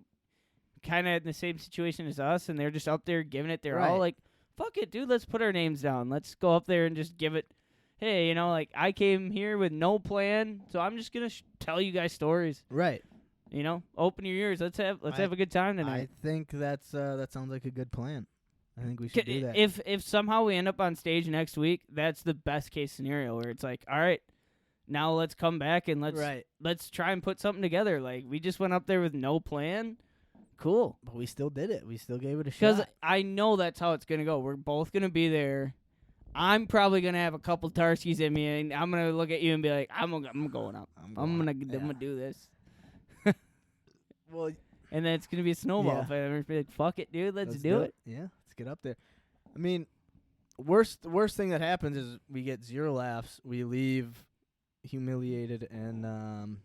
kind of in the same situation as us, and they're just up there giving it. They're all Right. like, fuck it, dude. Let's put our names down. Let's go up there and just give it. Hey, you know, like I came here with no plan, so I'm just gonna tell you guys stories. Right. You know, open your ears. Let's have a good time I tonight. think that sounds like a good plan. I think we should do that. If somehow we end up on stage next week, that's the best case scenario where it's like, all right, now let's come back and let's try and put something together. Like we just went up there with no plan. Cool. But we still did it. We still gave it a Because shot. I know that's how it's gonna go. We're both gonna be there. I'm probably gonna have a couple Tarskis in me, and I'm gonna look at you and be like, I'm going up. I'm gonna do this. Well, And then it's gonna be a snowball Yeah. fight. I'm gonna be like, fuck it, dude. Let's do it. Yeah, let's get up there. I mean, worst thing that happens is we get 0 laughs. We leave humiliated, and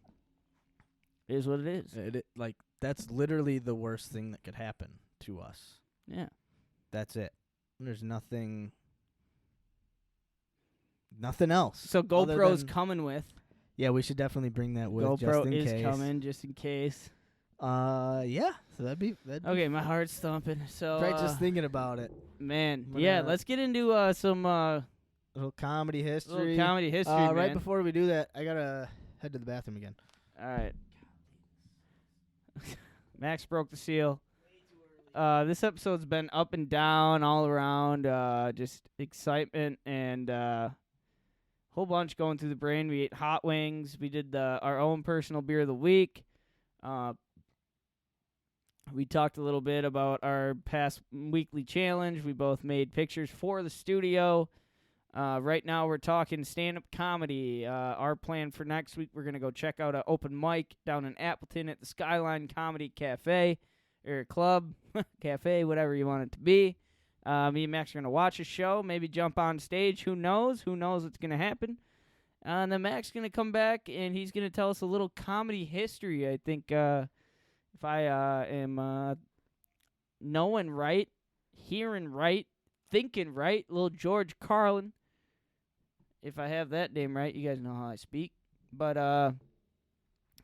It is what it is. like that's literally the worst thing that could happen to us. Yeah. That's it. There's nothing else. So other GoPro's than- coming with. Yeah, we should definitely bring that with just GoPro in is case. coming just in case. Yeah. So that'd be Okay, my heart's thumping. So right. Just thinking about it. man, I'm yeah, gonna- let's get into some Little comedy history. little comedy history, Right man. before we do that, I gotta head to the bathroom again. All right. Max broke the seal. This episode's been up and down all around, just excitement and whole bunch going through the brain. We ate hot wings. We did our own personal beer of the week. We talked a little bit about our past weekly challenge. We both made pictures for the studio. Right now we're talking stand-up comedy. Our plan for next week, we're going to go check out an open mic down in Appleton at the Skyline Comedy Cafe, or Club, Cafe, whatever you want it to be. Me and Max are going to watch a show, maybe jump on stage. Who knows? Who knows what's going to happen? And then Max is going to come back, and he's going to tell us a little comedy history. I think if I am knowing right, hearing right, thinking right, little George Carlin. If I have that name right, you guys know how I speak. But,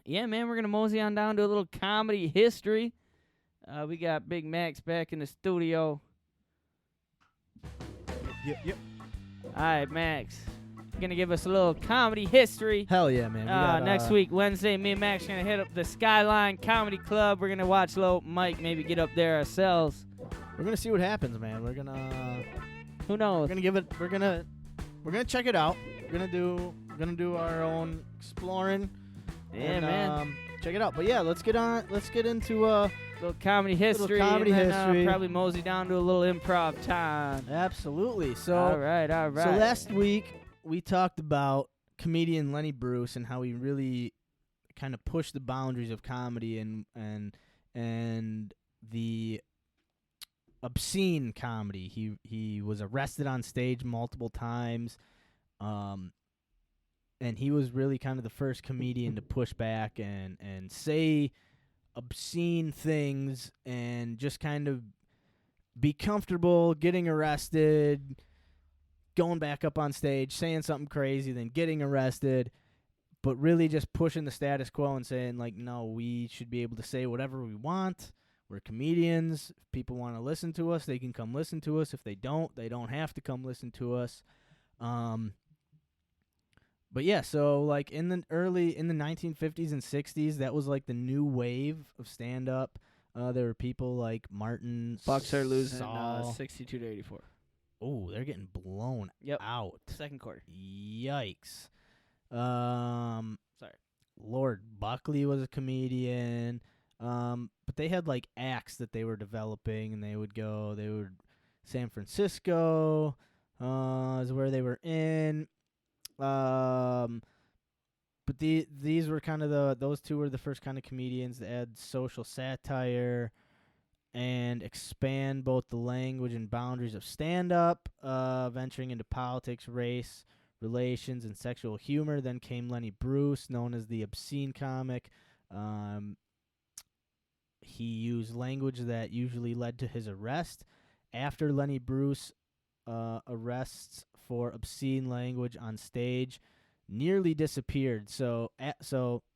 yeah, man, we're going to mosey on down to a little comedy history. We got Big Max back in the studio. Yep. All right, Max. Going to give us a little comedy history. Hell yeah, man. We got, next week, Wednesday, me and Max are going to hit up the Skyline Comedy Club. We're going to watch Low Mike maybe get up there ourselves. We're going to see what happens, man. We're going to... Who knows? We're going to give it... We're gonna check it out. We're gonna do our own exploring. Yeah, and, man. Check it out. But yeah, let's get into little comedy history. And then, probably mosey down to a little improv time. Absolutely. So all right. So last week we talked about comedian Lenny Bruce and how he really kind of pushed the boundaries of comedy and the obscene comedy. He was arrested on stage multiple times, and he was really kind of the first comedian to push back and say obscene things and just kind of be comfortable getting arrested, going back up on stage, saying something crazy, then getting arrested, but really just pushing the status quo and saying, like, no, we should be able to say whatever we want. We're comedians. If people want to listen to us, they can come listen to us. If they don't have to come listen to us. But yeah, so like in the 1950s and 60s, that was like the new wave of stand-up. There were people like Martin. Bucks are losing Saul. 62-84. Oh, they're getting blown out. Second quarter. Yikes. Sorry. Lord Buckley was a comedian. But they had like acts that they were developing, and they would San Francisco is where they were in. But these were kind of those two were the first kind of comedians that add social satire and expand both the language and boundaries of stand-up, venturing into politics, race, relations, and sexual humor. Then came Lenny Bruce, known as the obscene comic. He used language that usually led to his arrest. After Lenny Bruce arrests for obscene language on stage nearly disappeared. So let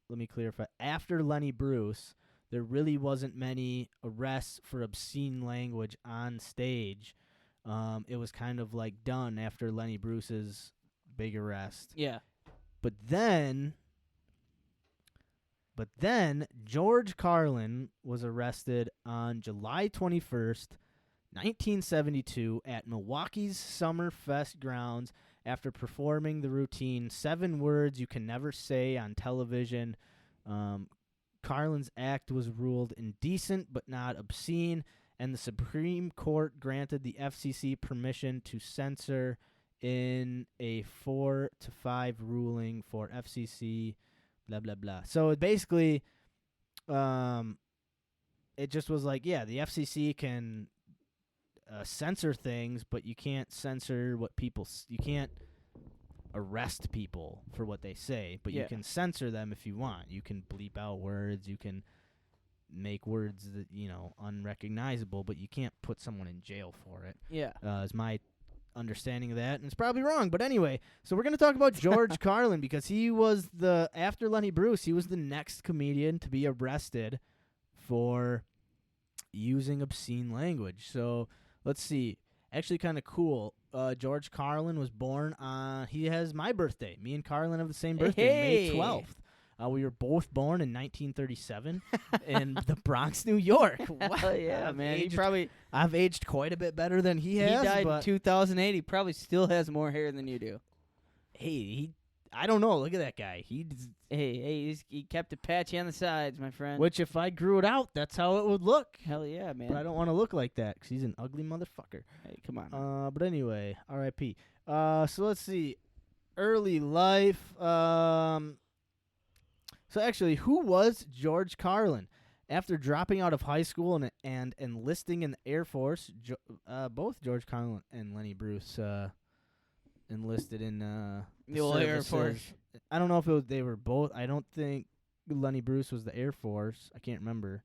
me clarify. After Lenny Bruce, there really wasn't many arrests for obscene language on stage. It was kind of like done after Lenny Bruce's big arrest. Yeah. But then George Carlin was arrested on July 21st, 1972 at Milwaukee's Summerfest grounds after performing the routine 7 Words You Can Never Say on television. Carlin's act was ruled indecent but not obscene, and the Supreme Court granted the FCC permission to censor in a 4-5 ruling for FCC blah, blah, blah. So it basically, it just was like, yeah, the FCC can censor things, but you can't censor what you can't arrest people for what they say, but you can censor them if you want. You can bleep out words, you can make words that, unrecognizable, but you can't put someone in jail for it. Yeah. Is my understanding of that, and it's probably wrong, but anyway, so we're going to talk about George Carlin, because he was after Lenny Bruce, he was the next comedian to be arrested for using obscene language. So let's see, actually kind of cool. George Carlin was born he has my birthday. Me and Carlin have the same birthday, May 12th. We were both born in 1937 in the Bronx, New York. Wow, yeah, man. I've aged quite a bit better than he has. He died in 2008. He probably still has more hair than you do. I don't know. Look at that guy. He kept it patchy on the sides, my friend. Which, if I grew it out, that's how it would look. Hell yeah, man. But I don't want to look like that because he's an ugly motherfucker. Hey, come on. But anyway, R.I.P. So let's see. Early life. So actually, who was George Carlin? After dropping out of high school and enlisting in the Air Force, both George Carlin and Lenny Bruce enlisted in The old Air services. Force. I don't know if they were both. I don't think Lenny Bruce was the Air Force. I can't remember.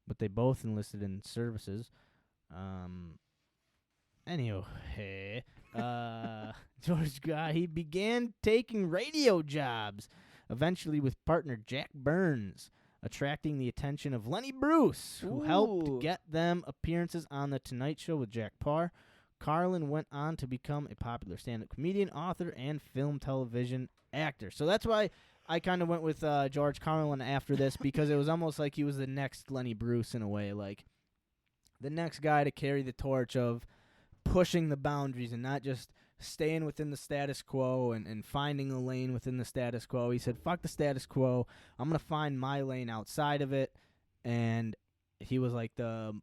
But they both enlisted in services. Anyway, George he began taking radio jobs, eventually with partner Jack Burns, attracting the attention of Lenny Bruce, who helped Ooh. get them appearances on The Tonight Show with Jack Parr. Carlin went on to become a popular stand-up comedian, author, and film television actor. So that's why I kind of went with George Carlin after this, because it was almost like he was the next Lenny Bruce in a way, like the next guy to carry the torch of pushing the boundaries and not just staying within the status quo and finding a lane within the status quo. He said, fuck the status quo. I'm going to find my lane outside of it. And he was like the,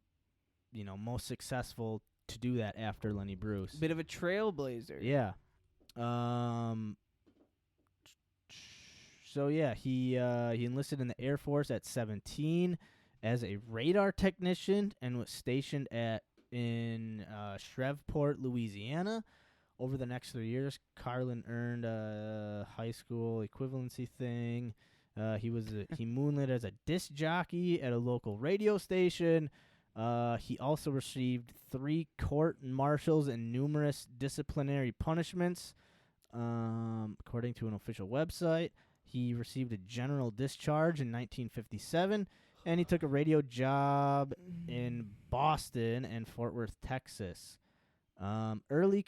most successful to do that after Lenny Bruce. Bit of a trailblazer. Yeah. So yeah, he enlisted in the Air Force at 17 as a radar technician and was stationed in Shreveport, Louisiana. Over the next 3 years, Carlin earned a high school equivalency thing. He moonlit as a disc jockey at a local radio station. He also received 3 court-martials and numerous disciplinary punishments. According to an official website, he received a general discharge in 1957, and he took a radio job in Boston and Fort Worth, Texas. Early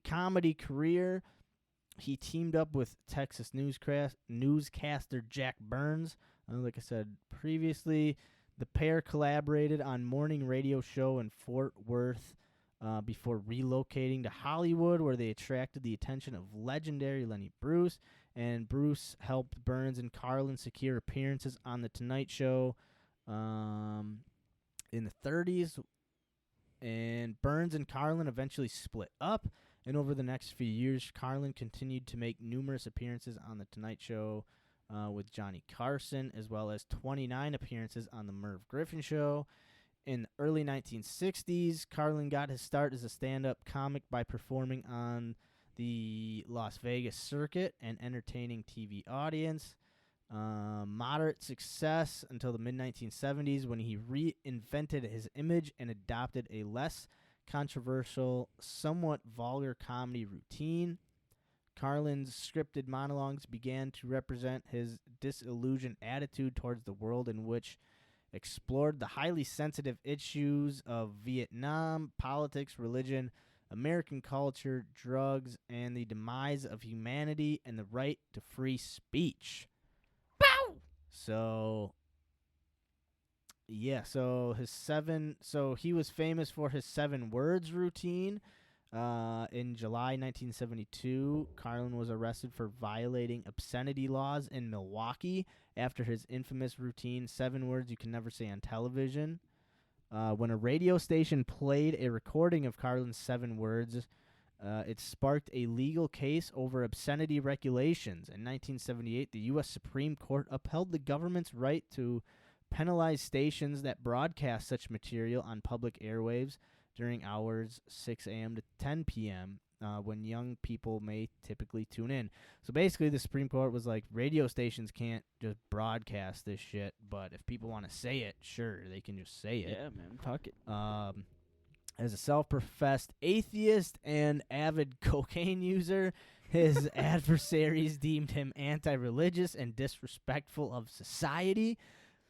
comedy career, he teamed up with Texas newscaster Jack Burns. Like I said previously, the pair collaborated on morning radio show in Fort Worth before relocating to Hollywood, where they attracted the attention of legendary Lenny Bruce. And Bruce helped Burns and Carlin secure appearances on The Tonight Show in the 30s. And Burns and Carlin eventually split up. And over the next few years, Carlin continued to make numerous appearances on The Tonight Show with Johnny Carson, as well as 29 appearances on The Merv Griffin Show. In the early 1960s, Carlin got his start as a stand-up comic by performing on the Las Vegas circuit and entertaining TV audience. Moderate success until the mid-1970s, when he reinvented his image and adopted a less controversial, somewhat vulgar comedy routine. Carlin's scripted monologues began to represent his disillusioned attitude towards the world, in which explored the highly sensitive issues of Vietnam, politics, religion, American culture, drugs, and the demise of humanity and the right to free speech. Bow! So, yeah, so he was famous for his 7 words routine. In July 1972, Carlin was arrested for violating obscenity laws in Milwaukee after his infamous routine, 7 words you can never say on television. When a radio station played a recording of Carlin's 7 words, it sparked a legal case over obscenity regulations. In 1978, the U.S. Supreme Court upheld the government's right to penalize stations that broadcast such material on public airwaves during hours 6 a.m. to 10 p.m., when young people may typically tune in. So basically, the Supreme Court was like, radio stations can't just broadcast this shit, but if people want to say it, sure, they can just say it. Yeah, man, fuck it. As a self-professed atheist and avid cocaine user, his adversaries deemed him anti-religious and disrespectful of society.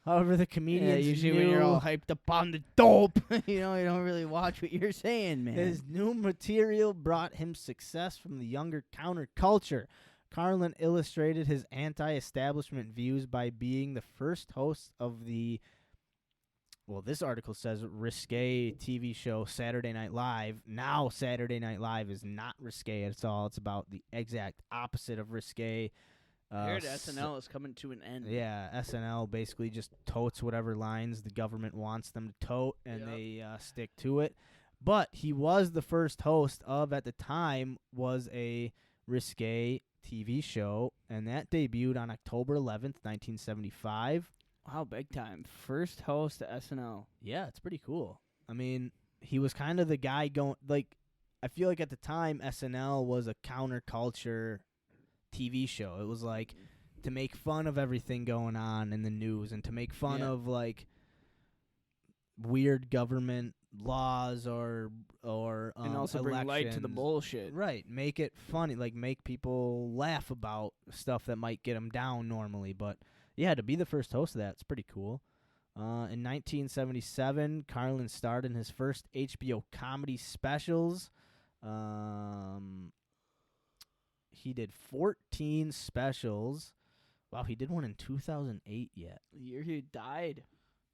However, the comedians usually knew when you're all hyped up on the dope, you don't really watch what you're saying, man. his new material brought him success from the younger counterculture. Carlin illustrated his anti-establishment views by being the first host of the well, this article says risque TV show Saturday Night Live. Now Saturday Night Live is not risque at all. It's about the exact opposite of risque. I heard SNL is coming to an end. Yeah, SNL basically just totes whatever lines the government wants them to tote, and Yep. they stick to it. But he was the first host of, at the time, was a risque TV show, and that debuted on October 11th, 1975. Wow, big time. First host to SNL. Yeah, it's pretty cool. I mean, he was kind of the guy going, like, I feel like at the time, SNL was a counterculture TV show. It was like to make fun of everything going on in the news and to make fun Yeah. of like weird government laws or And also bring light to the elections. bullshit. Right, make it funny, like make people laugh about stuff that might get them down normally. But yeah, to be the first host of that, it's pretty cool. In 1977, Carlin starred in his first HBO comedy specials. He did 14 specials. Wow, he did one in 2008 yet. The year he died.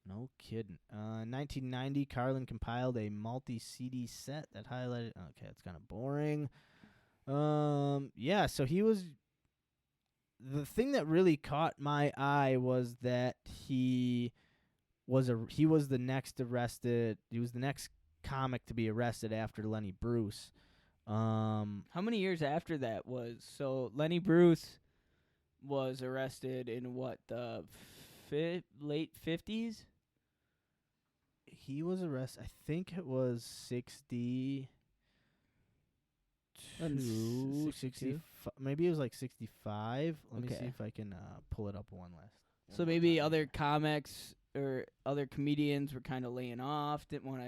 No kidding. In 1990, Carlin compiled a multi-CD set that highlighted... Okay, it's kind of boring. Yeah, so he was... The thing that really caught my eye was that he was the next arrested... He was the next comic to be arrested after Lenny Bruce. How many years after that was... So, Lenny Bruce was arrested in what, the late 50s? He was arrested, I think it was 60... 62? Maybe it was like 65. Let me see Okay. if I can pull it up one last. So maybe other comics or other comedians were kind of laying off, didn't want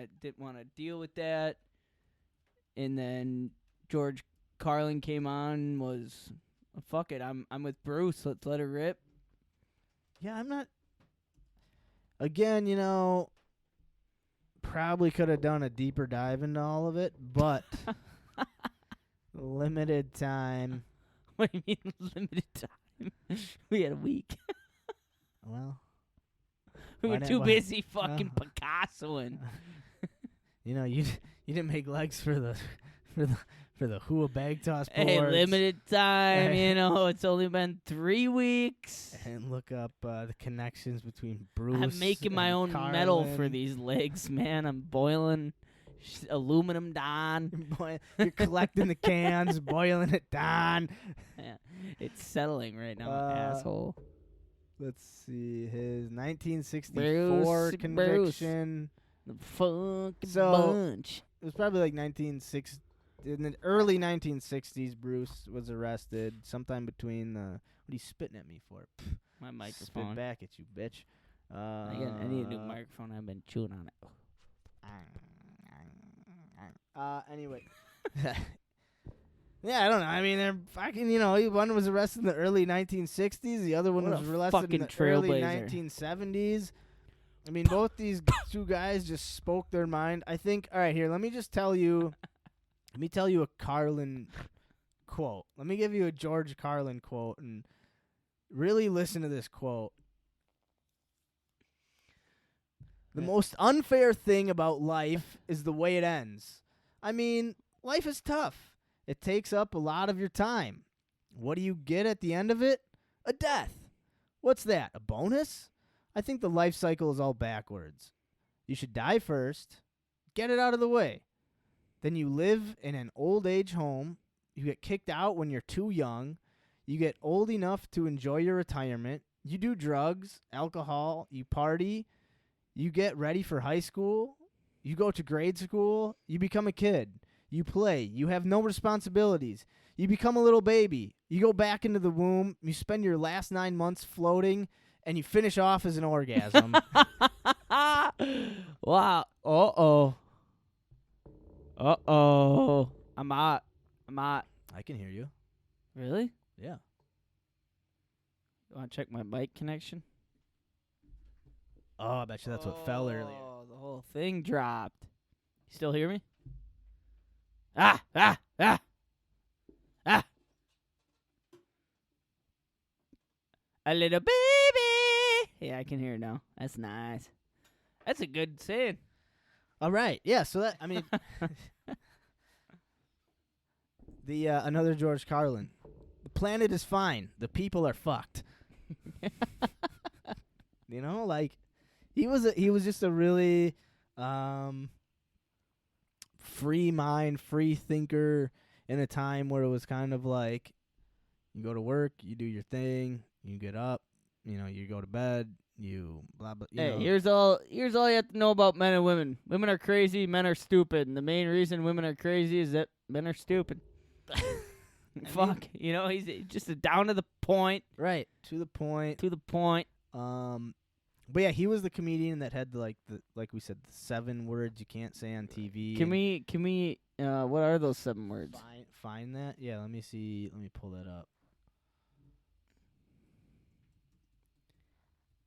to deal with that, and then George Carlin came on, was fuck it, I'm with Bruce, let's let her rip. Yeah, I'm not. Again, probably could have done a deeper dive into all of it, but limited time. What do you mean limited time? We had a week. Well, We Why were not- too why- busy fucking Picassoing. you didn't make legs for the HUA bag toss boards. Hey, limited time, it's only been 3 weeks. And look up the connections between Bruce. I'm making my and own metal for Carlin. these legs, man. I'm boiling aluminum down. You're collecting the cans, boiling it down. Yeah, it's settling right now, Uh, asshole. Let's see his 1964 Bruce. conviction. The fucking So- bunch. It was probably like 1960. In the early 1960s, Bruce was arrested sometime between the. What are you spitting at me for? My Spit microphone. back at you, bitch. I need a new microphone. I've been chewing on it. Anyway. Yeah, I don't know. I mean, they're fucking, one was arrested in the early 1960s. The other one What was a arrested in fucking the early trailblazer. 1970s. I mean, both these two guys just spoke their mind. I think, all right, here, let me tell you a Carlin quote. Let me give you a George Carlin quote and really listen to this quote. The most unfair thing about life is the way it ends. I mean, life is tough. It takes up a lot of your time. What do you get at the end of it? A death. What's that? A bonus? I think the life cycle is all backwards. You should die first, get it out of the way. Then you live in an old age home. You get kicked out when you're too young. You get old enough to enjoy your retirement. You do drugs, alcohol, you party. You get ready for high school. You go to grade school. You become a kid. You play. You have no responsibilities. You become a little baby. You go back into the womb. You spend your last 9 months floating, and you finish off as an orgasm. Wow. Uh-oh. Uh-oh. I'm out. I can hear you. Really? Yeah. You want to check my mic connection? Oh, I bet you that's what fell earlier. Oh, the whole thing dropped. You still hear me? Ah! Ah! Ah! Ah! A little baby! Yeah, I can hear it now. That's nice. That's a good saying. All right. Yeah. So that I mean, the another George Carlin. The planet is fine. The people are fucked. Like he was just a really free mind, free thinker in a time where it was kind of like you go to work, you do your thing, you get up, you go to bed, you blah blah. Hey, here's all you have to know about men and women. Women are crazy, men are stupid, and the main reason women are crazy is that men are stupid. Fuck, he's just a down to the point. Right, to the point. To the point. But yeah, he was the comedian that had like we said, the 7 words you can't say on TV. Can we what are those 7 words? Find that? Yeah, let me see. Let me pull that up.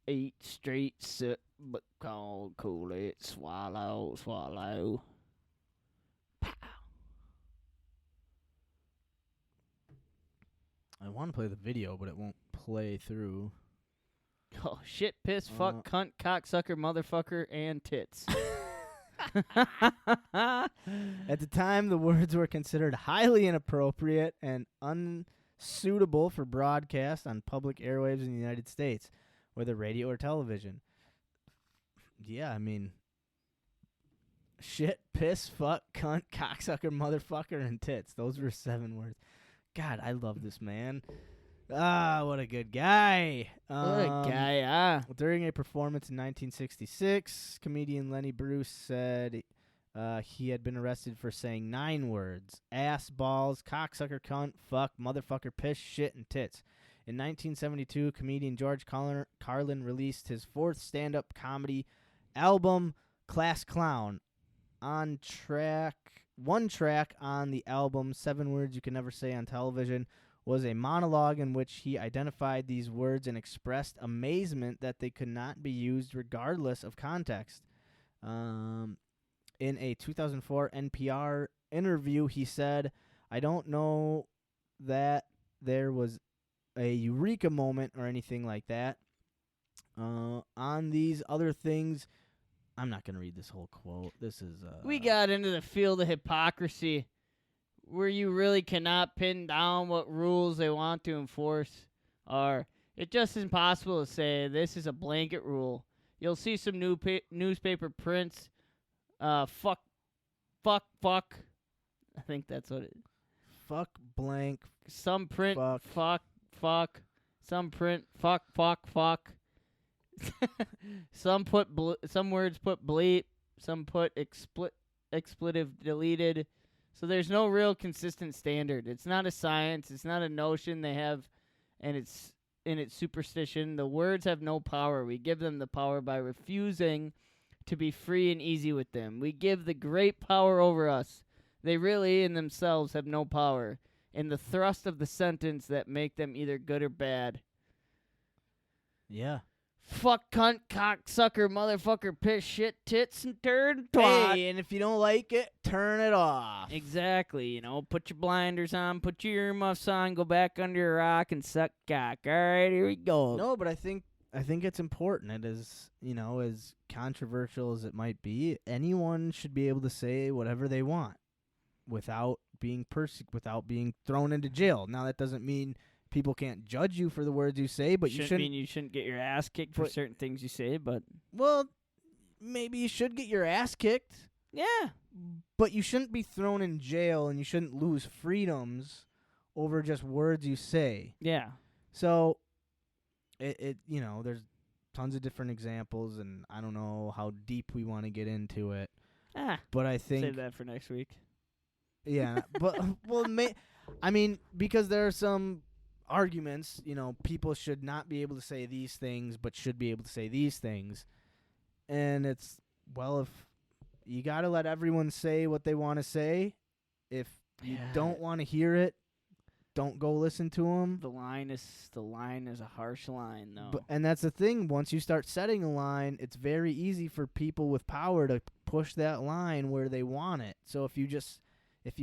8 straight sip, but cool it, swallow. Pow. I want to play the video, but it won't play through. Oh, shit, piss, fuck, cunt, cocksucker, motherfucker, and tits. At the time, the words were considered highly inappropriate and unsuitable for broadcast on public airwaves in the United States, whether radio or television. Yeah, I mean, shit, piss, fuck, cunt, cocksucker, motherfucker, and tits. Those were 7 words. God, I love this man. What a good guy. What a guy, During a performance in 1966, comedian Lenny Bruce said he had been arrested for saying 9 words: ass, balls, cocksucker, cunt, fuck, motherfucker, piss, shit, and tits. In 1972, comedian George Carlin released his 4th stand-up comedy album, Class Clown. One track on the album, 7 Words You Can Never Say on Television, was a monologue in which he identified these words and expressed amazement that they could not be used regardless of context. In a 2004 NPR interview, he said, "I don't know that there was a eureka moment or anything like that. On these other things," I'm not going to read this whole quote. This is... We got into the field of hypocrisy where you really cannot pin down what rules they want to enforce are. It's just impossible to say this is a blanket rule. You'll see some newspaper prints. Fuck. I think that's what it is. Fuck blank. Some print fuck. fuck. Some print fuck. Some words put bleep. Some put expletive deleted. So there's no real consistent standard. It's not a science. It's not a notion they have, and it's in its superstition. The words have no power. We give them the power by refusing to be free and easy with them. We give the great power over us. They really, in themselves, have no power. In the thrust of the sentence that make them either good or bad. Yeah. Fuck, cunt, cocksucker, motherfucker, piss, shit, tits, and turd, twat. Hey, and if you don't like it, turn it off. Exactly, put your blinders on, put your earmuffs on, go back under a rock and suck cock. All right, here we go. No, but I think it's important. It is, as controversial as it might be, anyone should be able to say whatever they want without being without being thrown into jail. Now, that doesn't mean people can't judge you for the words you say, but shouldn't mean you shouldn't get your ass kicked for certain things you say, but... Well, maybe you should get your ass kicked. Yeah. But you shouldn't be thrown in jail, and you shouldn't lose freedoms over just words you say. Yeah. So, there's tons of different examples, and I don't know how deep we want to get into it. But I think... Save that for next week. Yeah, but, because there are some... arguments, people should not be able to say these things, but should be able to say these things. And it's, if you got to let everyone say what they want to say, if you don't want to hear it, don't go listen to them. The line is a harsh line, though. And that's the thing. Once you start setting a line, it's very easy for people with power to push that line where they want it. So if you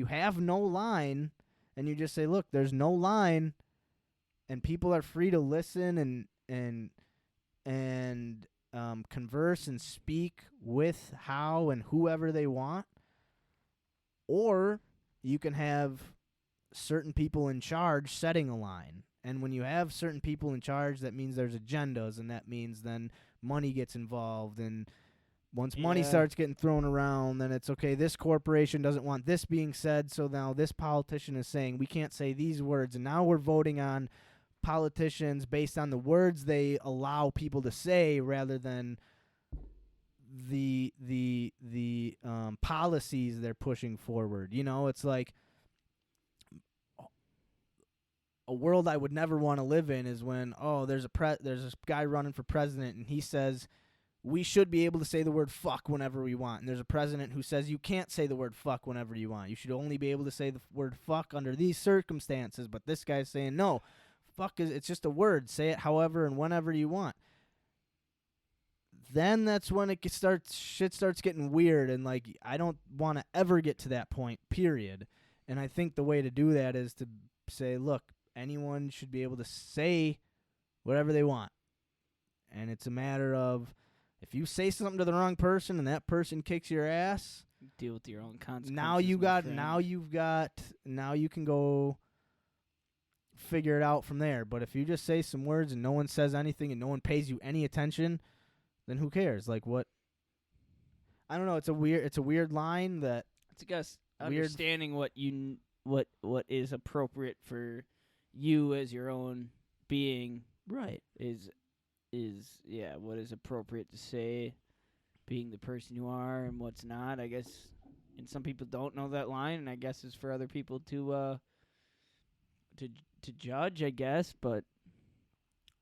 have no line and you just say, look, there's no line, and people are free to listen and converse and speak with how and whoever they want, or you can have certain people in charge setting a line. And when you have certain people in charge, that means there's agendas, and that means then money gets involved. And once money starts getting thrown around, then it's okay, this corporation doesn't want this being said, so now this politician is saying we can't say these words, and now we're voting on politicians based on the words they allow people to say rather than the policies they're pushing forward. You know, it's like a world I would never want to live in is when, there's this guy running for president and he says we should be able to say the word fuck whenever we want. And there's a president who says you can't say the word fuck whenever you want. You should only be able to say the word fuck under these circumstances. But this guy's saying, no, fuck it's just a word. Say it however and whenever you want. Then that's when shit starts getting weird. And, like, I don't want to ever get to that point, period. And I think the way to do that is to say, look, anyone should be able to say whatever they want. And it's a matter of, if you say something to the wrong person and that person kicks your ass, deal with your own consequences. Now you can go figure it out from there. But if you just say some words and no one says anything and no one pays you any attention, then who cares? Like, what? I don't know. It's a weird line that. It's, I guess, understanding what is appropriate for you as your own being, right, is what is appropriate to say, being the person you are, and what's not, I guess. And some people don't know that line, and I guess it's for other people to judge, I guess. But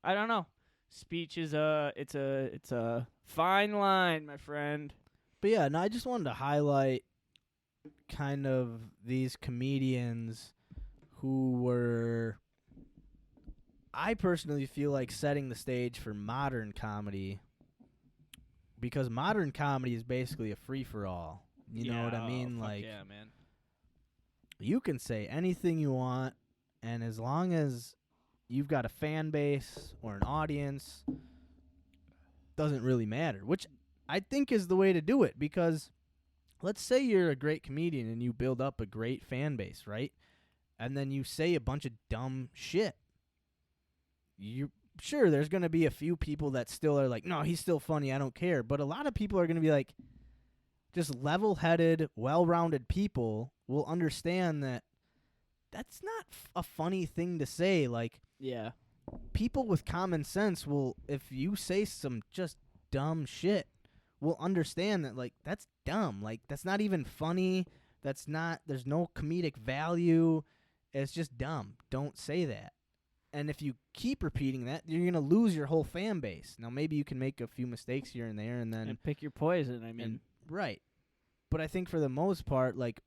I don't know. Speech is it's a fine line, my friend. But yeah, no, I just wanted to highlight kind of these comedians who were, I personally feel like, setting the stage for modern comedy, because modern comedy is basically a free-for-all. You know what I mean? Like, yeah, man. You can say anything you want, and as long as you've got a fan base or an audience, doesn't really matter, which I think is the way to do it. Because let's say you're a great comedian and you build up a great fan base, right? And then you say a bunch of dumb shit. Sure, there's going to be a few people that still are like, no, he's still funny, I don't care. But a lot of people are going to be like, just level-headed, well-rounded people will understand that that's not a funny thing to say. Like, yeah, people with common sense will, if you say some just dumb shit, will understand that, like, that's dumb. Like, that's not even funny. There's no comedic value. It's just dumb. Don't say that. And if you keep repeating that, you're going to lose your whole fan base. Now, maybe you can make a few mistakes here and there and then... And pick your poison, I mean. Right. But I think for the most part, like,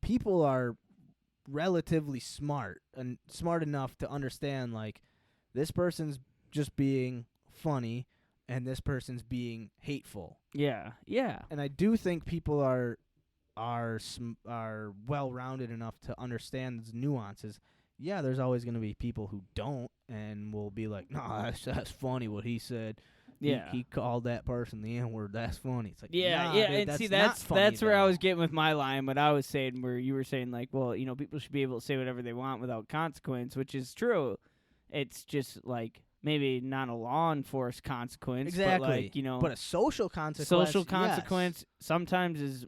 people are relatively smart and smart enough to understand, like, this person's just being funny and this person's being hateful. Yeah, yeah. And I do think people are well-rounded enough to understand those nuances. Yeah, there's always going to be people who don't and will be like, no, that's funny what he said. Yeah. He called that person the N-word. That's funny. It's like, yeah, nah, yeah. dude, And see, not funny, that's where I though. was getting with my line, what I was saying, where you were saying, like, well, you know, people should be able to say whatever they want without consequence, which is true. It's just, like, maybe not a law enforced consequence. Exactly. But, like, you know. But a social consequence. Social consequence sometimes is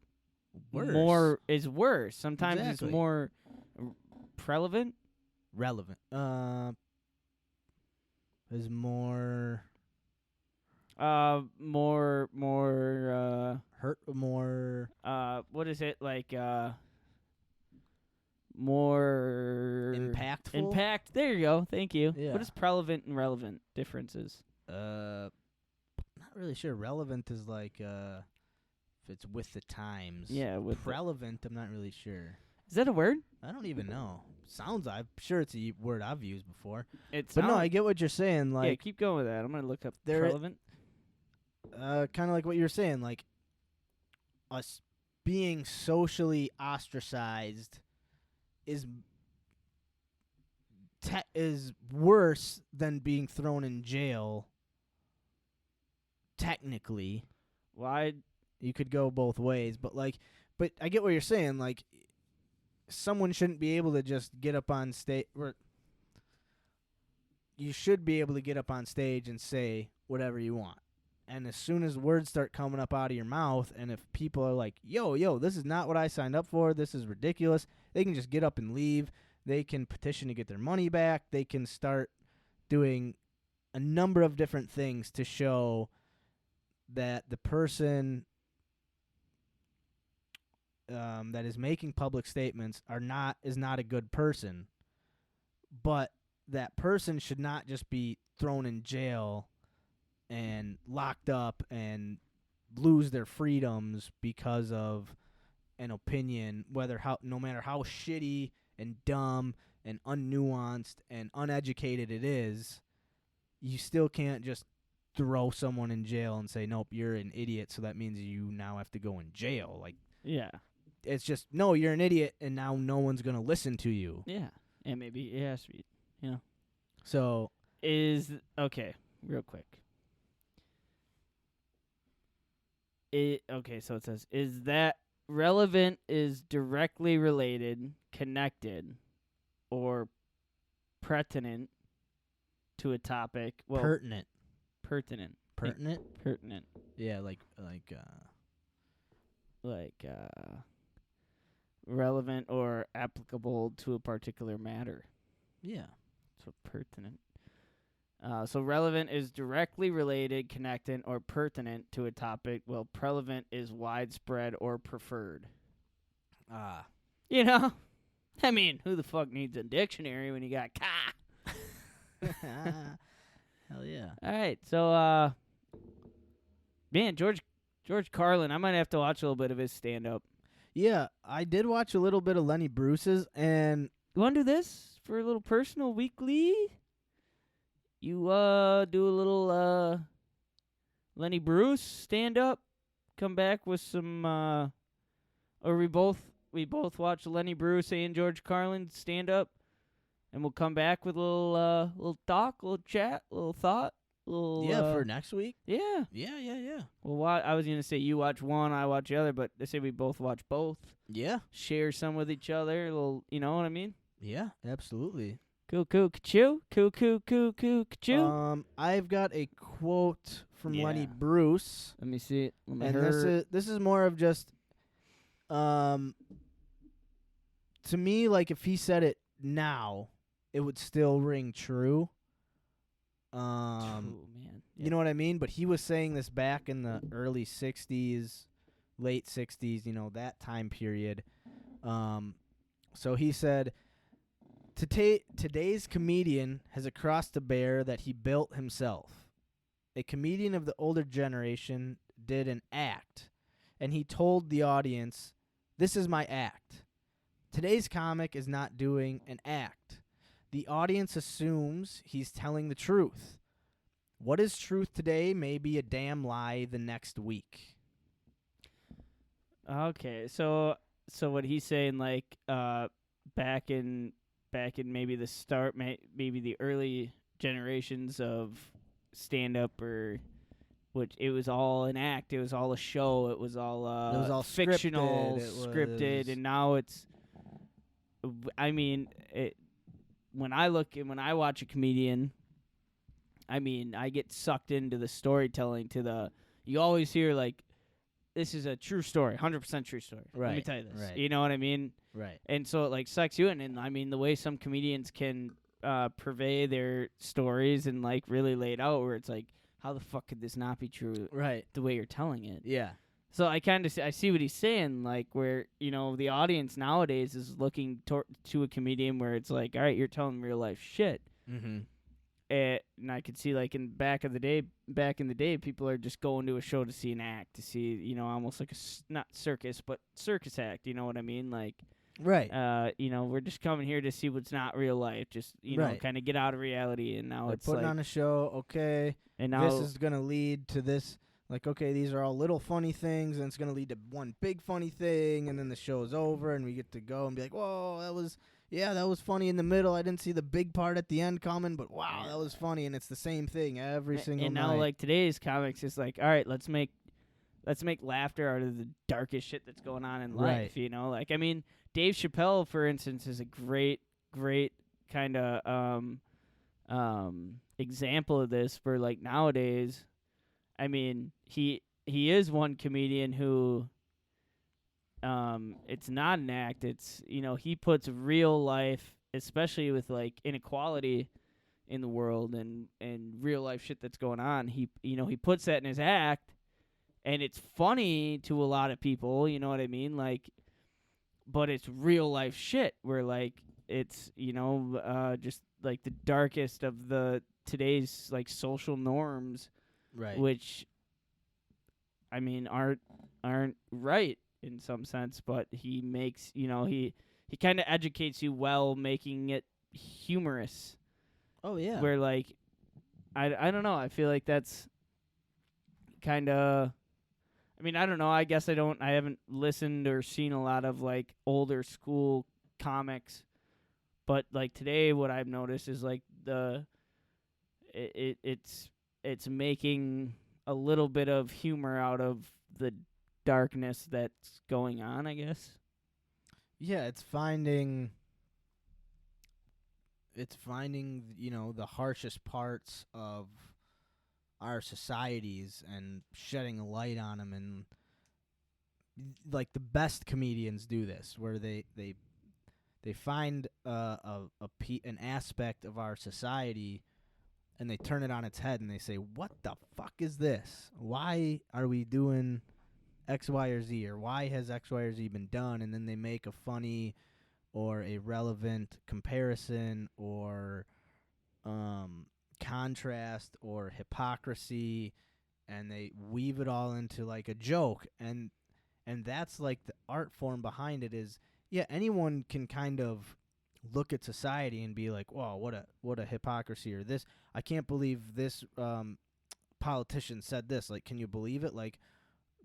worse. worse. Sometimes Exactly. it's more relevant. Is more hurt, more what is it, like, more impactful. There you go. Thank you. Yeah. What is prevalent and relevant differences? Not really sure. Relevant is like if it's with the times. Yeah, with relevant. I'm not really sure. Is that a word? I don't even know. I'm sure it's a word I've used before. It's But no, I get what you're saying. Like, yeah, keep going with that. I'm gonna look up there- relevant. kind of like what you're saying, like us being socially ostracized is worse than being thrown in jail technically. Why? You could go both ways, but I get what you're saying. Like, someone shouldn't be able to just get up on stage. You should be able to get up on stage and say whatever you want. And as soon as words start coming up out of your mouth, and if people are like, yo, this is not what I signed up for, this is ridiculous, they can just get up and leave. They can petition to get their money back. They can start doing a number of different things to show that the person that is making public statements is not a good person, but that person should not just be thrown in jail and locked up and lose their freedoms because of an opinion, no matter how shitty and dumb and unnuanced and uneducated it is. You still can't just throw someone in jail and say, nope, you're an idiot, so that means you now have to go in jail. Like, Yeah. it's just, no, you're an idiot, and now no one's going to listen to you. Yeah. And maybe, yeah, sweet. Yeah. So, Okay, real quick. Okay, so it says, is that relevant, is directly related, connected, or pertinent to a topic? Well, pertinent. Pertinent. Pertinent? Pertinent. Yeah, Relevant or applicable to a particular matter. yeah. So pertinent. So relevant is directly related, connected, or pertinent to a topic, while prevalent is widespread or preferred. You know? I mean, who the fuck needs a dictionary when you got ka? Hell yeah. All right, so, man, George Carlin, I might have to watch a little bit of his stand-up. Yeah, I did watch a little bit of Lenny Bruce's, and You want to do this for a little personal weekly? You do a little Lenny Bruce stand up, come back with some or we both watch Lenny Bruce and George Carlin stand up, and we'll come back with a little talk, little chat, little thought, little for next week. Yeah. Yeah. Well, I was gonna say you watch one, I watch the other, but they say we both watch both. Yeah. Share some with each other, a little, you know what I mean? Yeah, absolutely. Cool, ka-choo. Cool, ka-choo. I've got a quote from Yeah. Lenny Bruce. Let me see it. Let me And hear. this is more of just to me, like, if he said it now, it would still ring true. Oh, man. You know what I mean? But he was saying this back in the early 60s, late 60s, that time period. So he said, today's comedian has a cross to bear that he built himself. A comedian of the older generation did an act, and he told the audience, this is my act. Today's comic is not doing an act. The audience assumes he's telling the truth. What is truth today may be a damn lie the next week. Okay, so what he's saying, like, back in maybe the start, maybe the early generations of stand-up, or which it was all an act, it was all a show, it was all fictional, scripted, and now it's. I mean, when I watch a comedian, I mean, I get sucked into the storytelling. You always hear, like, this is a true story, 100% true story. Right. Let me tell you this. Right. You know what I mean? Right. And so it, like, sucks you in. And, I mean, the way some comedians can purvey their stories and, like, really lay it out, where it's like, how the fuck could this not be true? Right. The way you're telling it. Yeah. So I kind of I see what he's saying, like, where, the audience nowadays is looking to a comedian where it's like, all right, you're telling real life shit. Mm-hmm. And I could see, like, back in the day, people are just going to a show to see an act, to see, almost like not circus, but circus act. You know what I mean? Like, right. We're just coming here to see what's not real life, just Right. kind of get out of reality. And now They're it's putting like, on a show. Okay. and now This is gonna lead to this. Like, okay, these are all little funny things, and it's going to lead to one big funny thing, and then the show's over, and we get to go and be like, whoa, that was, yeah, that was funny in the middle. I didn't see the big part at the end coming, but wow, that was funny. And it's the same thing every single and night. now, like, today's comics is like, all right, let's make laughter out of the darkest shit that's going on in life, you know? Like, I mean, Dave Chappelle, for instance, is a great kind of example of this for, like, nowadays. I mean, he is one comedian who it's not an act. It's, you know, he puts real life, especially with, like, inequality in the world and real life shit that's going on. He puts that in his act, and it's funny to a lot of people, you know what I mean? Like, but it's real life shit where, like, it's, you know, just like the darkest of the today's, like, social norms, Right. which, I mean, aren't right in some sense, but he makes, you know, he kind of educates you well, making it humorous. Oh, yeah. Where, like, I don't know, I feel like that's kind of, I mean, I don't know, I guess I haven't listened or seen a lot of, like, older school comics, but, like, today what I've noticed is, like, it's making a little bit of humor out of the darkness that's going on, I guess. Yeah, it's finding, you know, the harshest parts of our societies and shedding a light on them. And, like, the best comedians do this, where they find an aspect of our society and they turn it on its head and they say, what the fuck is this? Why are we doing X, Y, or Z? Or why has X, Y, or Z been done? And then they make a funny or a relevant comparison or contrast or hypocrisy, and they weave it all into, like, a joke. And that's, like, the art form behind it is, yeah, anyone can kind of look at society and be like, "Whoa, what a hypocrisy," or this, I can't believe this politician said this. Like, can you believe it? Like,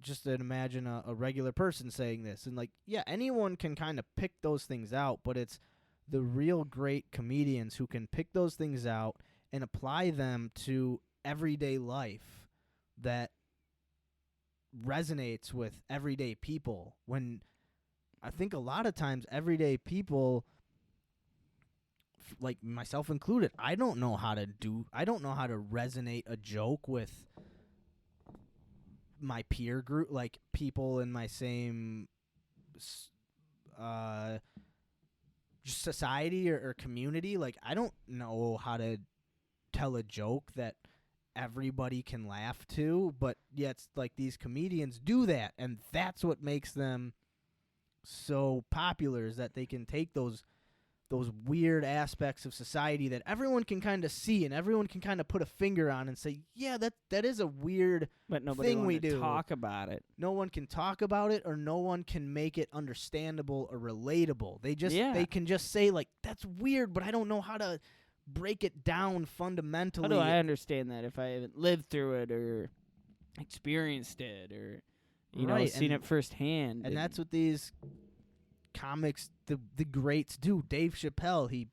just imagine a regular person saying this. And, like, yeah, anyone can kind of pick those things out, but it's the real great comedians who can pick those things out and apply them to everyday life that resonates with everyday people. When I think a lot of times everyday people, like myself included, I don't know how to resonate a joke with my peer group, like people in my same society or community. Like, I don't know how to tell a joke that everybody can laugh to, but yet, like, these comedians do that, and that's what makes them so popular, is that they can take those weird aspects of society that everyone can kind of see and everyone can kind of put a finger on and say, yeah, that is a weird but nobody thing we do. Talk about it. No one can talk about it, or no one can make it understandable or relatable. They can just say, like, that's weird, but I don't know how to break it down fundamentally. How do I understand that if I haven't lived through it or experienced it or, you know, seen it firsthand? And that's what these comics, the greats, do. Dave Chappelle, he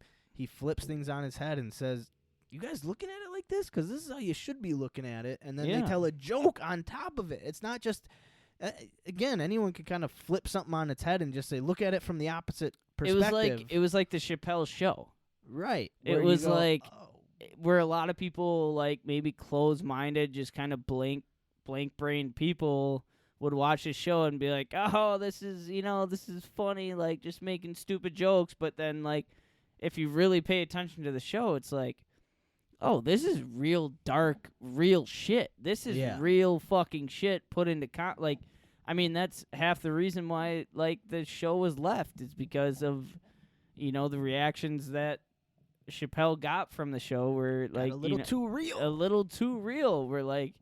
flips things on his head and says, you guys looking at it like this? Because this is how you should be looking at it. And then they tell a joke on top of it. It's not just, again, anyone can kind of flip something on its head and just say, look at it from the opposite perspective. It was like the Chappelle Show. Right. It was like where a lot of people, like, maybe closed-minded, just kind of blank-brained people would watch this show and be like, oh, this is funny, like, just making stupid jokes. But then, like, if you really pay attention to the show, it's like, oh, this is real dark, real shit. This is real fucking shit put into like, I mean, that's half the reason why, like, the show was left, is because of, you know, the reactions that Chappelle got from the show were, like, a little too real. Where, like,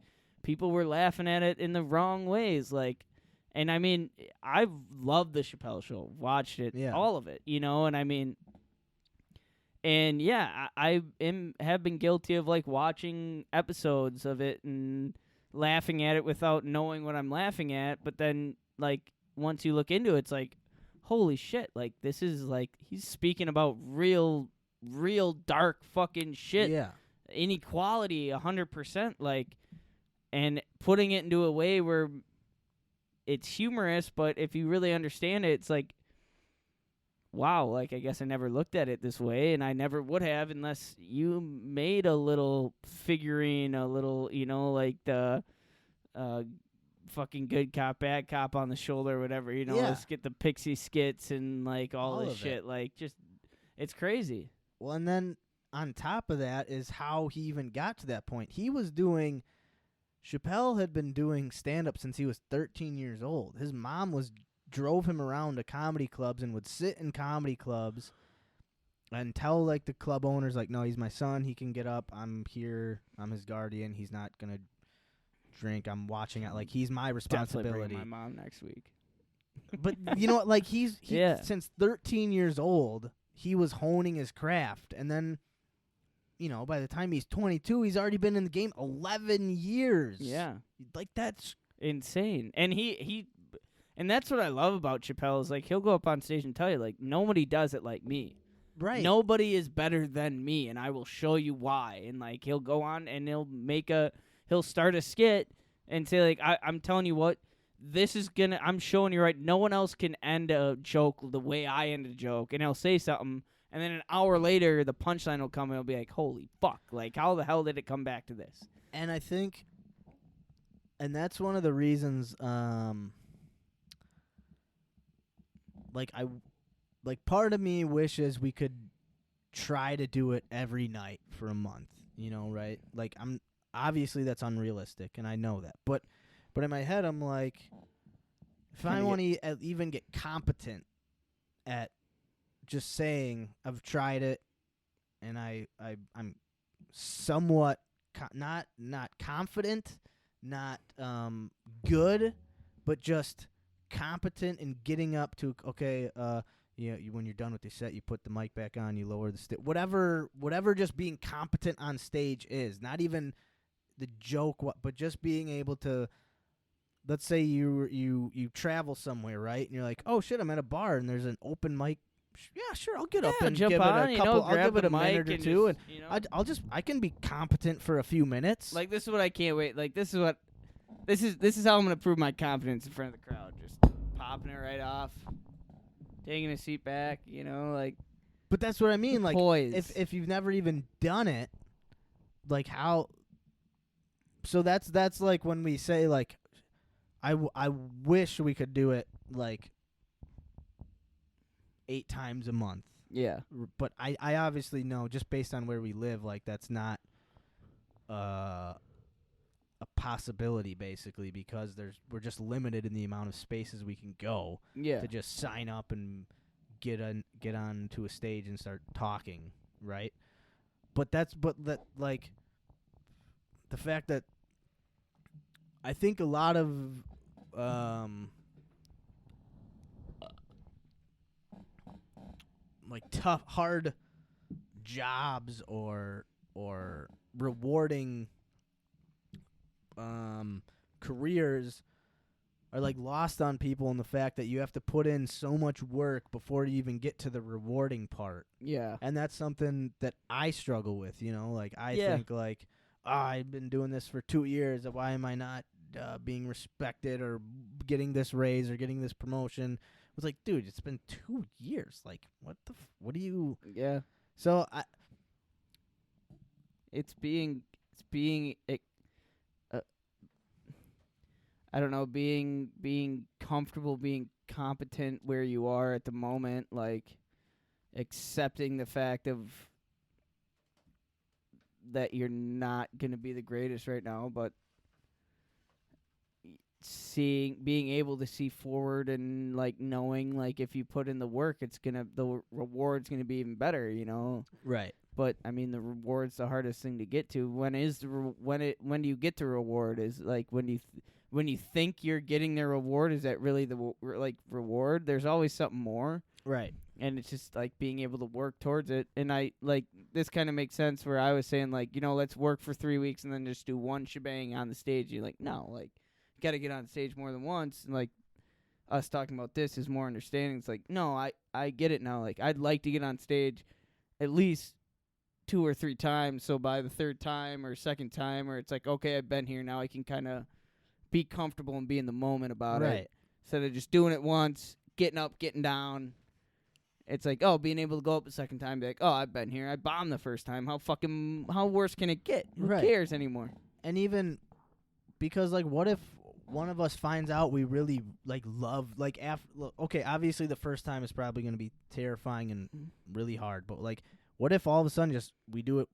people were laughing at it in the wrong ways, like, and I mean, I've loved the Chappelle Show, watched it, all of it, you know, and I mean, and yeah, I have been guilty of, like, watching episodes of it and laughing at it without knowing what I'm laughing at, but then, like, once you look into it, it's like, holy shit, like this is like he's speaking about real dark fucking shit. Yeah. Inequality 100%, like, and putting it into a way where it's humorous, but if you really understand it, it's like, wow, like I guess I never looked at it this way, and I never would have unless you made a little figurine, a little, like the fucking good cop, bad cop on the shoulder, whatever, Yeah. let's get the pixie skits and like all this of shit, it. like just, it's crazy. Well, and then on top of that is how he even got to that point. Chappelle had been doing stand-up since he was 13 years old. His mom drove him around to comedy clubs and would sit in comedy clubs and tell, like, the club owners, like, no, he's my son. He can get up. I'm here. I'm his guardian. He's not going to drink. I'm watching it. Like, he's my responsibility. Definitely bring my mom next week. But, you know what? Like, Yeah. since 13 years old, he was honing his craft. And then, by the time he's 22, he's already been in the game 11 years. Yeah. Like, that's insane. And and that's what I love about Chappelle is, like, he'll go up on stage and tell you, like, nobody does it like me. right. Nobody is better than me, and I will show you why. And, like, he'll go on and he'll start a skit and say, like, I'm telling you what, I'm showing you right, no one else can end a joke the way I end a joke. And he'll say something, and then an hour later, the punchline will come, and it'll be like, holy fuck, like, how the hell did it come back to this? And I think, and that's one of the reasons, part of me wishes we could try to do it every night for a month, right? Like, obviously that's unrealistic, and I know that. But in my head, I'm like, if I want to even get competent at just saying I've tried it, and I'm somewhat not confident, not good, but just competent in getting up to, okay, when you're done with the set, you put the mic back on, you lower the stick, whatever just being competent on stage is, not even the joke, but just being able to, let's say you travel somewhere, right, and you're like, oh shit, I'm at a bar and there's an open mic. Yeah, sure, I'll get up and jump give on, it a couple. I'll grab give it a the minute mic or and two, just, and I can be competent for a few minutes. like, this is what I can't wait. Like, this is how I'm gonna prove my confidence in front of the crowd. Just popping it right off, taking a seat back, like. But that's what I mean. Like, poise. if you've never even done it, like how. So that's like when we say, like, I wish we could do it like 8 times a month. Yeah. But I obviously know, just based on where we live, like, that's not a possibility, basically, because we're just limited in the amount of spaces we can go Yeah. to just sign up and get on to a stage and start talking, right? But like, the fact that I think a lot of like tough, hard jobs or rewarding careers are, like, lost on people in the fact that you have to put in so much work before you even get to the rewarding part. Yeah. And that's something that I struggle with, like, I Yeah. think, like, I've been doing this for 2 years. Why am I not being respected or getting this raise or getting this promotion? It's like, dude, it's been 2 years. Like, what do you? Yeah. So It's being I don't know, being comfortable, being competent where you are at the moment, like accepting the fact of that you're not going to be the greatest right now, but being able to see forward and, like, knowing, like, if you put in the work, the reward's going to be even better, right. But I mean, the reward's the hardest thing to get to. When do you get the reward? Is, like, when you think you're getting the reward, is that really the reward? There's always something more. Right. And it's just, like, being able to work towards it. And I, like, this kind of makes sense where I was saying, like, let's work for 3 weeks and then just do one shebang on the stage. You're like, no, like, got to get on stage more than once. And, like, us talking about this is more understanding. It's like, no, I get it now. Like, I'd like to get on stage at least 2 or 3 times. So by the 3rd time or 2nd time, where it's like, okay, I've been here now, I can kind of be comfortable and be in the moment about it. Instead of just doing it once, getting up, getting down. It's like, oh, being able to go up a 2nd time, be like, oh, I've been here. I bombed the 1st time. How worse can it get? Who cares anymore? And even because, like, what if one of us finds out we really, like, love, like, okay, obviously the 1st time is probably going to be terrifying and really hard. But, like, what if all of a sudden just we do it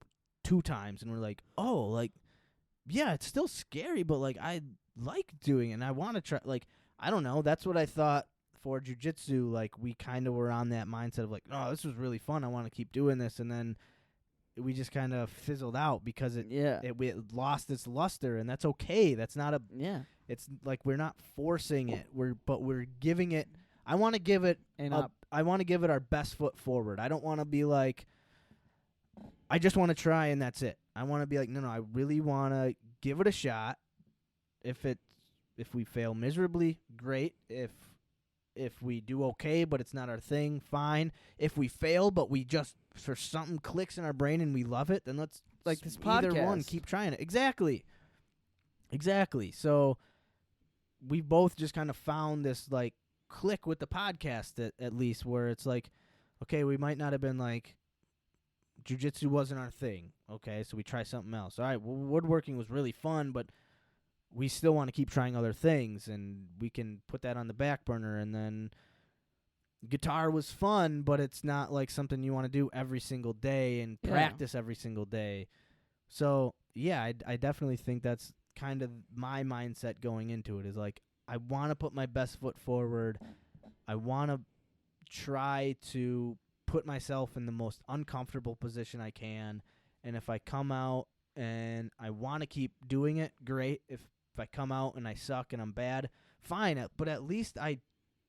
2 times and we're like, oh, like, yeah, it's still scary, but, like, I like doing it and I want to try. Like, I don't know. That's what I thought for jiu-jitsu. Like, we kind of were on that mindset of like, oh, this was really fun. I want to keep doing this. And then we just kind of fizzled out because it lost its luster, and that's okay. That's not it's like we're not forcing it. We're giving it. I want to give it I want to give it our best foot forward. I don't want to be like, I just want to try and that's it. I want to be like, no, I really want to give it a shot. If we fail miserably, great. If we do okay, but it's not our thing, fine. If we fail, but we just for something clicks in our brain and we love it, then let's like this either podcast. one keep trying it. Exactly. So we both just kind of found this like click with the podcast at least, where it's like, okay, we might not have been like, jiu-jitsu wasn't our thing. Okay, so we try something else. All right, well, woodworking was really fun, but we still want to keep trying other things, and we can put that on the back burner. And then guitar was fun, but it's not like something you want to do every single day and practice every single day. So, yeah, I definitely think that's kind of my mindset going into it, is like, I want to put my best foot forward. I want to try to put myself in the most uncomfortable position I can. And if I come out and I want to keep doing it, great. If I come out and I suck and I'm bad, fine. But at least I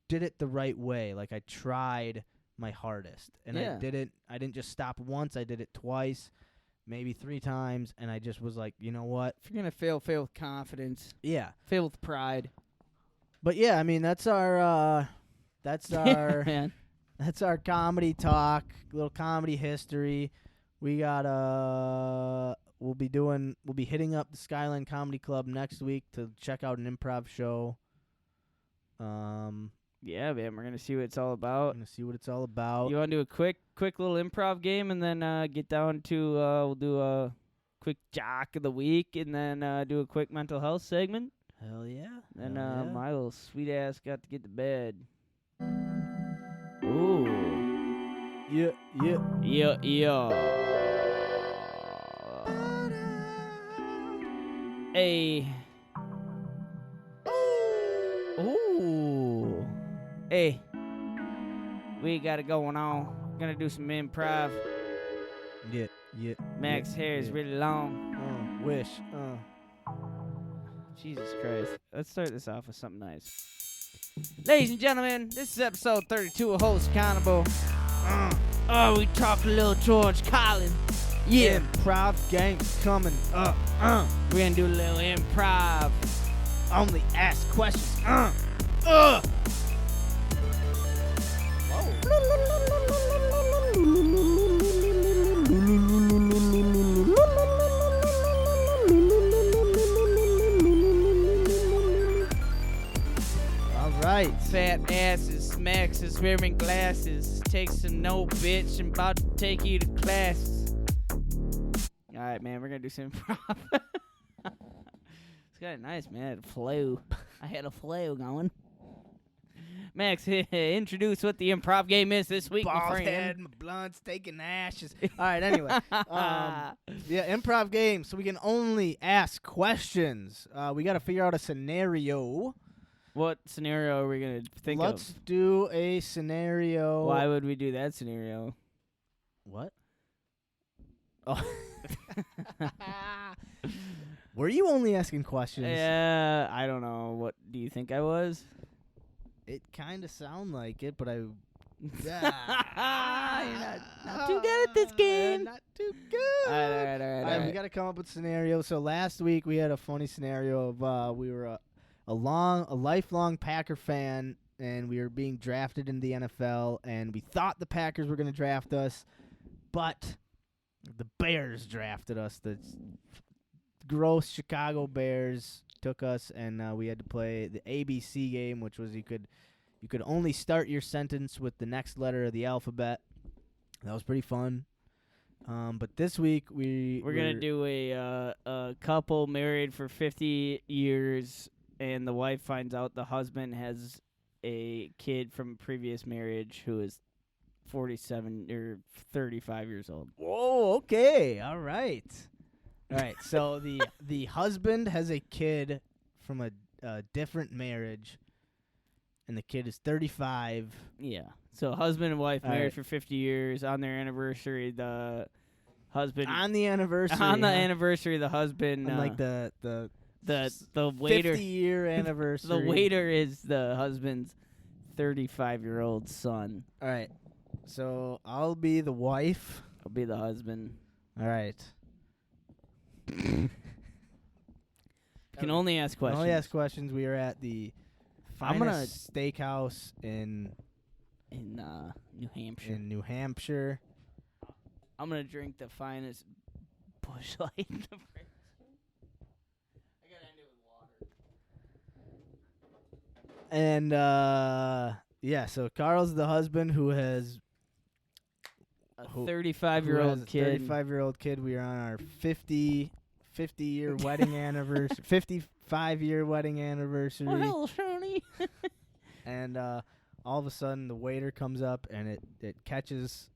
did it the right way. Like, I tried my hardest. And I didn't just stop once. I did it twice, maybe 3 times. And I just was like, you know what? If you're going to fail with confidence. Yeah. Fail with pride. But, yeah, I mean, that's our that's our comedy talk, little comedy history. We got we'll be hitting up the Skyline Comedy Club next week to check out an improv show. Yeah, man, we're gonna see what it's all about. You want to do a quick little improv game, and then get down to we'll do a quick jock of the week, and then do a quick mental health segment. Hell yeah! And my little sweet ass got to get to bed. Ooh. Yeah. Hey. Ooh. Hey. We got it going on. Gonna do some improv. Yeah. Mac's hair is really long. Wish. Jesus Christ. Let's start this off with something nice. Ladies and gentlemen, this is episode 32 of Host Accountable. We talk a little George Carlin. Yeah. Improv games coming up. We're gonna do a little improv. Only ask questions. Right. Fat asses, smacks is wearing glasses. Take some note, bitch. I'm about to take you to classes. Alright, man, we're gonna do some improv. It's kind of nice, man. I had a flow going. Max, introduce what the improv game is this week, my Bald friend. head, my blunt's taking ashes. All right, anyway. Improv game, so we can only ask questions. We got to figure out a scenario. What scenario are we going to think Let's of? do a scenario. Why would we do that scenario? What? Oh. Were you only asking questions? Yeah, I don't know. What do you think I was? It kind of sound like it, but You're not too good at this game. Not too good. All right. We got to come up with scenarios. So last week we had a funny scenario of we were a lifelong Packer fan, and we were being drafted in the NFL, and we thought the Packers were going to draft us, but the Bears drafted us. The gross Chicago Bears took us, and we had to play the ABC game, which was you could only start your sentence with the next letter of the alphabet. That was pretty fun. But this week we're gonna do a couple married for 50 years, and the wife finds out the husband has a kid from a previous marriage who is 47 or 35 years old. Whoa, okay. All right. So the husband has a kid from a different marriage, and the kid is 35. Yeah. So husband and wife All married right. for 50 years. On their anniversary, the husband On the anniversary. anniversary, the husband On like the the waiter 50-year anniversary. the waiter is the husband's 35-year-old son. All right. So I'll be the wife. I'll be the husband. All right. You can only ask questions. Only ask questions. We are at the I'm gonna- finest steakhouse in in New Hampshire. New Hampshire. I'm gonna drink the finest Busch Light in the fridge. I gotta end it with water. And yeah, so Carl's the husband who has A who 35-year-old kid. 35-year-old kid. We are on our 50-year wedding anniversary. 55-year wedding anniversary. Well, Shoney. And all of a sudden the waiter comes up and it catches.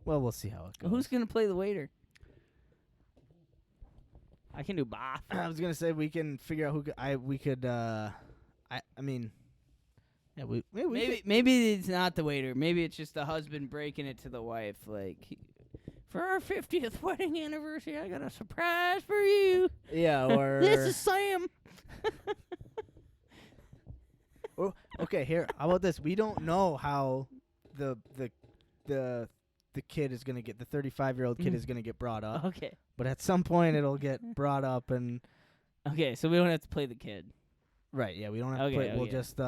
Well, we'll see how it goes. Who's gonna play the waiter? I can do both. I was gonna say we can figure out who we could. I mean, yeah, we Maybe it's not the waiter. Maybe it's just the husband breaking it to the wife. Like, for our 50th wedding anniversary, I got a surprise for you. yeah, or This is Sam. okay. Here, how about this? We don't know how the kid is gonna get the 35-year-old kid is gonna get brought up, Okay. but at some point it'll get brought up and Okay, so we don't have to play the kid. right. Yeah, we don't have Okay, to play. We'll okay. just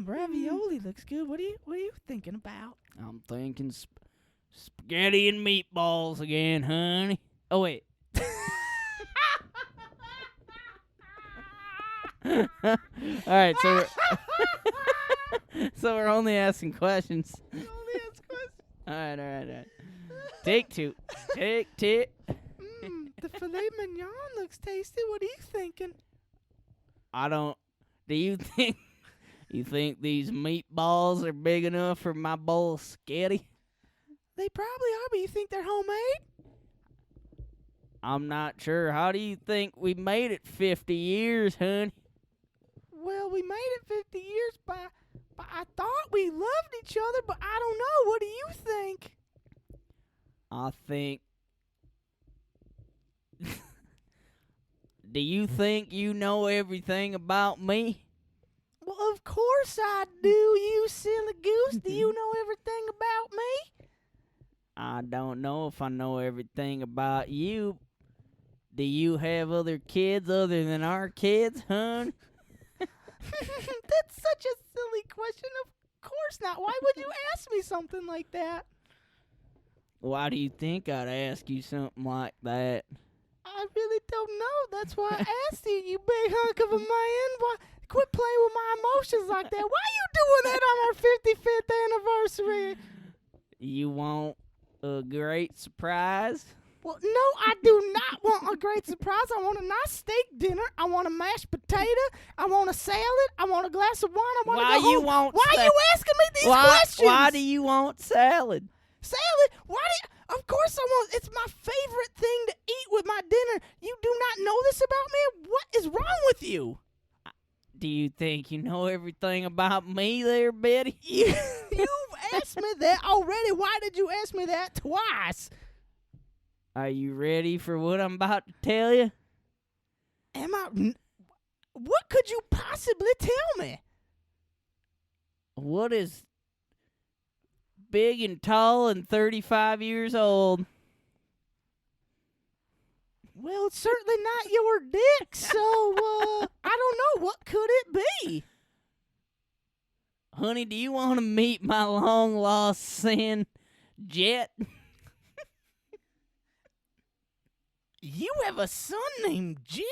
ravioli looks good. What are you thinking about? I'm thinking spaghetti and meatballs again, honey. Oh, wait. All right, so we're only asking questions. All right. Take two. Take two. The filet mignon looks tasty. What are you thinking? Do you think these meatballs are big enough for my bowl of spaghetti? They probably are, but you think they're homemade? I'm not sure. How do you think we made it 50 years, honey? Well, we made it 50 years by I thought we loved each other, but I don't know. What do you think? I think. Do you think you know everything about me? Well, of course I do, you silly goose. Do you know everything about me? I don't know if I know everything about you. Do you have other kids other than our kids, hon? That's such a silly question. Of course not. Why would you ask me something like that? Why do you think I'd ask you something like that? I really don't know. That's why I asked you, you big hunk of a man. Why, quit playing with my emotions like that. Why you doing that on our 55th anniversary? You want a great surprise? Well, no, I do not want a great surprise. I want a nice steak dinner. I want a mashed potato. I want a salad. I want a glass of wine. I want Why to go you home. want Why sa- are you asking me these questions? Why do you want salad? Salad? Why do you, of course I want, it's my favorite thing to eat with my dinner. You do not know this about me? What is wrong with you? Do you think you know everything about me there, Betty? You've asked me that already. Why did you ask me that twice? Are you ready for what I'm about to tell you? Am I? What could you possibly tell me? What is big and tall and 35 years old? Well, it's certainly not your dick, so I don't know. What could it be? Honey, do you want to meet my long-lost sin, Jet? You have a son named Jet?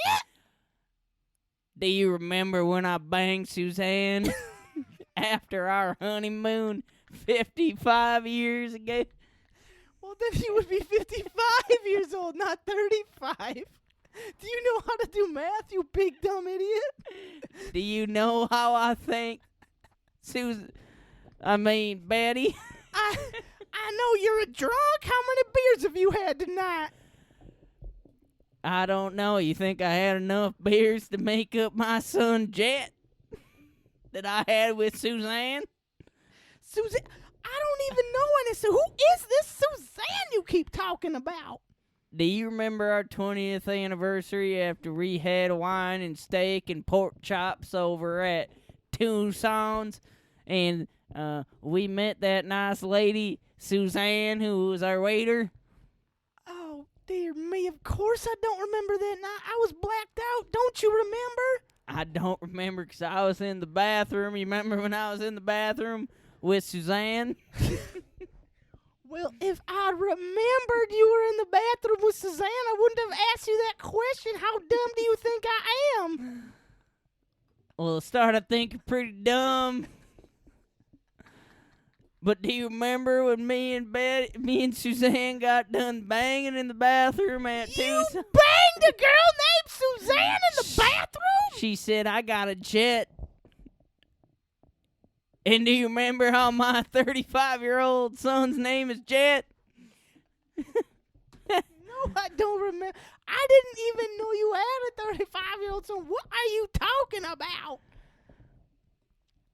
Do you remember when I banged Suzanne after our honeymoon 55 years ago? Well, then he would be 55 years old, not 35. Do you know how to do math, you big dumb idiot? Do you know how I think, Betty? I know you're a drunk. How many beers have you had tonight? I don't know. You think I had enough beers to make up my son Jet that I had with Suzanne? Suzanne? I don't even know any. So who is this Suzanne you keep talking about? Do you remember our 20th anniversary after we had wine and steak and pork chops over at Tucson's? And we met that nice lady, Suzanne, who was our waiter? Oh, dear me. Of course I don't remember that night. I was blacked out. Don't you remember? I don't remember because I was in the bathroom. You remember when I was in the bathroom with Suzanne? Well, if I remembered you were in the bathroom with Suzanne, I wouldn't have asked you that question. How dumb do you think I am? Well, I started thinking pretty dumb. But do you remember when me and Suzanne got done banging in the bathroom at You Tucson? banged a girl named Suzanne in the bathroom? She said, I got a jet. And do you remember how my 35-year-old son's name is Jet? No, I don't remember. I didn't even know you had a 35-year-old son. What are you talking about?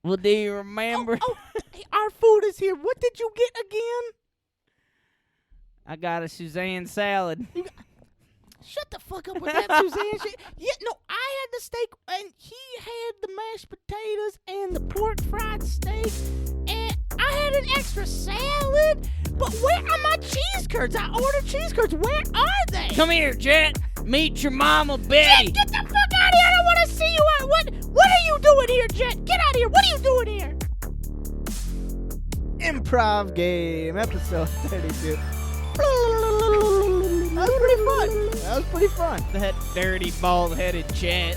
Well, do you remember? Hey, our food is here. What did you get again? I got a Suzanne salad. Shut the fuck up with that Suzanne shit. Yeah, no, I had the steak, and he had the mashed potatoes and the pork fried steak, and I had an extra salad. But where are my cheese curds? I ordered cheese curds. Where are they? Come here, Jet. Meet your mama, Betty. Jet, get the fuck out of here. I don't want to see you. What are you doing here, Jet? Get out of here. What are you doing here? Improv game, episode 32. That was pretty fun. That was pretty fun. That dirty, bald-headed Jet.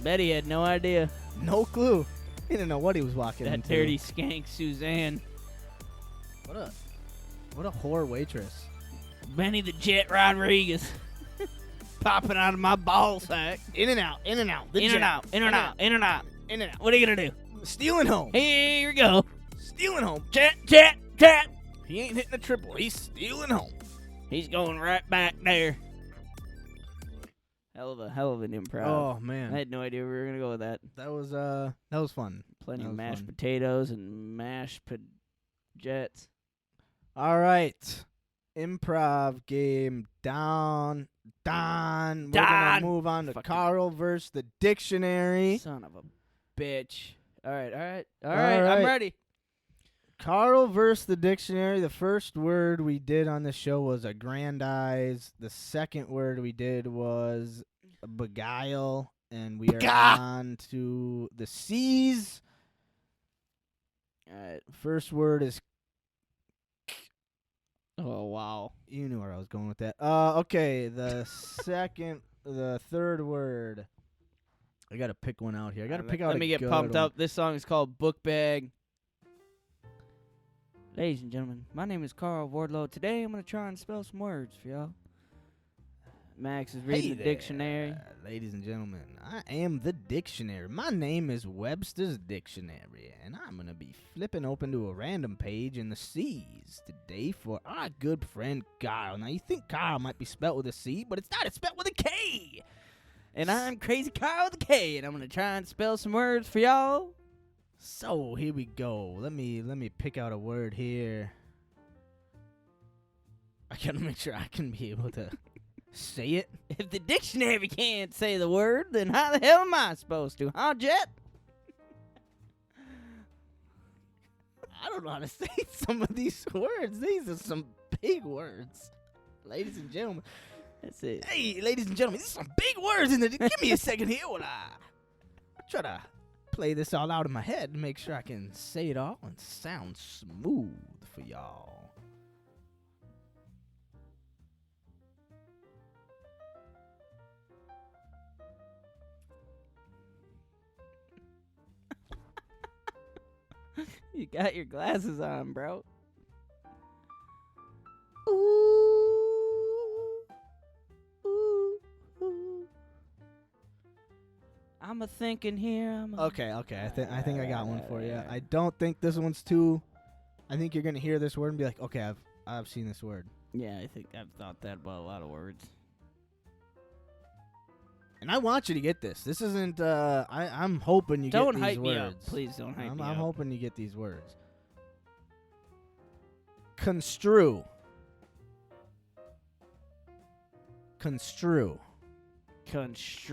Betty had no idea. No clue. He didn't know what he was walking That into. dirty skank Suzanne. What a whore waitress. Benny the Jet Rodriguez. Popping out of my ball sack. In and out. In and out. In and out. In and out. In and out. What are you going to do? Stealing home. Here we go. Stealing home. Jet. He ain't hitting a triple. He's stealing home. He's going right back there. Hell of an improv. Oh man, I had no idea we were gonna go with that. that was fun. Plenty That of was mashed fun. potatoes and mashed jets. All right, improv game down. We're gonna move on to Fucking- Kärel versus the dictionary. Son of a bitch. All right. All I'm right. ready. Kärel versus the dictionary. The first word we did on the show was aggrandize. The second word we did was beguile. And we are on to the C's. All right. First word is... Oh, wow. You knew where I was going with that. Okay, the third word. I got to pick one out here. I got to pick out Let me get pumped up. This song is called Book Bag. Ladies and gentlemen, my name is Carl Wardlow. Today I'm going to try and spell some words for y'all. Max is reading the dictionary. Ladies and gentlemen, I am the dictionary. My name is Webster's Dictionary, and I'm going to be flipping open to a random page in the C's today for our good friend Kärel. Now, you think Kärl might be spelled with a C, but it's not. It's spelled with a K. And I'm Crazy Carl with a K, and I'm going to try and spell some words for y'all. So, here we go. Let me pick out a word here. I got to make sure I can be able to say it. If the dictionary can't say the word, then how the hell am I supposed to, huh, Jet? I don't know how to say some of these words. These are some big words. Ladies and gentlemen. That's it. Hey, ladies and gentlemen, these are some big words in there. Give me a second here while I try to play this all out in my head and make sure I can say it all and sound smooth for y'all. You got your glasses on, bro. I'm a thinking here. Okay. I think I got one for you. I don't think this one's too. I think you're gonna hear this word and be like, okay, I've seen this word. Yeah, I think I've thought that about a lot of words. And I want you to get this. This isn't. I'm hoping you Don't get these hype me words. up, please. Don't hype me up. I'm hoping you get these words. Construe. Construed. Construe.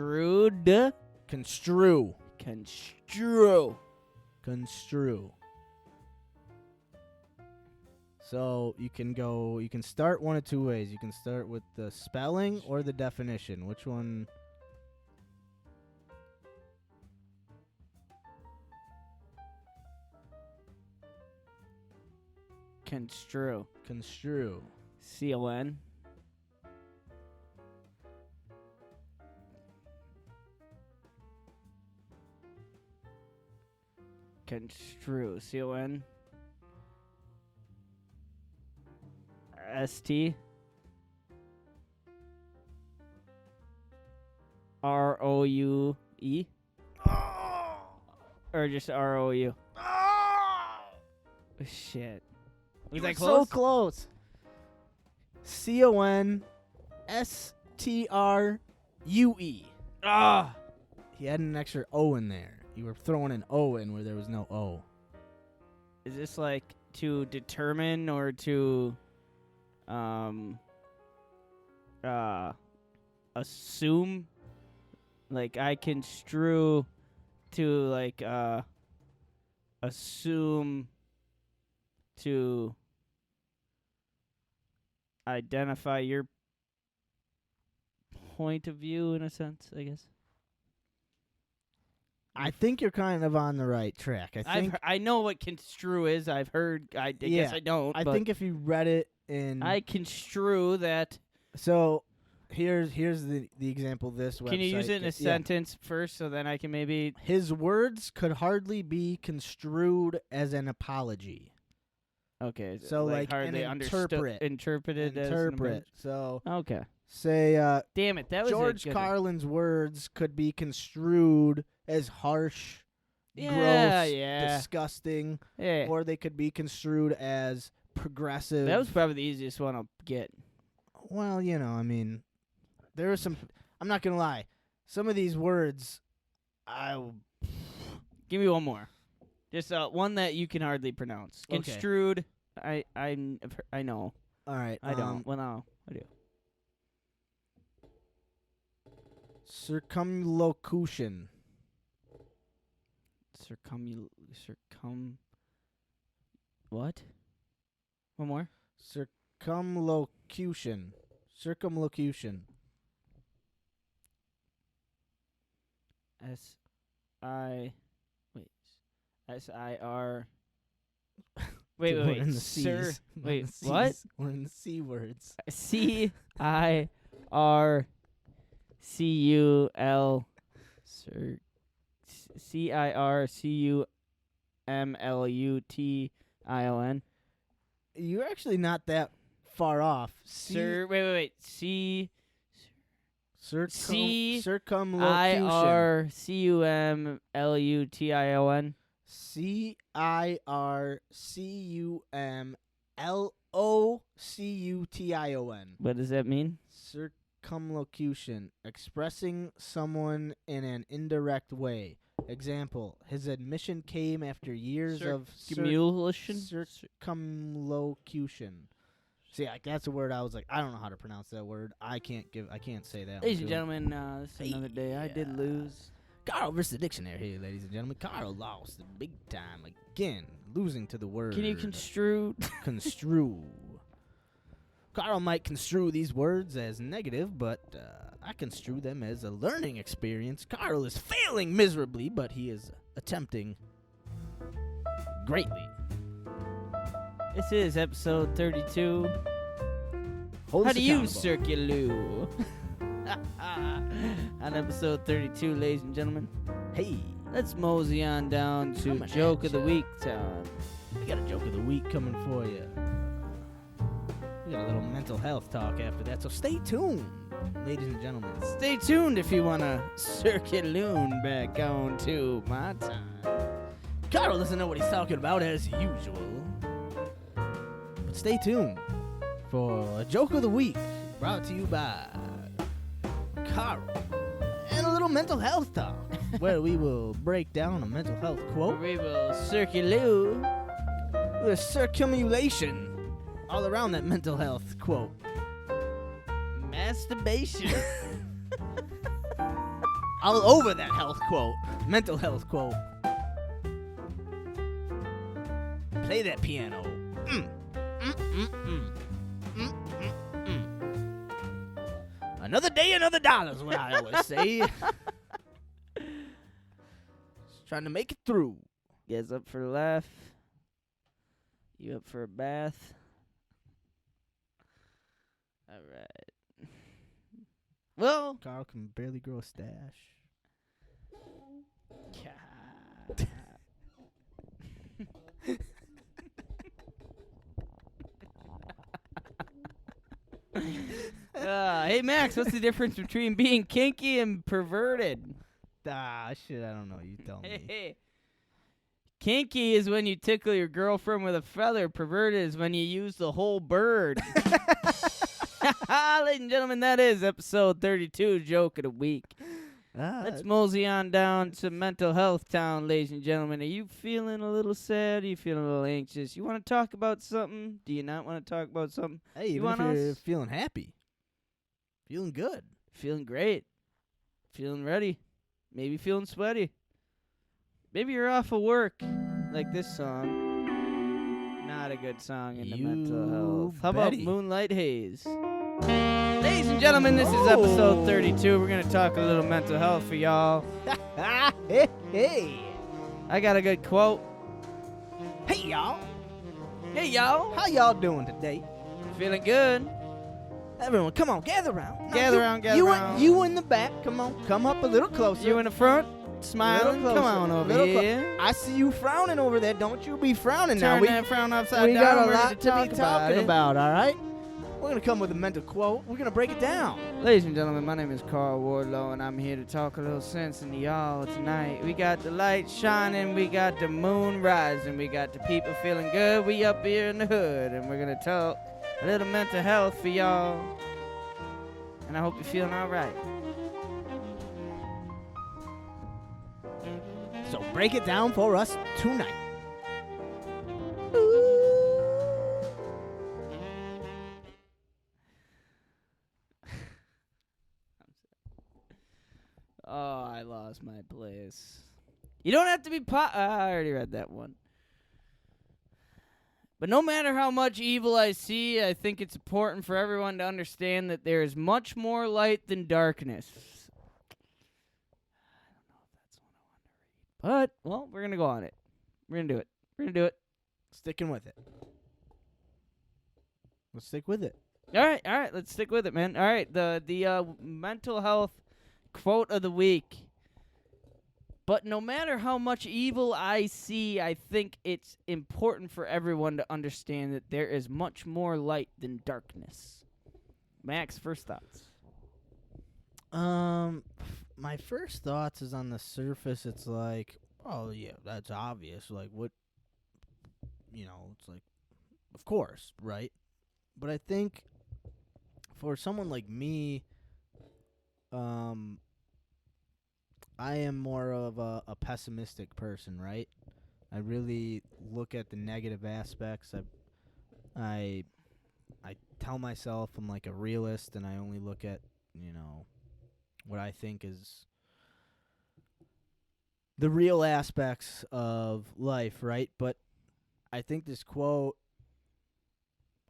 So you can start one of two ways. You can start with the spelling or the definition. Which one? Construe. C-O-N. Construe. C-O-N. S-T. R-O-U-E. Or just R-O-U. Shit. Was that so close? close. C-O-N-S-T-R-U-E. Ah. He had an extra O in there. You were throwing an O in where there was no O. Is this like to determine or to assume? Like I construe to like assume to identify your point of view in a sense, I guess. I think you're kind of on the right track. I know what construe is. I've heard. I guess I don't. I but think if you read it in, I construe that. So here's the example of this website. Can you use it in a sentence first, so then I can maybe? His words could hardly be construed as an apology. Okay. So like hardly an interpreted as an interpret. So okay. Say damn it, that was George Carlin's words could be construed as harsh, gross, disgusting, or they could be construed as progressive. That was probably the easiest one to get. Well, you know, I mean, there was some. I'm not gonna lie. Some of these words, give me one more. Just one that you can hardly pronounce. Okay. Construed. I know. All right. I don't. Well, no, I do. Circumlocution. What? One more. Circumlocution. S-I-R. We're Wait. in the Sir. C's. Wait, C's. what? We're in the C words. C-I-R-C-U-L. C-I-R-C-U-M-L-U-T-I-O-N. You're actually not that far off. Wait. Circumlocution. I-R-C-U-M-L-U-T-I-O-N. C-I-R-C-U-M-L-O-C-U-T-I-O-N. What does that mean? Circumlocution. Expressing someone in an indirect way. Example, his admission came after years of circumlocution. See, that's a word I was like, I don't know how to pronounce that word. I can't say that. Ladies and gentlemen, this is another day. I did lose. Kärel versus the dictionary here, ladies and gentlemen. Kärel lost the big time again, losing to the word. Can you construe? Construe. Kärel might construe these words as negative, but I construe them as a learning experience. Kärel is failing miserably, but he is attempting greatly. This is episode 32. Hold How us do you accountable. circulate? On episode 32, ladies and gentlemen, Hey, let's mosey on down to Coming Joke at of the ya. Week time. we got a joke of the week coming for you. We got a little mental health talk after that, so stay tuned, ladies and gentlemen. Stay tuned if you want to circulate back on to my time. Kärel doesn't know what he's talking about as usual. But stay tuned for a joke of the week brought to you by Kärel and a little mental health talk where we will break down a mental health quote We will circulate. with a circumulation all around that mental health quote. Masturbation. All over that health quote. Mental health quote. Play that piano. Another day, another dollar is what I always say. Just trying to make it through. You guys up for a laugh? You up for a bath? All right. Well, Kärel can barely grow a stash. Hey Max, what's the difference between being kinky and perverted? Shit, I don't know. You tell me. Hey. Kinky is when you tickle your girlfriend with a feather. Perverted is when you use the whole bird. Ladies and gentlemen, that is episode 32, Joke of the Week. Let's mosey on down to Mental Health Town, ladies and gentlemen. Are you feeling a little sad? Are you feeling a little anxious? You want to talk about something? Do you not want to talk about something? Hey, You even if want you're us? feeling happy, feeling good. Feeling great. Feeling ready. Maybe feeling sweaty. Maybe you're off of work, like this song. Not a good song in the mental health. How about betty. Moonlight Haze? Ladies and gentlemen, this is episode 32. We're going to talk a little mental health for y'all. Hey. I got a good quote. Hey, y'all. Hey, y'all. How y'all doing today? Feeling good. Everyone, come on, gather around. Now, Gather you- around, gather you around. You in the back, come on, come up a little closer. You in the front, Little smiling. closer, Come on over little here. I see you frowning over there. Don't you be frowning now. Turn that frown upside we down. got a We're lot gonna to be talk talking it. about, all right? We're going to come with a mental quote. We're going to break it down. Ladies and gentlemen, my name is Carl Wardlow, and I'm here to talk a little sense into y'all tonight. We got the light shining, we got the moon rising, we got the people feeling good. We up here in the hood, and we're gonna talk a little mental health for y'all. And I hope you're feeling all right. So break it down for us tonight. Oh, I lost my place. You don't have to be I already read that one. But no matter how much evil I see, I think it's important for everyone to understand that there is much more light than darkness. I don't know if that's one I want to read. But, well, we're going to go on it. We're going to do it. We're going to do it. Sticking with it. Let's stick with it. All right, let's stick with it, man. All right, the mental health quote of the week. But no matter how much evil I see, I think it's important for everyone to understand that there is much more light than darkness. Max, first thoughts. My first thoughts is on the surface. It's like, oh yeah, that's obvious. Like what, it's like, of course, right? But I think for someone like me, I am more of a pessimistic person, right? I really look at the negative aspects. I tell myself I'm like a realist, and I only look at what I think is the real aspects of life, right? But I think this quote,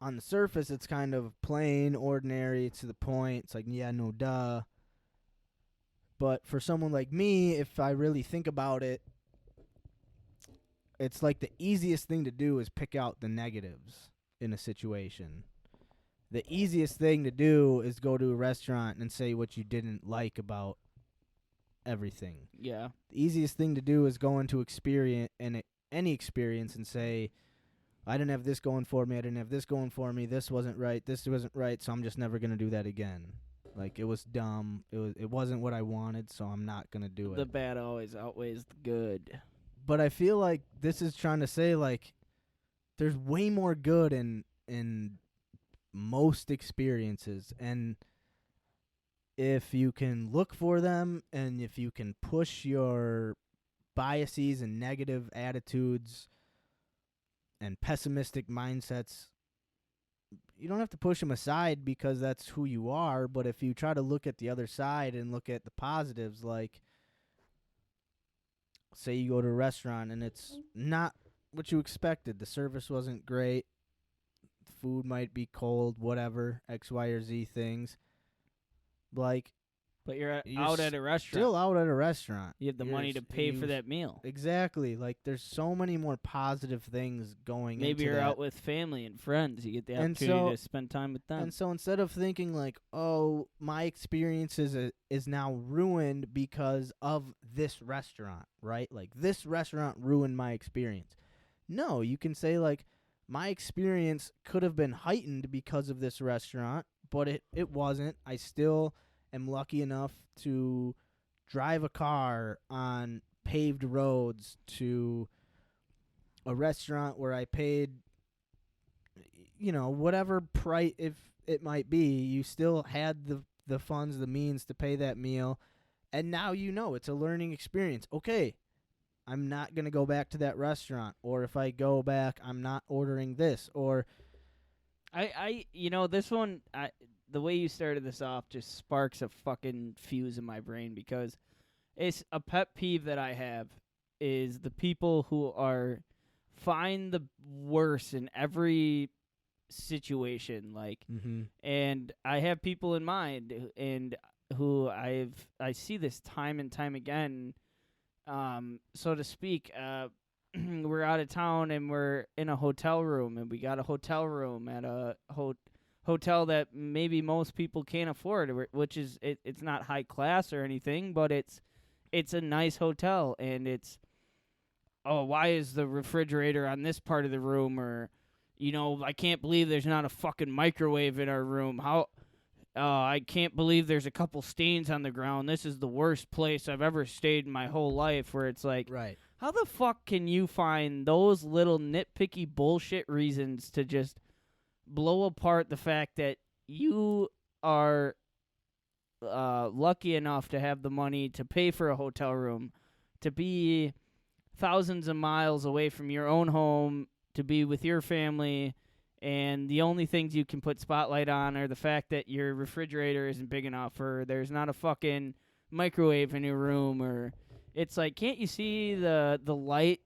on the surface, it's kind of plain, ordinary, to the point. It's like, yeah, no, duh. But for someone like me, if I really think about it, it's like the easiest thing to do is pick out the negatives in a situation. The easiest thing to do is go to a restaurant and say what you didn't like about everything. Yeah. The easiest thing to do is go into any experience and say, I didn't have this going for me, I didn't have this going for me, this wasn't right, so I'm just never going to do that again. Like, it was dumb, it wasn't what I wanted, so I'm not going to do it. The bad always outweighs the good. But I feel like this is trying to say, like, there's way more good in most experiences, and if you can look for them, and if you can push your biases and negative attitudes and pessimistic mindsets, you don't have to push them aside because that's who you are. But if you try to look at the other side and look at the positives, like, say you go to a restaurant and it's not what you expected. The service wasn't great. The food might be cold, whatever, X, Y, or Z things. Like, But you're You're out at a restaurant. still out at a restaurant. You have the money to pay for that meal. Exactly. Like, there's so many more positive things going Maybe into you're that. out with family and friends. You get the And opportunity so- to spend time with them. And so instead of thinking like, oh, my experience is now ruined because of this restaurant, right? Like, this restaurant ruined my experience. No, you can say, like, my experience could have been heightened because of this restaurant, but it wasn't. I still am lucky enough to drive a car on paved roads to a restaurant where I paid, whatever price, if it might be, you still had the funds, the means to pay that meal, and now it's a learning experience. Okay, I'm not going to go back to that restaurant, or if I go back, I'm not ordering this, or this one, the way you started this off just sparks a fucking fuse in my brain, because it's a pet peeve that I have is the people who find the worst in every situation, like, and I have people in mind and who I see this time and time again, so to speak. We're out of town and we're in a hotel room, and we got a hotel room at a hotel that maybe most people can't afford, which is it's not high class or anything, but it's a nice hotel, and it's, oh, why is the refrigerator on this part of the room, or I can't believe there's not a fucking microwave in our room. I can't believe there's a couple stains on the ground. This is the worst place I've ever stayed in my whole life, where it's like, right. How the fuck can you find those little nitpicky bullshit reasons to just blow apart the fact that you are lucky enough to have the money to pay for a hotel room, to be thousands of miles away from your own home, to be with your family, and the only things you can put spotlight on are the fact that your refrigerator isn't big enough, or there's not a fucking microwave in your room, or it's like, can't you see the light?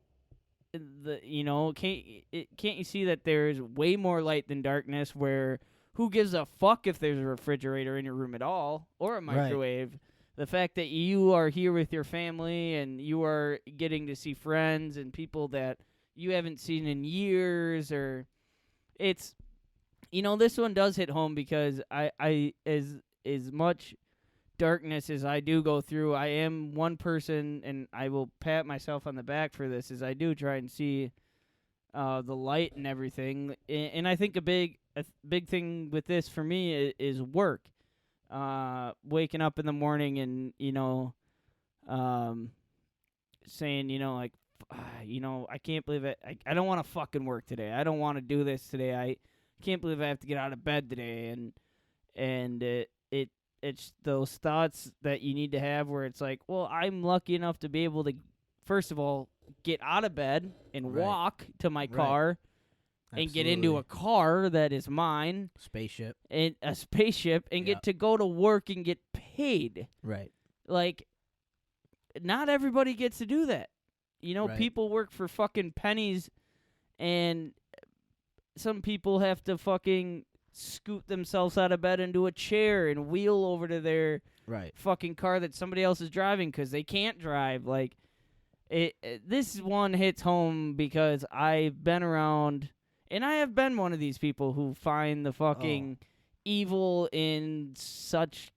Can't you see that there's way more light than darkness? Where who gives a fuck if there's a refrigerator in your room at all, or a microwave? Right. The fact that you are here with your family and you are getting to see friends and people that you haven't seen in years, or it's, this one does hit home, because I as much darkness as I do go through, I am one person, and I will pat myself on the back for this, is I do try and see the light and everything. And I think a big thing with this for me is work. Waking up in the morning and saying like, I can't believe it. I don't want to fucking work today. I don't want to do this today. I can't believe I have to get out of bed today. And it's those thoughts that you need to have, where it's like, well, I'm lucky enough to be able to, first of all, get out of bed and walk to my car and get into a car that is mine. Spaceship. And a spaceship, and get to go to work and get paid. Right. Like, not everybody gets to do that. You know, Right. people work for fucking pennies, and some people have to fucking scoot themselves out of bed into a chair and wheel over to their Right. fucking car that somebody else is driving because they can't drive. Like, this one hits home because I've been around, and I have been one of these people who find the fucking evil in such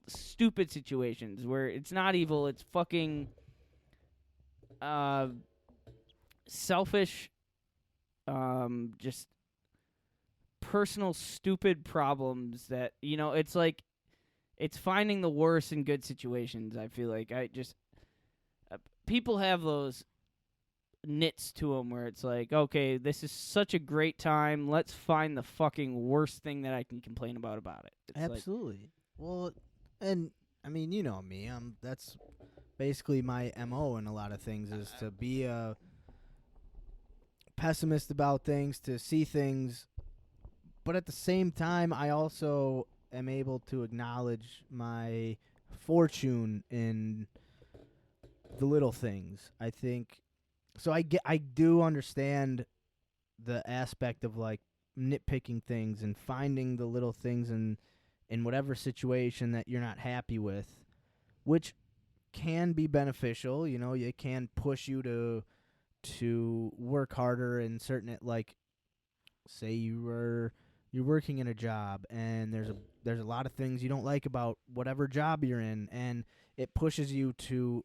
stupid situations where it's not evil, it's fucking selfish, just personal stupid problems that, you know, it's like, it's finding the worst in good situations. I feel like people have those nits to them where it's like, okay, this is such a great time, let's find the fucking worst thing that I can complain about it. It's Absolutely. Well, and I mean, you know me. That's basically my MO in a lot of things, is to be a pessimist about things, to see things, but at the same time, I also am able to acknowledge my fortune in the little things. I think so. I do understand the aspect of like nitpicking things and finding the little things in whatever situation that you're not happy with, which can be beneficial. You know, it can push you to work harder in certain, like, say you're working in a job and there's a lot of things you don't like about whatever job you're in, and it pushes you to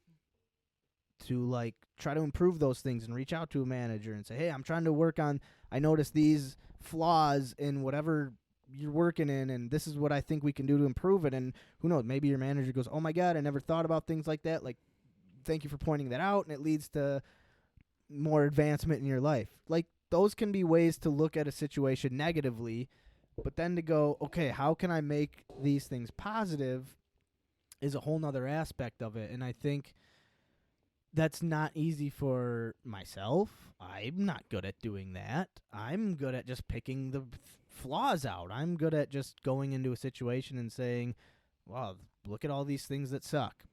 like try to improve those things and reach out to a manager and say, hey, I'm trying to work on, I noticed these flaws in whatever you're working in, and this is what I think we can do to improve it. And who knows, maybe your manager goes, oh my God, I never thought about things like that. Like, thank you for pointing that out. And it leads to more advancement in your life. Like, those can be ways to look at a situation negatively, but then to go, okay, how can I make these things positive is a whole nother aspect of it. And I think that's not easy for myself. I'm not good at doing that. I'm good at just picking the flaws out. I'm good at just going into a situation and saying, wow, look at all these things that suck.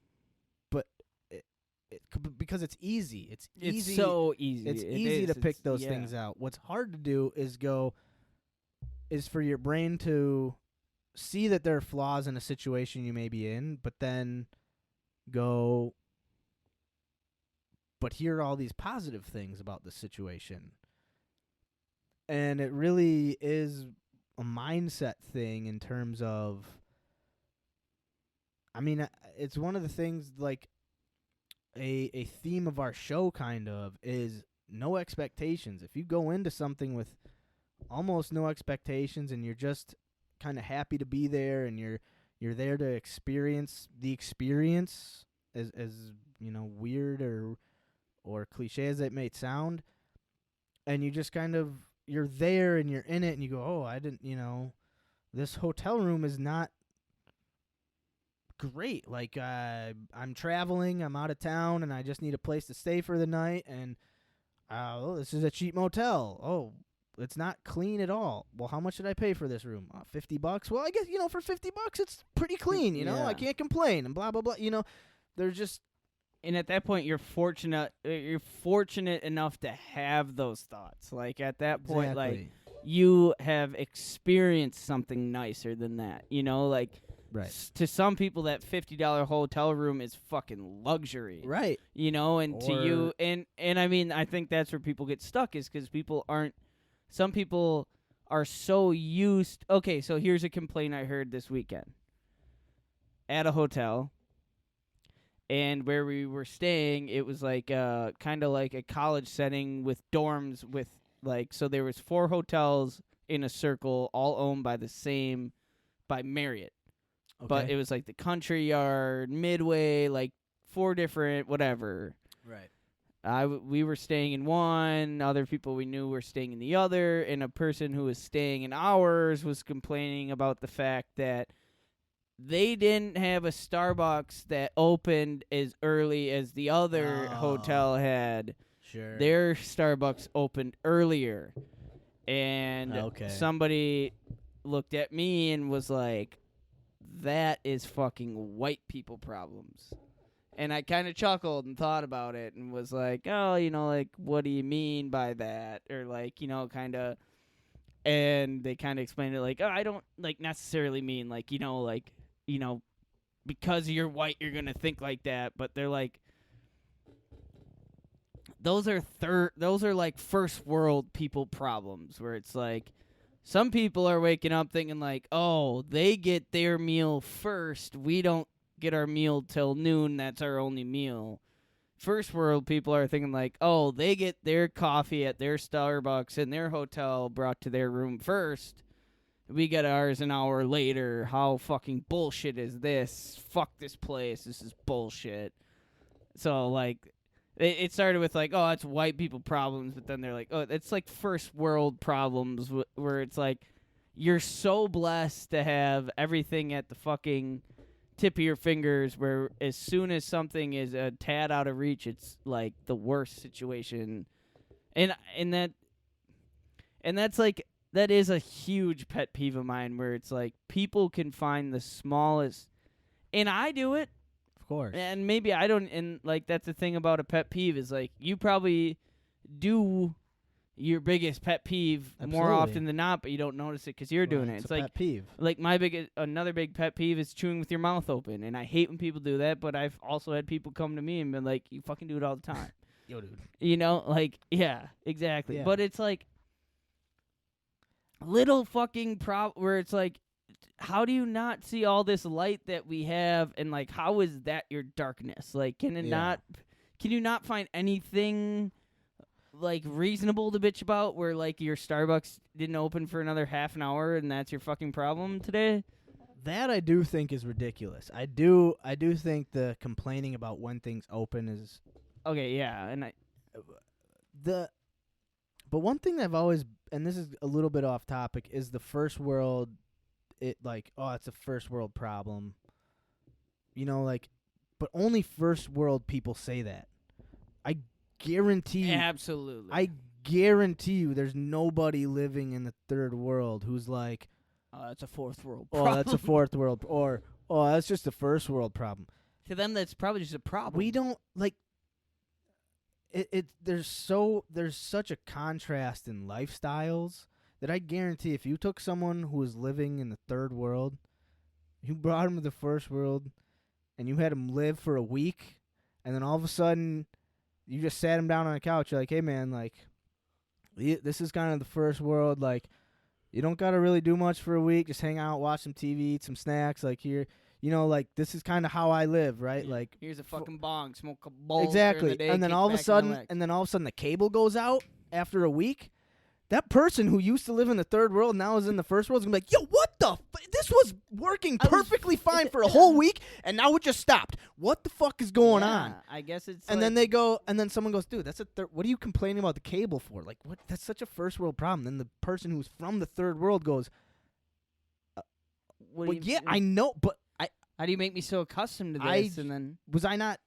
But because it's easy. It's easy. so easy. It's It easy is. to pick It's- those yeah. things out. What's hard to do is for your brain to see that there are flaws in a situation you may be in, but then go, but here are all these positive things about the situation. And it really is a mindset thing in terms of, I mean, it's one of the things, like, a theme of our show kind of is no expectations. If you go into something with almost no expectations and you're just kind of happy to be there and you're there to experience the experience, as you know, weird or cliche as it may sound, and you just kind of, you're there and you're in it and you go, oh, I didn't, you know, this hotel room is not great. Like, I'm traveling, I'm out of town, and I just need a place to stay for the night, and oh, this is a cheap motel. Oh, it's not clean at all. Well, how much did I pay for this room? $50. Well, I guess, you know, for $50 it's pretty clean, you know. Yeah. I can't complain, and blah blah blah. You know, there's just, And at that point, you're fortunate enough to have those thoughts. Like, at that point, like, exactly. you have experienced something nicer than that. You know, like, Right. to some people, that $50 hotel room is fucking luxury. Right. You know, and to you, Or- and I mean, I think that's where people get stuck, is because some people are so used. Okay, so here's a complaint I heard this weekend at a hotel. And where we were staying, it was like kind of like a college setting with dorms with, like, so there was 4 hotels in a circle, all owned by by Marriott. Okay. But it was like the Country Yard, Midway, like 4 different whatever. right. We were staying in one, other people we knew were staying in the other, and a person who was staying in ours was complaining about the fact that they didn't have a Starbucks that opened as early as the other Oh. hotel had. Sure. Their Starbucks opened earlier. And Okay. somebody looked at me and was like, that is fucking white people problems. And I kind of chuckled and thought about it and was like, oh, like, what do you mean by that? Or, like, kind of. And they kind of explained it like, oh, I don't, like, necessarily mean, like, because you're white, you're going to think like that. But they're like, those are like first world people problems where it's like, some people are waking up thinking like, oh, they get their meal first. We don't get our meal till noon. That's our only meal. First world people are thinking like, oh, they get their coffee at their Starbucks in their hotel brought to their room first. We get ours an hour later. How fucking bullshit is this? Fuck this place. This is bullshit. So, like, it started with like, oh, it's white people problems. But then they're like, oh, it's like first world problems where it's like, you're so blessed to have everything at the fucking tip of your fingers, where as soon as something is a tad out of reach, it's like the worst situation. And that's like, that is a huge pet peeve of mine, where it's like people can find the smallest, and I do it, Of course. and maybe I don't, and like that's the thing about a pet peeve is like you probably do your biggest pet peeve more Absolutely. often than not, but you don't notice it because you're doing it. It's It's a like pet peeve. like another big pet peeve is chewing with your mouth open, and I hate when people do that. But I've also had people come to me and been like, "You fucking do it all the time." Yo, dude. Like, yeah, exactly. Yeah. But it's like little fucking where it's like, how do you not see all this light that we have, and like, how is that your darkness? Like, can you not find anything like reasonable to bitch about, where like your Starbucks didn't open for another half an hour and that's your fucking problem today? That I do think is ridiculous. I do think the complaining about when things open is Okay, yeah, and but one thing that I've always, and this is a little bit off topic, is the first world. It like, oh, it's a first world problem. Like, but only first world people say that. I guarantee you. absolutely. I guarantee you, there's nobody living in the third world who's like, it's a fourth world oh, problem. that's a fourth world, or oh, that's just a first world problem. To them, that's probably just a problem. We don't like. There's such a contrast in lifestyles that I guarantee if you took someone who was living in the third world, you brought him to the first world, and you had him live for a week, and then all of a sudden, you just sat him down on a couch. You're like, hey man, like, this is kind of the first world. Like, you don't gotta really do much for a week. Just hang out, watch some TV, eat some snacks. Like here. Like, this is kind of how I live, right? Yeah. Like, here's a fucking bong, smoke a bowl. exactly. The day, And then kick all of a back and sudden, relax. the cable goes out after a week. That person who used to live in the third world now is in the first world is gonna be like, yo, what the? This was working perfectly fine for a whole week, and now it just stopped. What the fuck is going on? I guess it's. And like, then they go, and then someone goes, dude, that's a what are you complaining about the cable for? Like, what? That's such a first world problem. Then the person who's from the third world goes, what well, do you, yeah, I know, but how do you make me so accustomed to I this? And then was I not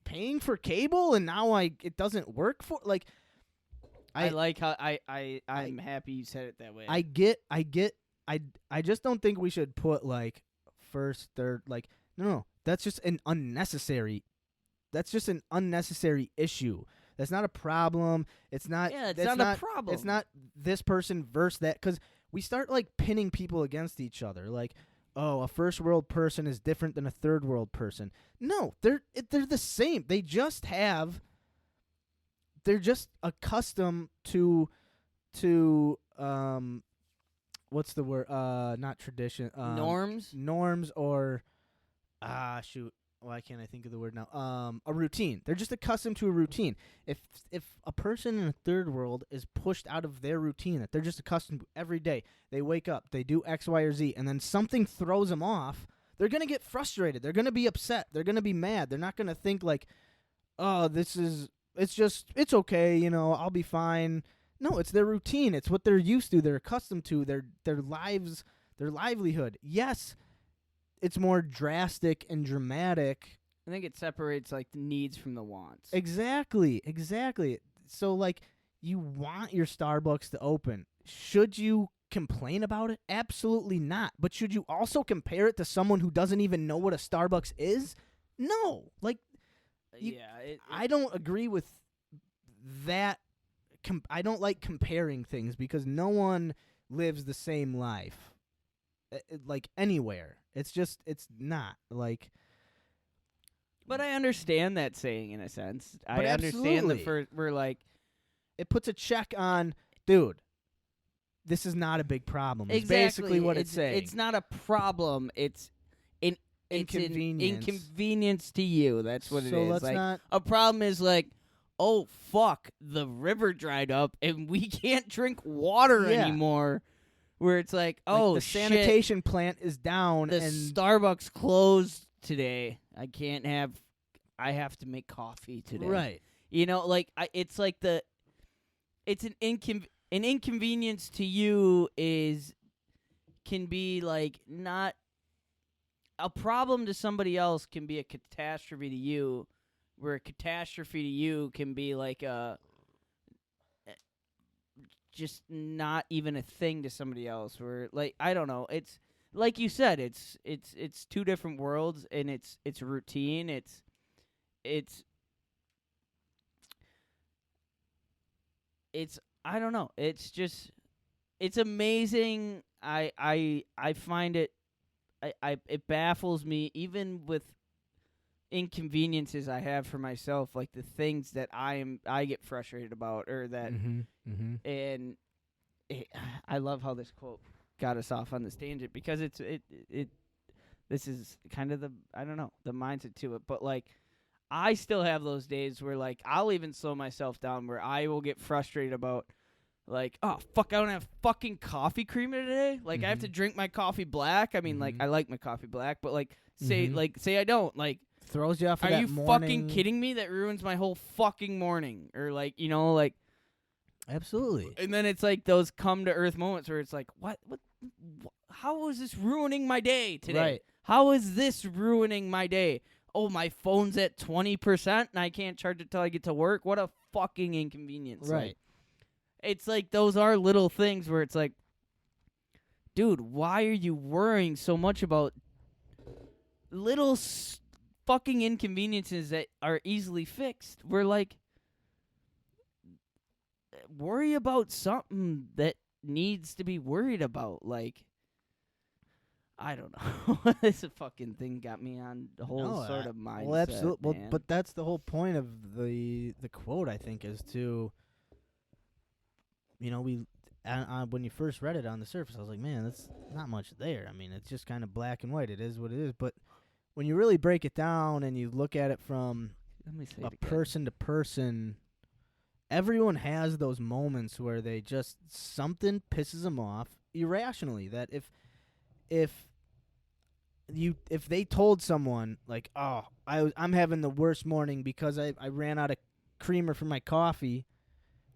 paying for cable, and now it doesn't work for like. I like how I'm happy you said it that way. I just don't think we should put like first, third, like no. That's just an unnecessary issue. That's not a problem. It's not. Yeah, it's that's not a problem. It's not this person versus that, because we start like pinning people against each other. Like, oh, a first world person is different than a third world person. No, they're the same. They're just accustomed to what's the word? Not tradition. Norms or shoot. Why can't I think of the word now? A routine. They're just accustomed to a routine. If a person in a third world is pushed out of their routine that they're just accustomed to every day, they wake up, they do X, Y, or Z, and then something throws them off, they're gonna get frustrated. They're gonna be upset. They're gonna be mad. They're not gonna think like, oh, it's okay, I'll be fine. No, it's their routine. It's what they're used to. They're accustomed to. Their lives, their livelihood. Yes, it's more drastic and dramatic. I think it separates like the needs from the wants. Exactly. So like, you want your Starbucks to open. Should you complain about it? Absolutely not. But should you also compare it to someone who doesn't even know what a Starbucks is? No, like You- yeah, I don't agree with that. I don't like comparing things because no one lives the same life, like anywhere. It's not like. but I understand that saying in a sense. But I understand the absolutely. first. We're like It puts a check on, dude. This is not a big problem. It's basically what it's saying. It's not a problem. It's an Inconvenience. inconvenience to you. That's what it So is. let's Like, not. a problem is like, oh fuck, the river dried up and we can't drink water Yeah. anymore. Where it's like, Like, oh the shit, sanitation plant is down, the and Starbucks closed today. I have to make coffee today. right. You know, like it's like it's an inconvenience to you can be like not a problem to somebody else can be a catastrophe to you, where a catastrophe to you can be like just not even a thing to somebody else. Where like I don't know, it's like you said, it's two different worlds, and it's routine. It's I don't know. It's just it's amazing. I find it it baffles me even with inconveniences I have for myself, like the things that I get frustrated about, or that and I love how this quote got us off on this tangent, because this is kind of the I don't know, the mindset to it, but like I still have those days where like I'll even slow myself down, where I will get frustrated about like, oh fuck, I don't have fucking coffee creamer today. Like I have to drink my coffee black. I mean, like I like my coffee black, but like say I don't like. Throws you off. Are of that you morning. fucking kidding me? That ruins my whole fucking morning. Or like, you know, like. Absolutely. And then it's like those come to earth moments where it's like, what how is this ruining my day today? Right. How is this ruining my day? Oh, my phone's at 20% and I can't charge it till I get to work. What a fucking inconvenience. Right. Like, it's like those are little things where it's like, dude, why are you worrying so much about little fucking inconveniences that are easily fixed? We're like, worry about something that needs to be worried about. Like, I don't know. This fucking thing got me on the whole sort of mindset. Well, absolutely. Man. Well, but that's the whole point of the quote, I think, is to, you know, when you first read it on the surface, I was like, man, that's not much there. I mean, it's just kind of black and white. It is what it is. But when you really break it down and you look at it from Let me say a it again. person to person, everyone has those moments where they just something pisses them off irrationally. That if they told someone like, oh, I'm having the worst morning because I ran out of creamer for my coffee,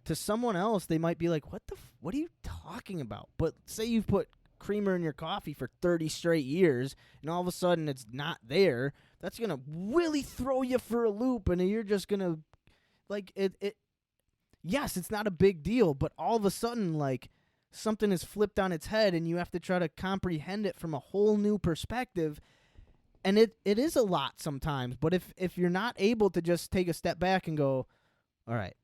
to someone else they might be like, what are you talking about? But say you've put creamer in your coffee for 30 straight years and all of a sudden it's not there, that's gonna really throw you for a loop, and you're just gonna like it. Yes, it's not a big deal, but all of a sudden, like, something is flipped on its head, and you have to try to comprehend it from a whole new perspective. And it is a lot sometimes. But if you're not able to just take a step back and go, all right,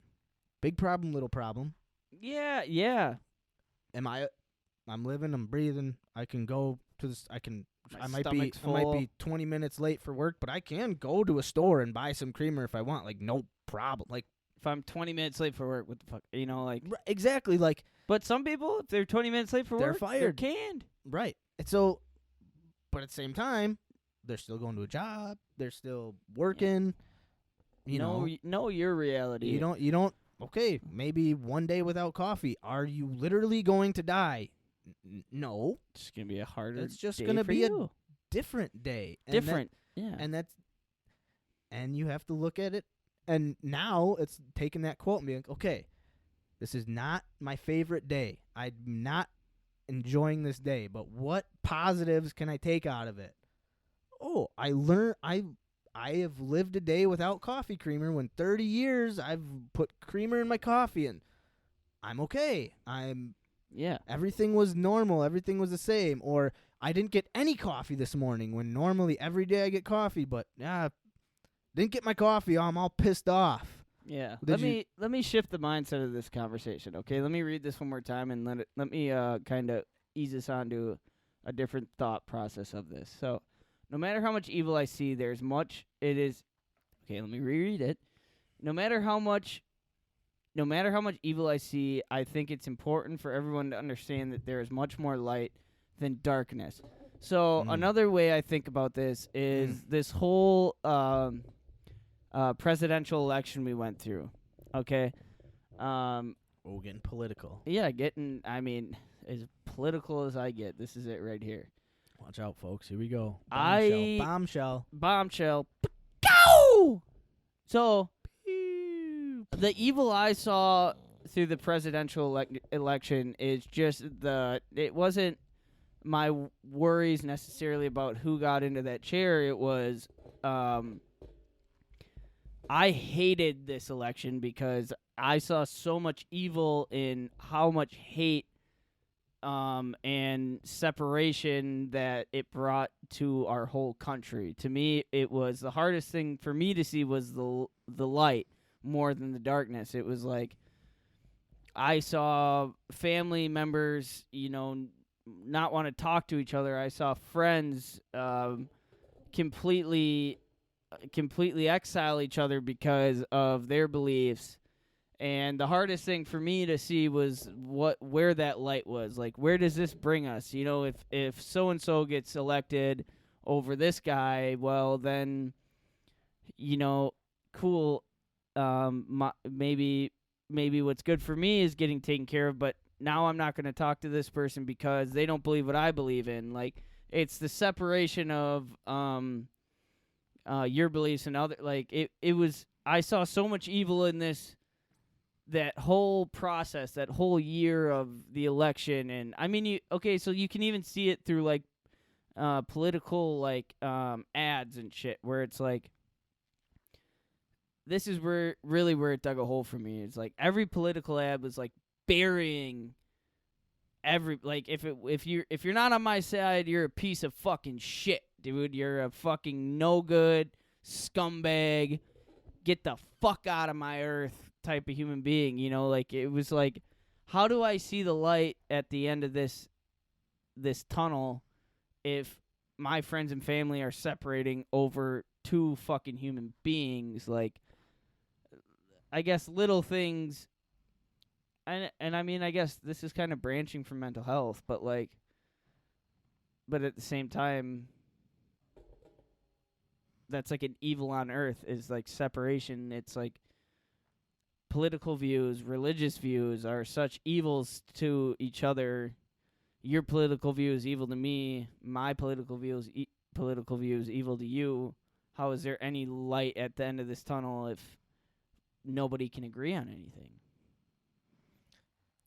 big problem, little problem. Yeah. I'm living, I'm breathing. I can go to this. I might stomach's be 20 minutes late for work, but I can go to a store and buy some creamer if I want. Like, no problem. Like, If I'm 20 minutes late for work, what the fuck? You know, like. exactly. Like, But some people, if they're 20 minutes late for They're work, fired. They're canned. right. And so, but at the same time, they're still going to a job. They're still working. You know your reality. You don't. Okay, maybe one day without coffee. Are you literally going to die? No. It's gonna be a harder. It's just day gonna for be you. different day. different. And you have to look at it. And now it's taking that quote and being like, okay, this is not my favorite day. I'm not enjoying this day, but what positives can I take out of it? Oh, I have lived a day without coffee creamer when 30 years I've put creamer in my coffee, and I'm okay. Everything was normal. Everything was the same. Or I didn't get any coffee this morning when normally every day I get coffee, but Didn't get my coffee. I'm all pissed off. Yeah. Did Let me shift the mindset of this conversation, okay? Let me read this one more time and let me kind of ease us onto a different thought process of this. So, no matter how much evil I see, there's much it is. Okay, let me reread it. No matter how much evil I see, I think it's important for everyone to understand that there is much more light than darkness. So another way I think about this is this whole presidential election we went through. Okay. We're getting political. Yeah, I mean, as political as I get, this is it right here. Watch out, folks. Here we go. I- Bombshell. Bombshell. Go! So, the evil I saw through the presidential election is just it wasn't my worries necessarily about who got into that chair. It was, I hated this election because I saw so much evil in how much hate and separation that it brought to our whole country. To me, it was the hardest thing for me to see was the light more than the darkness. It was like I saw family members, not want to talk to each other. I saw friends completely exile each other because of their beliefs. And the hardest thing for me to see was where that light was. Like, where does this bring us? If so and so gets elected over this guy, well then, cool. Maybe what's good for me is getting taken care of, but now I'm not going to talk to this person because they don't believe what I believe in. Like, it's the separation of your beliefs and other. Like, it was. I saw so much evil in that whole process, that whole year of the election. And I mean, so you can even see it through like political like ads and shit, where it's like, this is where it dug a hole for me. It's like every political ad was like burying if you're not on my side, you're a piece of fucking shit, dude. You're a fucking no good scumbag. Get the fuck out of my earth type of human being. Like, it was like, how do I see the light at the end of this tunnel if my friends and family are separating over two fucking human beings? Like, I guess little things, and I mean, I guess this is kind of branching from mental health, but at the same time, that's like an evil on earth, is like separation. It's like political views, religious views are such evils to each other. Your political view is evil to me. My political view is evil to you. How is there any light at the end of this tunnel if nobody can agree on anything?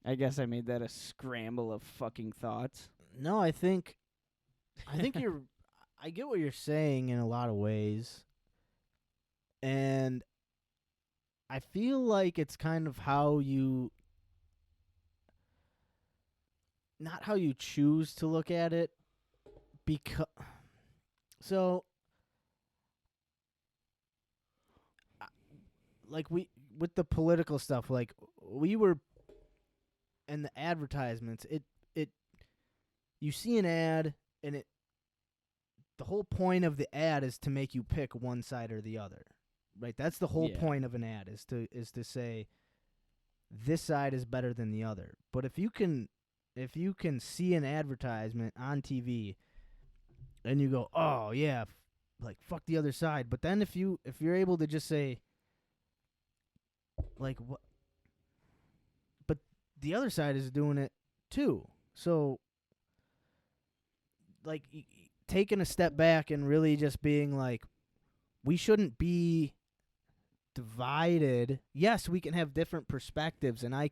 I guess I made that a scramble of fucking thoughts. No, I think you're. I get what you're saying in a lot of ways, and I feel like it's kind of not how you choose to look at it, because like with the political stuff, like we were, and the advertisements, it you see an ad and the whole point of the ad is to make you pick one side or the other, right? That's the whole point of an ad, is to say this side is better than the other. But if you can see an advertisement on TV and you go, oh yeah, like fuck the other side, but then if you're able to just say, like, what, but the other side is doing it too, so like taking a step back and really just being like, we shouldn't be divided. Yes, we can have different perspectives, and I've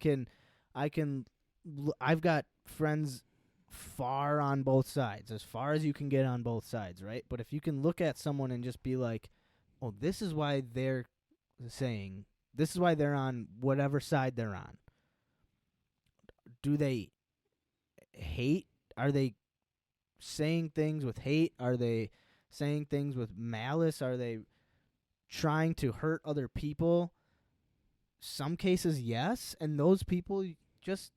got friends far on both sides, as far as you can get on both sides, right? But if you can look at someone and just be like, oh, this is why they're saying, this is why they're on whatever side they're on. Do they hate? Are they saying things with hate? Are they saying things with malice? Are they trying to hurt other people, some cases, yes, and those people just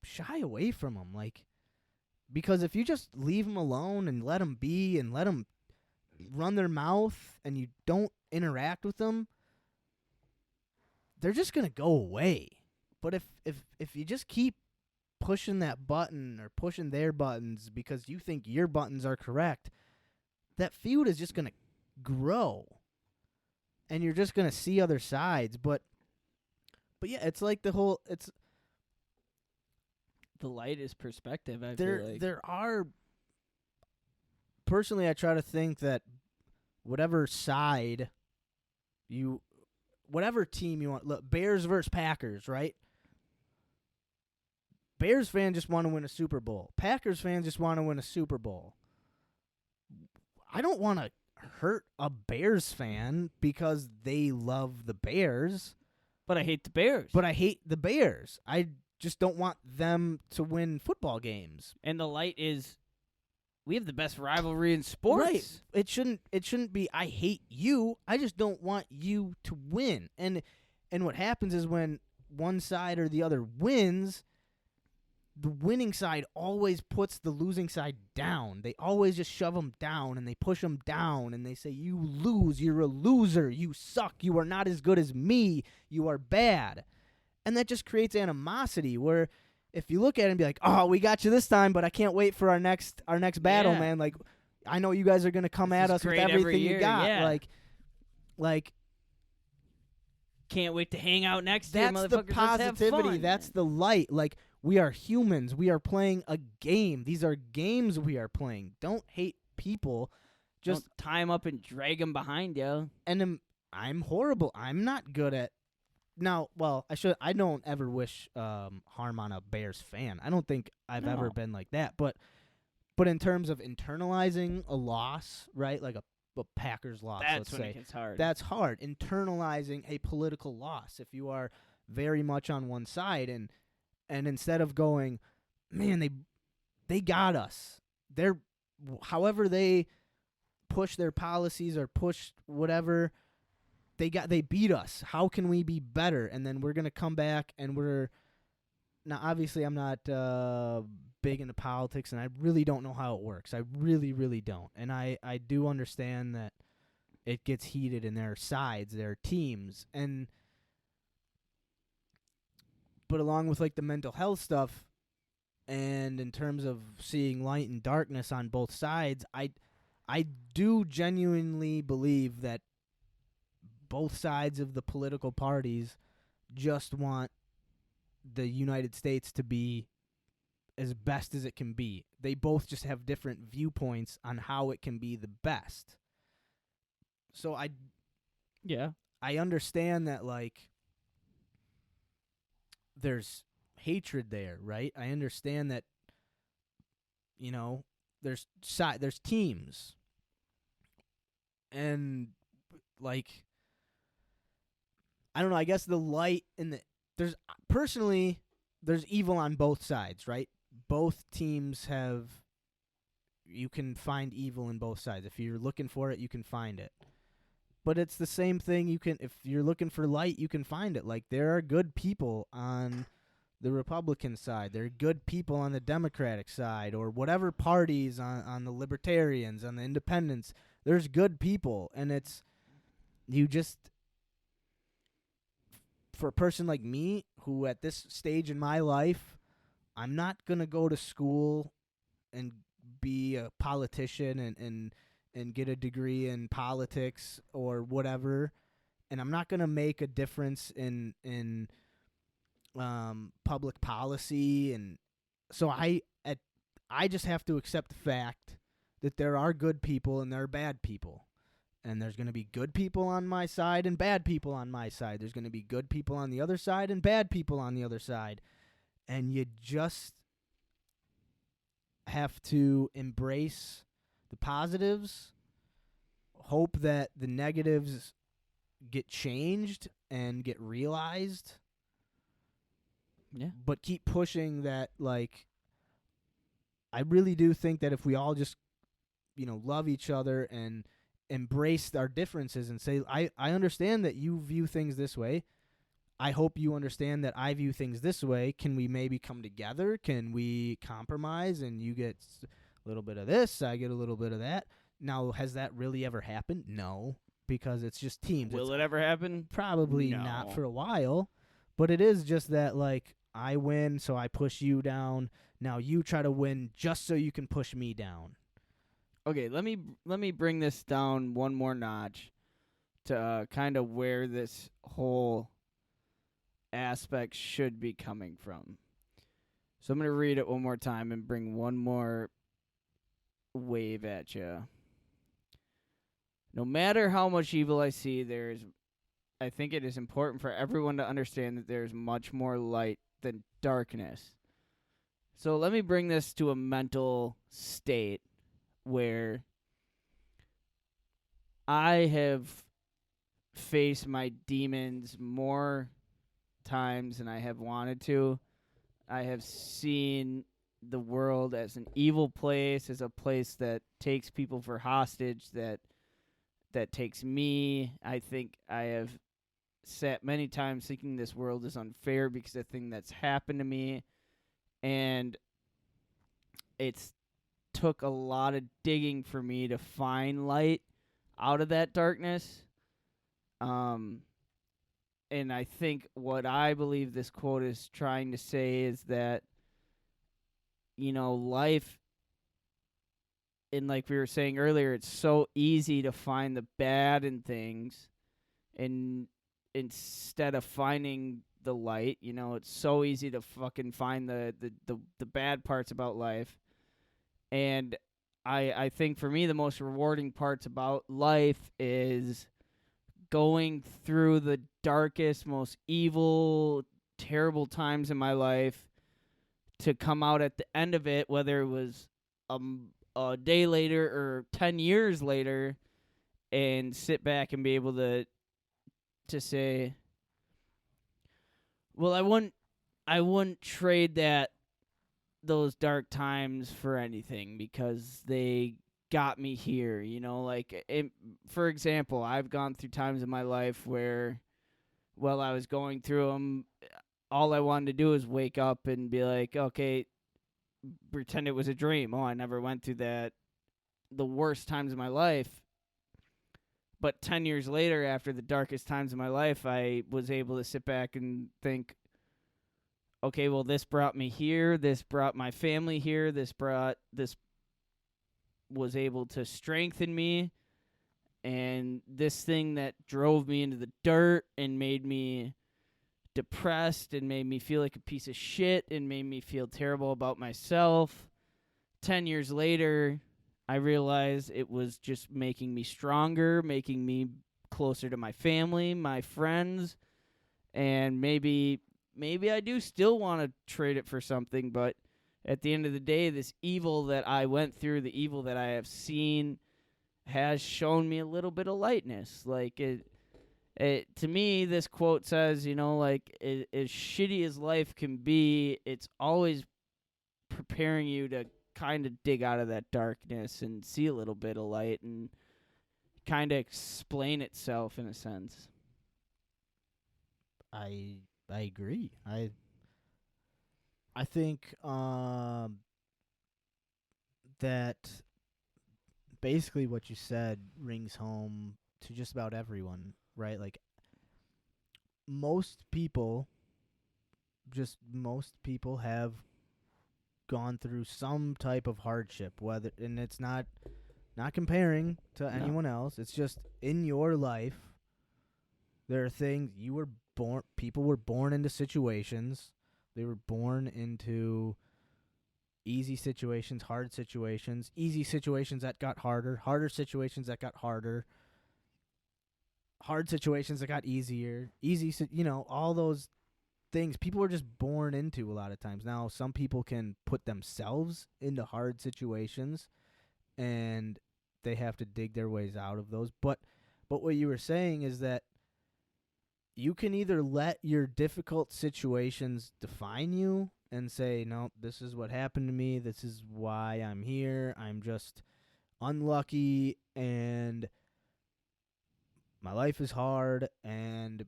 shy away from them. Like, because if you just leave them alone and let them be and let them run their mouth and you don't interact with them, they're just going to go away. But if you just keep pushing that button or pushing their buttons because you think your buttons are correct, that feud is just going to grow. And you're just going to see other sides. But yeah, it's like the light is perspective, I feel like. There are, personally, I try to think that whatever side whatever team you want, look, Bears versus Packers, right? Bears fans just want to win a Super Bowl. Packers fans just want to win a Super Bowl. I don't want to hurt a Bears fan because they love the Bears. But I hate the Bears. But I hate the Bears. I just don't want them to win football games. And the light is, we have the best rivalry in sports. Right. It shouldn't be I hate you. I just don't want you to win. And what happens is when one side or the other wins, the winning side always puts the losing side down. They always just shove them down and they push them down and they say, you lose, you're a loser, you suck, you are not as good as me, you are bad. And that just creates animosity where if you look at it and be like, oh, we got you this time, but I can't wait for our next battle, Yeah. man. Like, I know you guys are going to come at us with everything you got. Yeah. Like, can't wait to hang out next year, that's the motherfuckers. Let's have positivity. fun. That's the light. Like, we are humans. We are playing a game. These are games we are playing. Don't hate people. Just don't tie them up and drag them behind you. And I'm horrible. I'm not good at. Now, well, I don't ever wish harm on a Bears fan. I don't think I've ever been like that. But in terms of internalizing a loss, right? Like a Packers loss, That's let's when say. it gets hard. That's hard. Internalizing a political loss. If you are very much on one side and instead of going, man, they got us. However they push their policies or push whatever, they beat us. How can we be better? And then we're going to come back and now obviously I'm not big into politics and I really don't know how it works. I really, really don't. And I do understand that it gets heated in their sides, their teams. But along with like the mental health stuff and in terms of seeing light and darkness on both sides, I do genuinely believe that both sides of the political parties just want the United States to be as best as it can be. They both just have different viewpoints on how it can be the best. So I understand that, like, there's hatred there, right? I understand that, you know, there's teams. And, like, I don't know, I guess the light in there's evil on both sides, right? Both teams you can find evil in both sides. If you're looking for it, you can find it. But it's the same thing. If you're looking for light, you can find it. Like, there are good people on the Republican side. There are good people on the Democratic side, or whatever parties on the Libertarians, on the Independents. There's good people, and for a person like me, who at this stage in my life, I'm not going to go to school and be a politician and get a degree in politics or whatever, and I'm not going to make a difference in public policy, and so I just have to accept the fact that there are good people and there are bad people. And there's going to be good people on my side and bad people on my side. There's going to be good people on the other side and bad people on the other side. And you just have to embrace the positives, hope that the negatives get changed and get realized. Yeah. But keep pushing that, like, I really do think that if we all just, love each other and embrace our differences and say, I understand that you view things this way. I hope you understand that I view things this way. Can we maybe come together? Can we compromise and you get a little bit of this, I get a little bit of that? Now, has that really ever happened? No, because it's just teams. Will it ever happen? Probably No. not for a while, but it is just that, like, I win, so I push you down. Now you try to win just so you can push me down. Okay, let me bring this down one more notch to kind of where this whole aspect should be coming from. So I'm going to read it one more time and bring one more wave at you. No matter how much evil I see, I think it is important for everyone to understand that there's much more light than darkness. So let me bring this to a mental state where I have faced my demons more times than I have wanted to. I have seen the world as an evil place, as a place that takes people for hostage, that takes me. I think I have sat many times thinking this world is unfair because of the thing that's happened to me. And it's took a lot of digging for me to find light out of that darkness. And I think what I believe this quote is trying to say is that, life, and like we were saying earlier, it's so easy to find the bad in things, and instead of finding the light, it's so easy to fucking find the bad parts about life. And I think for me the most rewarding parts about life is going through the darkest, most evil, terrible times in my life to come out at the end of it, whether it was a day later or 10 years later, and sit back and be able to say, well, I wouldn't trade those dark times for anything because they got me here, for example, I've gone through times in my life where, while I was going through them, all I wanted to do was wake up and be like, okay, pretend it was a dream. Oh, I never went through that, the worst times of my life. But 10 years later, after the darkest times of my life, I was able to sit back and think, okay, well, this brought me here. This brought my family here. This was able to strengthen me. And this thing that drove me into the dirt and made me depressed and made me feel like a piece of shit and made me feel terrible about myself, 10 years later, I realized it was just making me stronger, making me closer to my family, my friends, and maybe I do still want to trade it for something, but at the end of the day, this evil that I went through, the evil that I have seen, has shown me a little bit of lightness. Like, it to me, this quote says, as shitty as life can be, it's always preparing you to kind of dig out of that darkness and see a little bit of light and kind of explain itself in a sense. I agree. I think that basically what you said rings home to just about everyone, right? Like, most people have gone through some type of hardship, and it's not comparing to anyone else. It's just in your life, there are things people were born into situations. They were born into easy situations, hard situations, easy situations that got harder situations that got harder, hard situations that got easier, all those things people are just born into a lot of times. Now, some people can put themselves into hard situations and they have to dig their ways out of those. But what you were saying is that you can either let your difficult situations define you and say, no, this is what happened to me. This is why I'm here. I'm just unlucky, and my life is hard and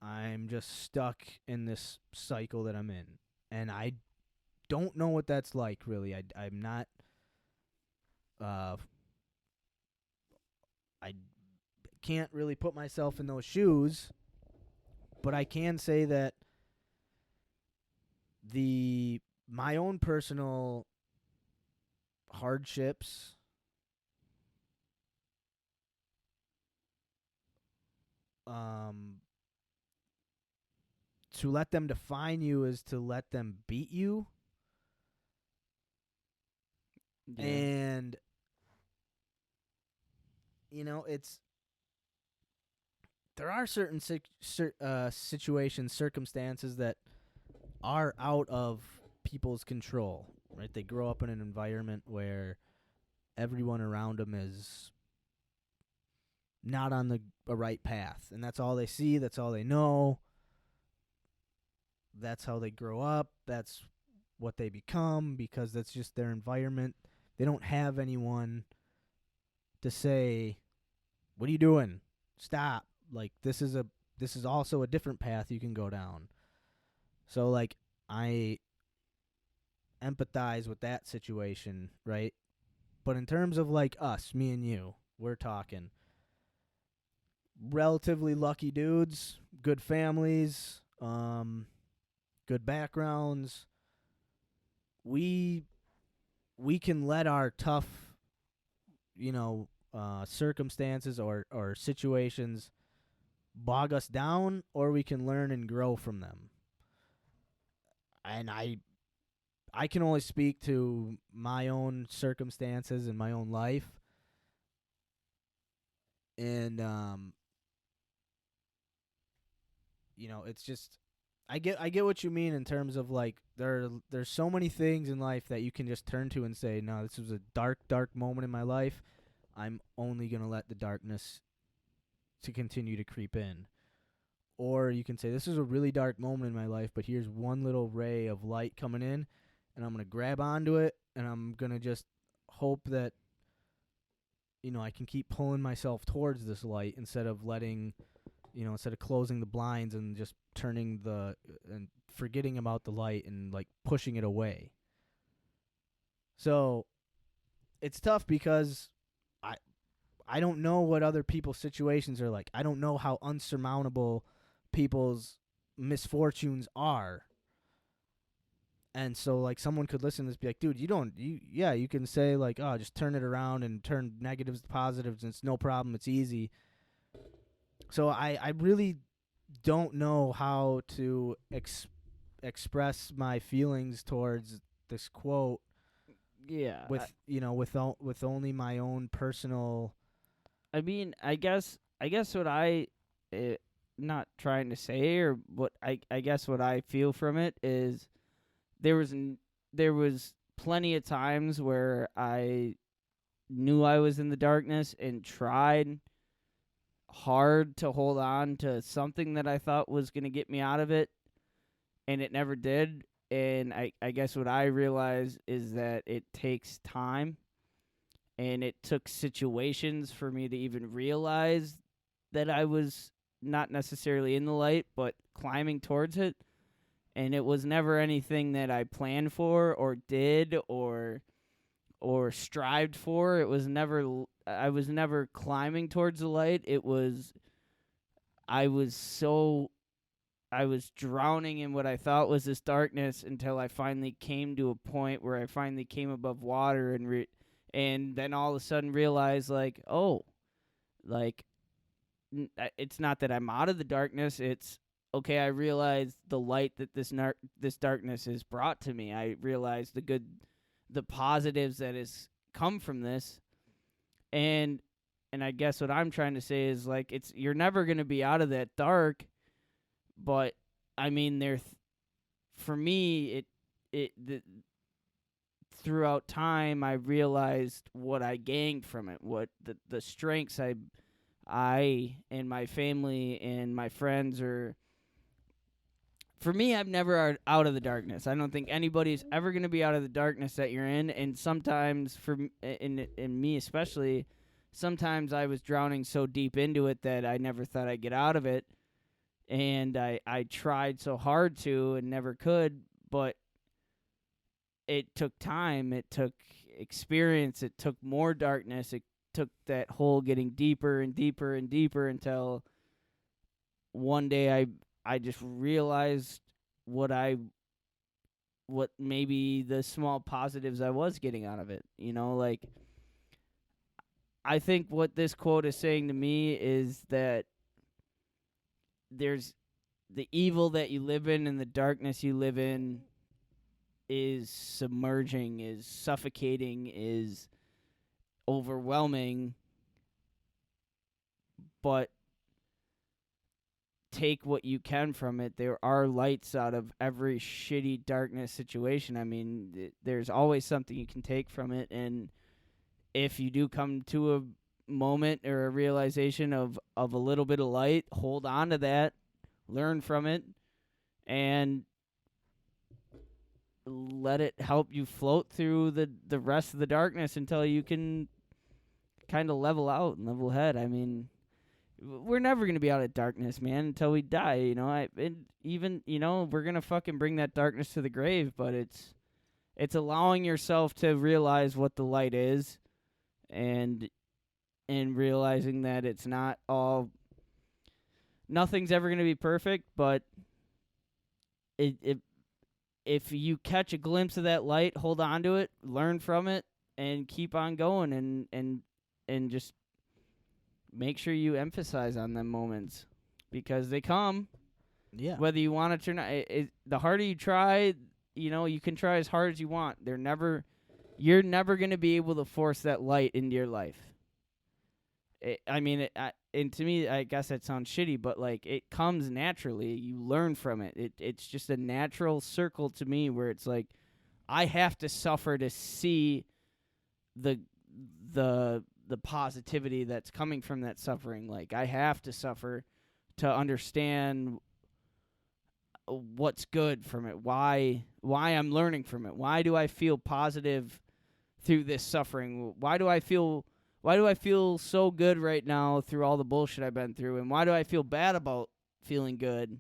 I'm just stuck in this cycle that I'm in. And I don't know what that's like, really. I'm not, I can't really put myself in those shoes, but I can say that my own personal hardships to let them define you is to let them beat you. Yeah. And there are certain situations, circumstances that are out of people's control, right? They grow up in an environment where everyone around them is not on the right path, and that's all they see, that's all they know. That's how they grow up. That's what they become, because that's just their environment. They don't have anyone to say, "What are you doing? Stop." Like, this is also a different path you can go down. So, like, I empathize with that situation, right? But in terms of, like, us, me and you, we're talking relatively lucky dudes, good families, good backgrounds. We can let our tough, circumstances or situations bog us down, or we can learn and grow from them. And I can only speak to my own circumstances and my own life. And it's just I get what you mean in terms of, like, there's so many things in life that you can just turn to and say, "No, this was a dark moment in my life. I'm only going to let the darkness to continue to creep in." Or you can say, "This is a really dark moment in my life, but here's one little ray of light coming in, and I'm going to grab onto it, and I'm going to just hope that I can keep pulling myself towards this light instead of letting instead of closing the blinds and just turning and forgetting about the light and, like, pushing it away." So it's tough because I don't know what other people's situations are like. I don't know how unsurmountable people's misfortunes are. And so, like, someone could listen to this and be like, "Dude, you can say, like, oh, just turn it around and turn negatives to positives, and it's no problem, it's easy." So I really don't know how to express my feelings towards this quote. Yeah. With only my own personal. I mean, I guess what not trying to say, or what I guess what I feel from it is there was plenty of times where I knew I was in the darkness and tried hard to hold on to something that I thought was going to get me out of it, and it never did. And I guess what I realized is that it takes time, and it took situations for me to even realize that I was not necessarily in the light, but climbing towards it. And it was never anything that I planned for or did or strived for. It was never I was never climbing towards the light. I was drowning in what I thought was this darkness until I finally came to a point where I finally came above water and then all of a sudden realized, like, oh, like, it's not that I'm out of the darkness. It's, okay, I realized the light that this darkness has brought to me. I realized the positives that has come from this. And I guess what I'm trying to say is, like, you're never going to be out of that dark, but I mean, for me, throughout time, I realized what I gained from it, what the strengths I and my family and my friends are. For me, I'm never out of the darkness. I don't think anybody's ever going to be out of the darkness that you're in. And sometimes, in me especially, sometimes I was drowning so deep into it that I never thought I'd get out of it. And I tried so hard to and never could, but it took time, it took experience, it took more darkness, it took that hole getting deeper and deeper and deeper until one day I just realized what maybe the small positives I was getting out of it. You know, like, I think what this quote is saying to me is that there's the evil that you live in and the darkness you live in is submerging, is suffocating, is overwhelming, but take what you can from it. There are lights out of every shitty darkness situation. I mean, there's always something you can take from it, and if you do come to a moment or a realization of a little bit of light, hold on to that, learn from it, and let it help you float through the rest of the darkness until you can kind of level out and level head. I mean, we're never going to be out of darkness, man, until we die, you know. We're going to fucking bring that darkness to the grave, but it's allowing yourself to realize what the light is, and realizing that it's not all, nothing's ever going to be perfect, but if you catch a glimpse of that light, hold on to it, learn from it, and keep on going, and just make sure you emphasize on them moments, because they come. Yeah. Whether you want it or not. The harder you try, you know, you can try as hard as you want. You're never going to be able to force that light into your life. And to me, I guess that sounds shitty, but like, it comes naturally. You learn from it. It's just a natural circle to me, where it's like, I have to suffer to see the positivity that's coming from that suffering. Like, I have to suffer to understand what's good from it. Why I'm learning from it. Why do I feel positive through this suffering? Why do I feel so good right now through all the bullshit I've been through? And why do I feel bad about feeling good?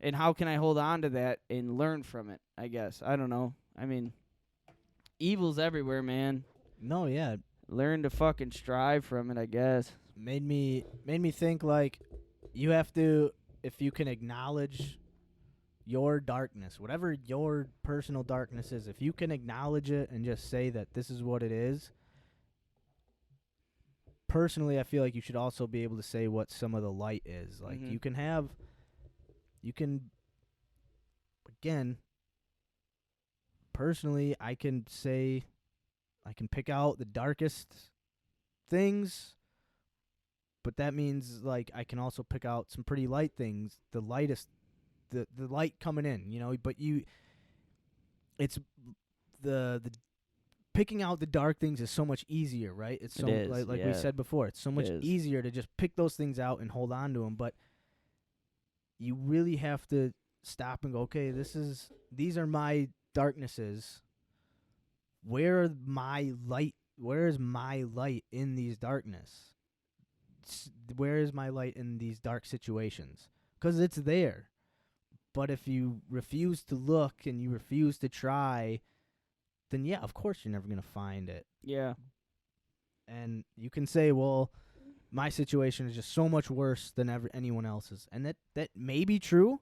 And how can I hold on to that and learn from it, I guess? I don't know. I mean, evil's everywhere, man. No, yeah. Learn to fucking strive from it, I guess. Made me think, like, you have to, if you can acknowledge your darkness, whatever your personal darkness is, if you can acknowledge it and just say that this is what it is, personally, I feel like you should also be able to say what some of the light is. Like, again, personally, I can say, I can pick out the darkest things, but that means, like, I can also pick out some pretty light things, the lightest, the light coming in, you know, but it's the picking out the dark things is so much easier, right? It's so, like we said before, it's so much easier to just pick those things out and hold on to them, but you really have to stop and go, okay, these are my darknesses. Where is my light in these darkness? Where is my light in these dark situations? Because it's there. But if you refuse to look and you refuse to try, then yeah, of course you're never going to find it. Yeah. And you can say, well, my situation is just so much worse than anyone else's. And that may be true,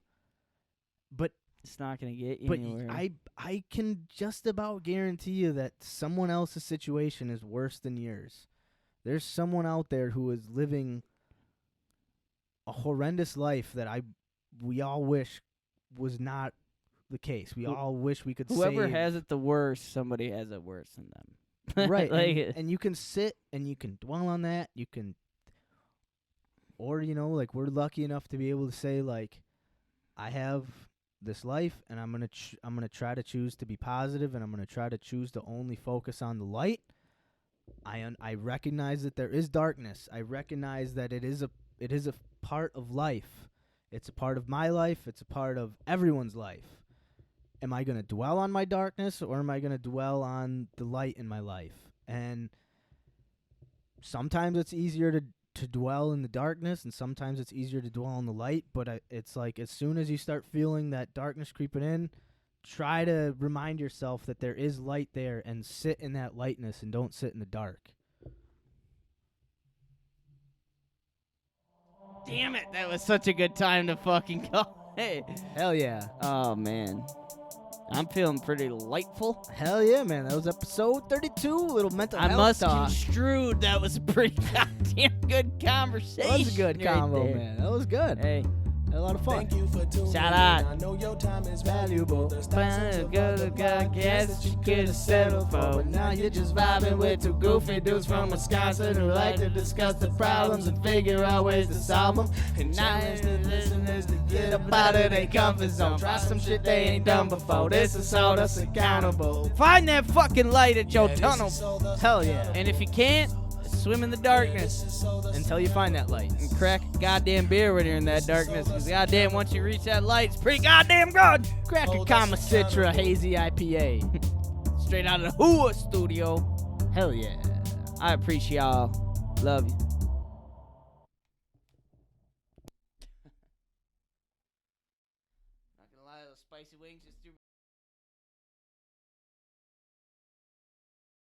but it's not going to get you anywhere. I can just about guarantee you that someone else's situation is worse than yours. There's someone out there who is living a horrendous life that we all wish was not the case. We all wish we could Whoever has it the worst, somebody has it worse than them. Right. And you can sit and you can dwell on that. You can, or, you know, like, we're lucky enough to be able to say, like, I have this life, and I'm gonna try to choose to be positive, and I'm gonna try to choose to only focus on the light. I recognize that there is darkness. I recognize that it is a part of life. It's a part of my life. It's a part of everyone's life. Am I gonna dwell on my darkness, or am I gonna dwell on the light in my life? And sometimes it's easier to dwell in the darkness, and sometimes it's easier to dwell in the light. But it's like as soon as you start feeling that darkness creeping in, try to remind yourself that there is light there and sit in that lightness and don't sit in the dark. Damn it, that was such a good time to fucking call. Hey. Hell yeah. Oh, man. I'm feeling pretty delightful. Hell yeah, man. That was episode 32, little mental I health must talk. construed that was a pretty goddamn good conversation. That was a good right combo, there. man. That was good. Hey. Had a lot of fun. Thank you for tuning Shout in. out. I know your time is valuable. There's thousands of Guess you could have settled for, but now you're just vibing with two goofy dudes from Wisconsin who like to discuss the problems and figure out ways to solve them. And now the listeners to get up out of their comfort zone. Try some shit they ain't done before. This is Hold Us Accountable. Find that fucking light at your tunnel. Hell yeah. And if you can't, swim in the darkness Until you find that light. and crack a goddamn beer when you're in that darkness. Because goddamn, once you reach that light, it's pretty goddamn good. Crack a Kama Citra Hazy IPA. Straight out of the HUA studio. Hell yeah. I appreciate y'all. Love you. Not gonna lie, those spicy wings just threw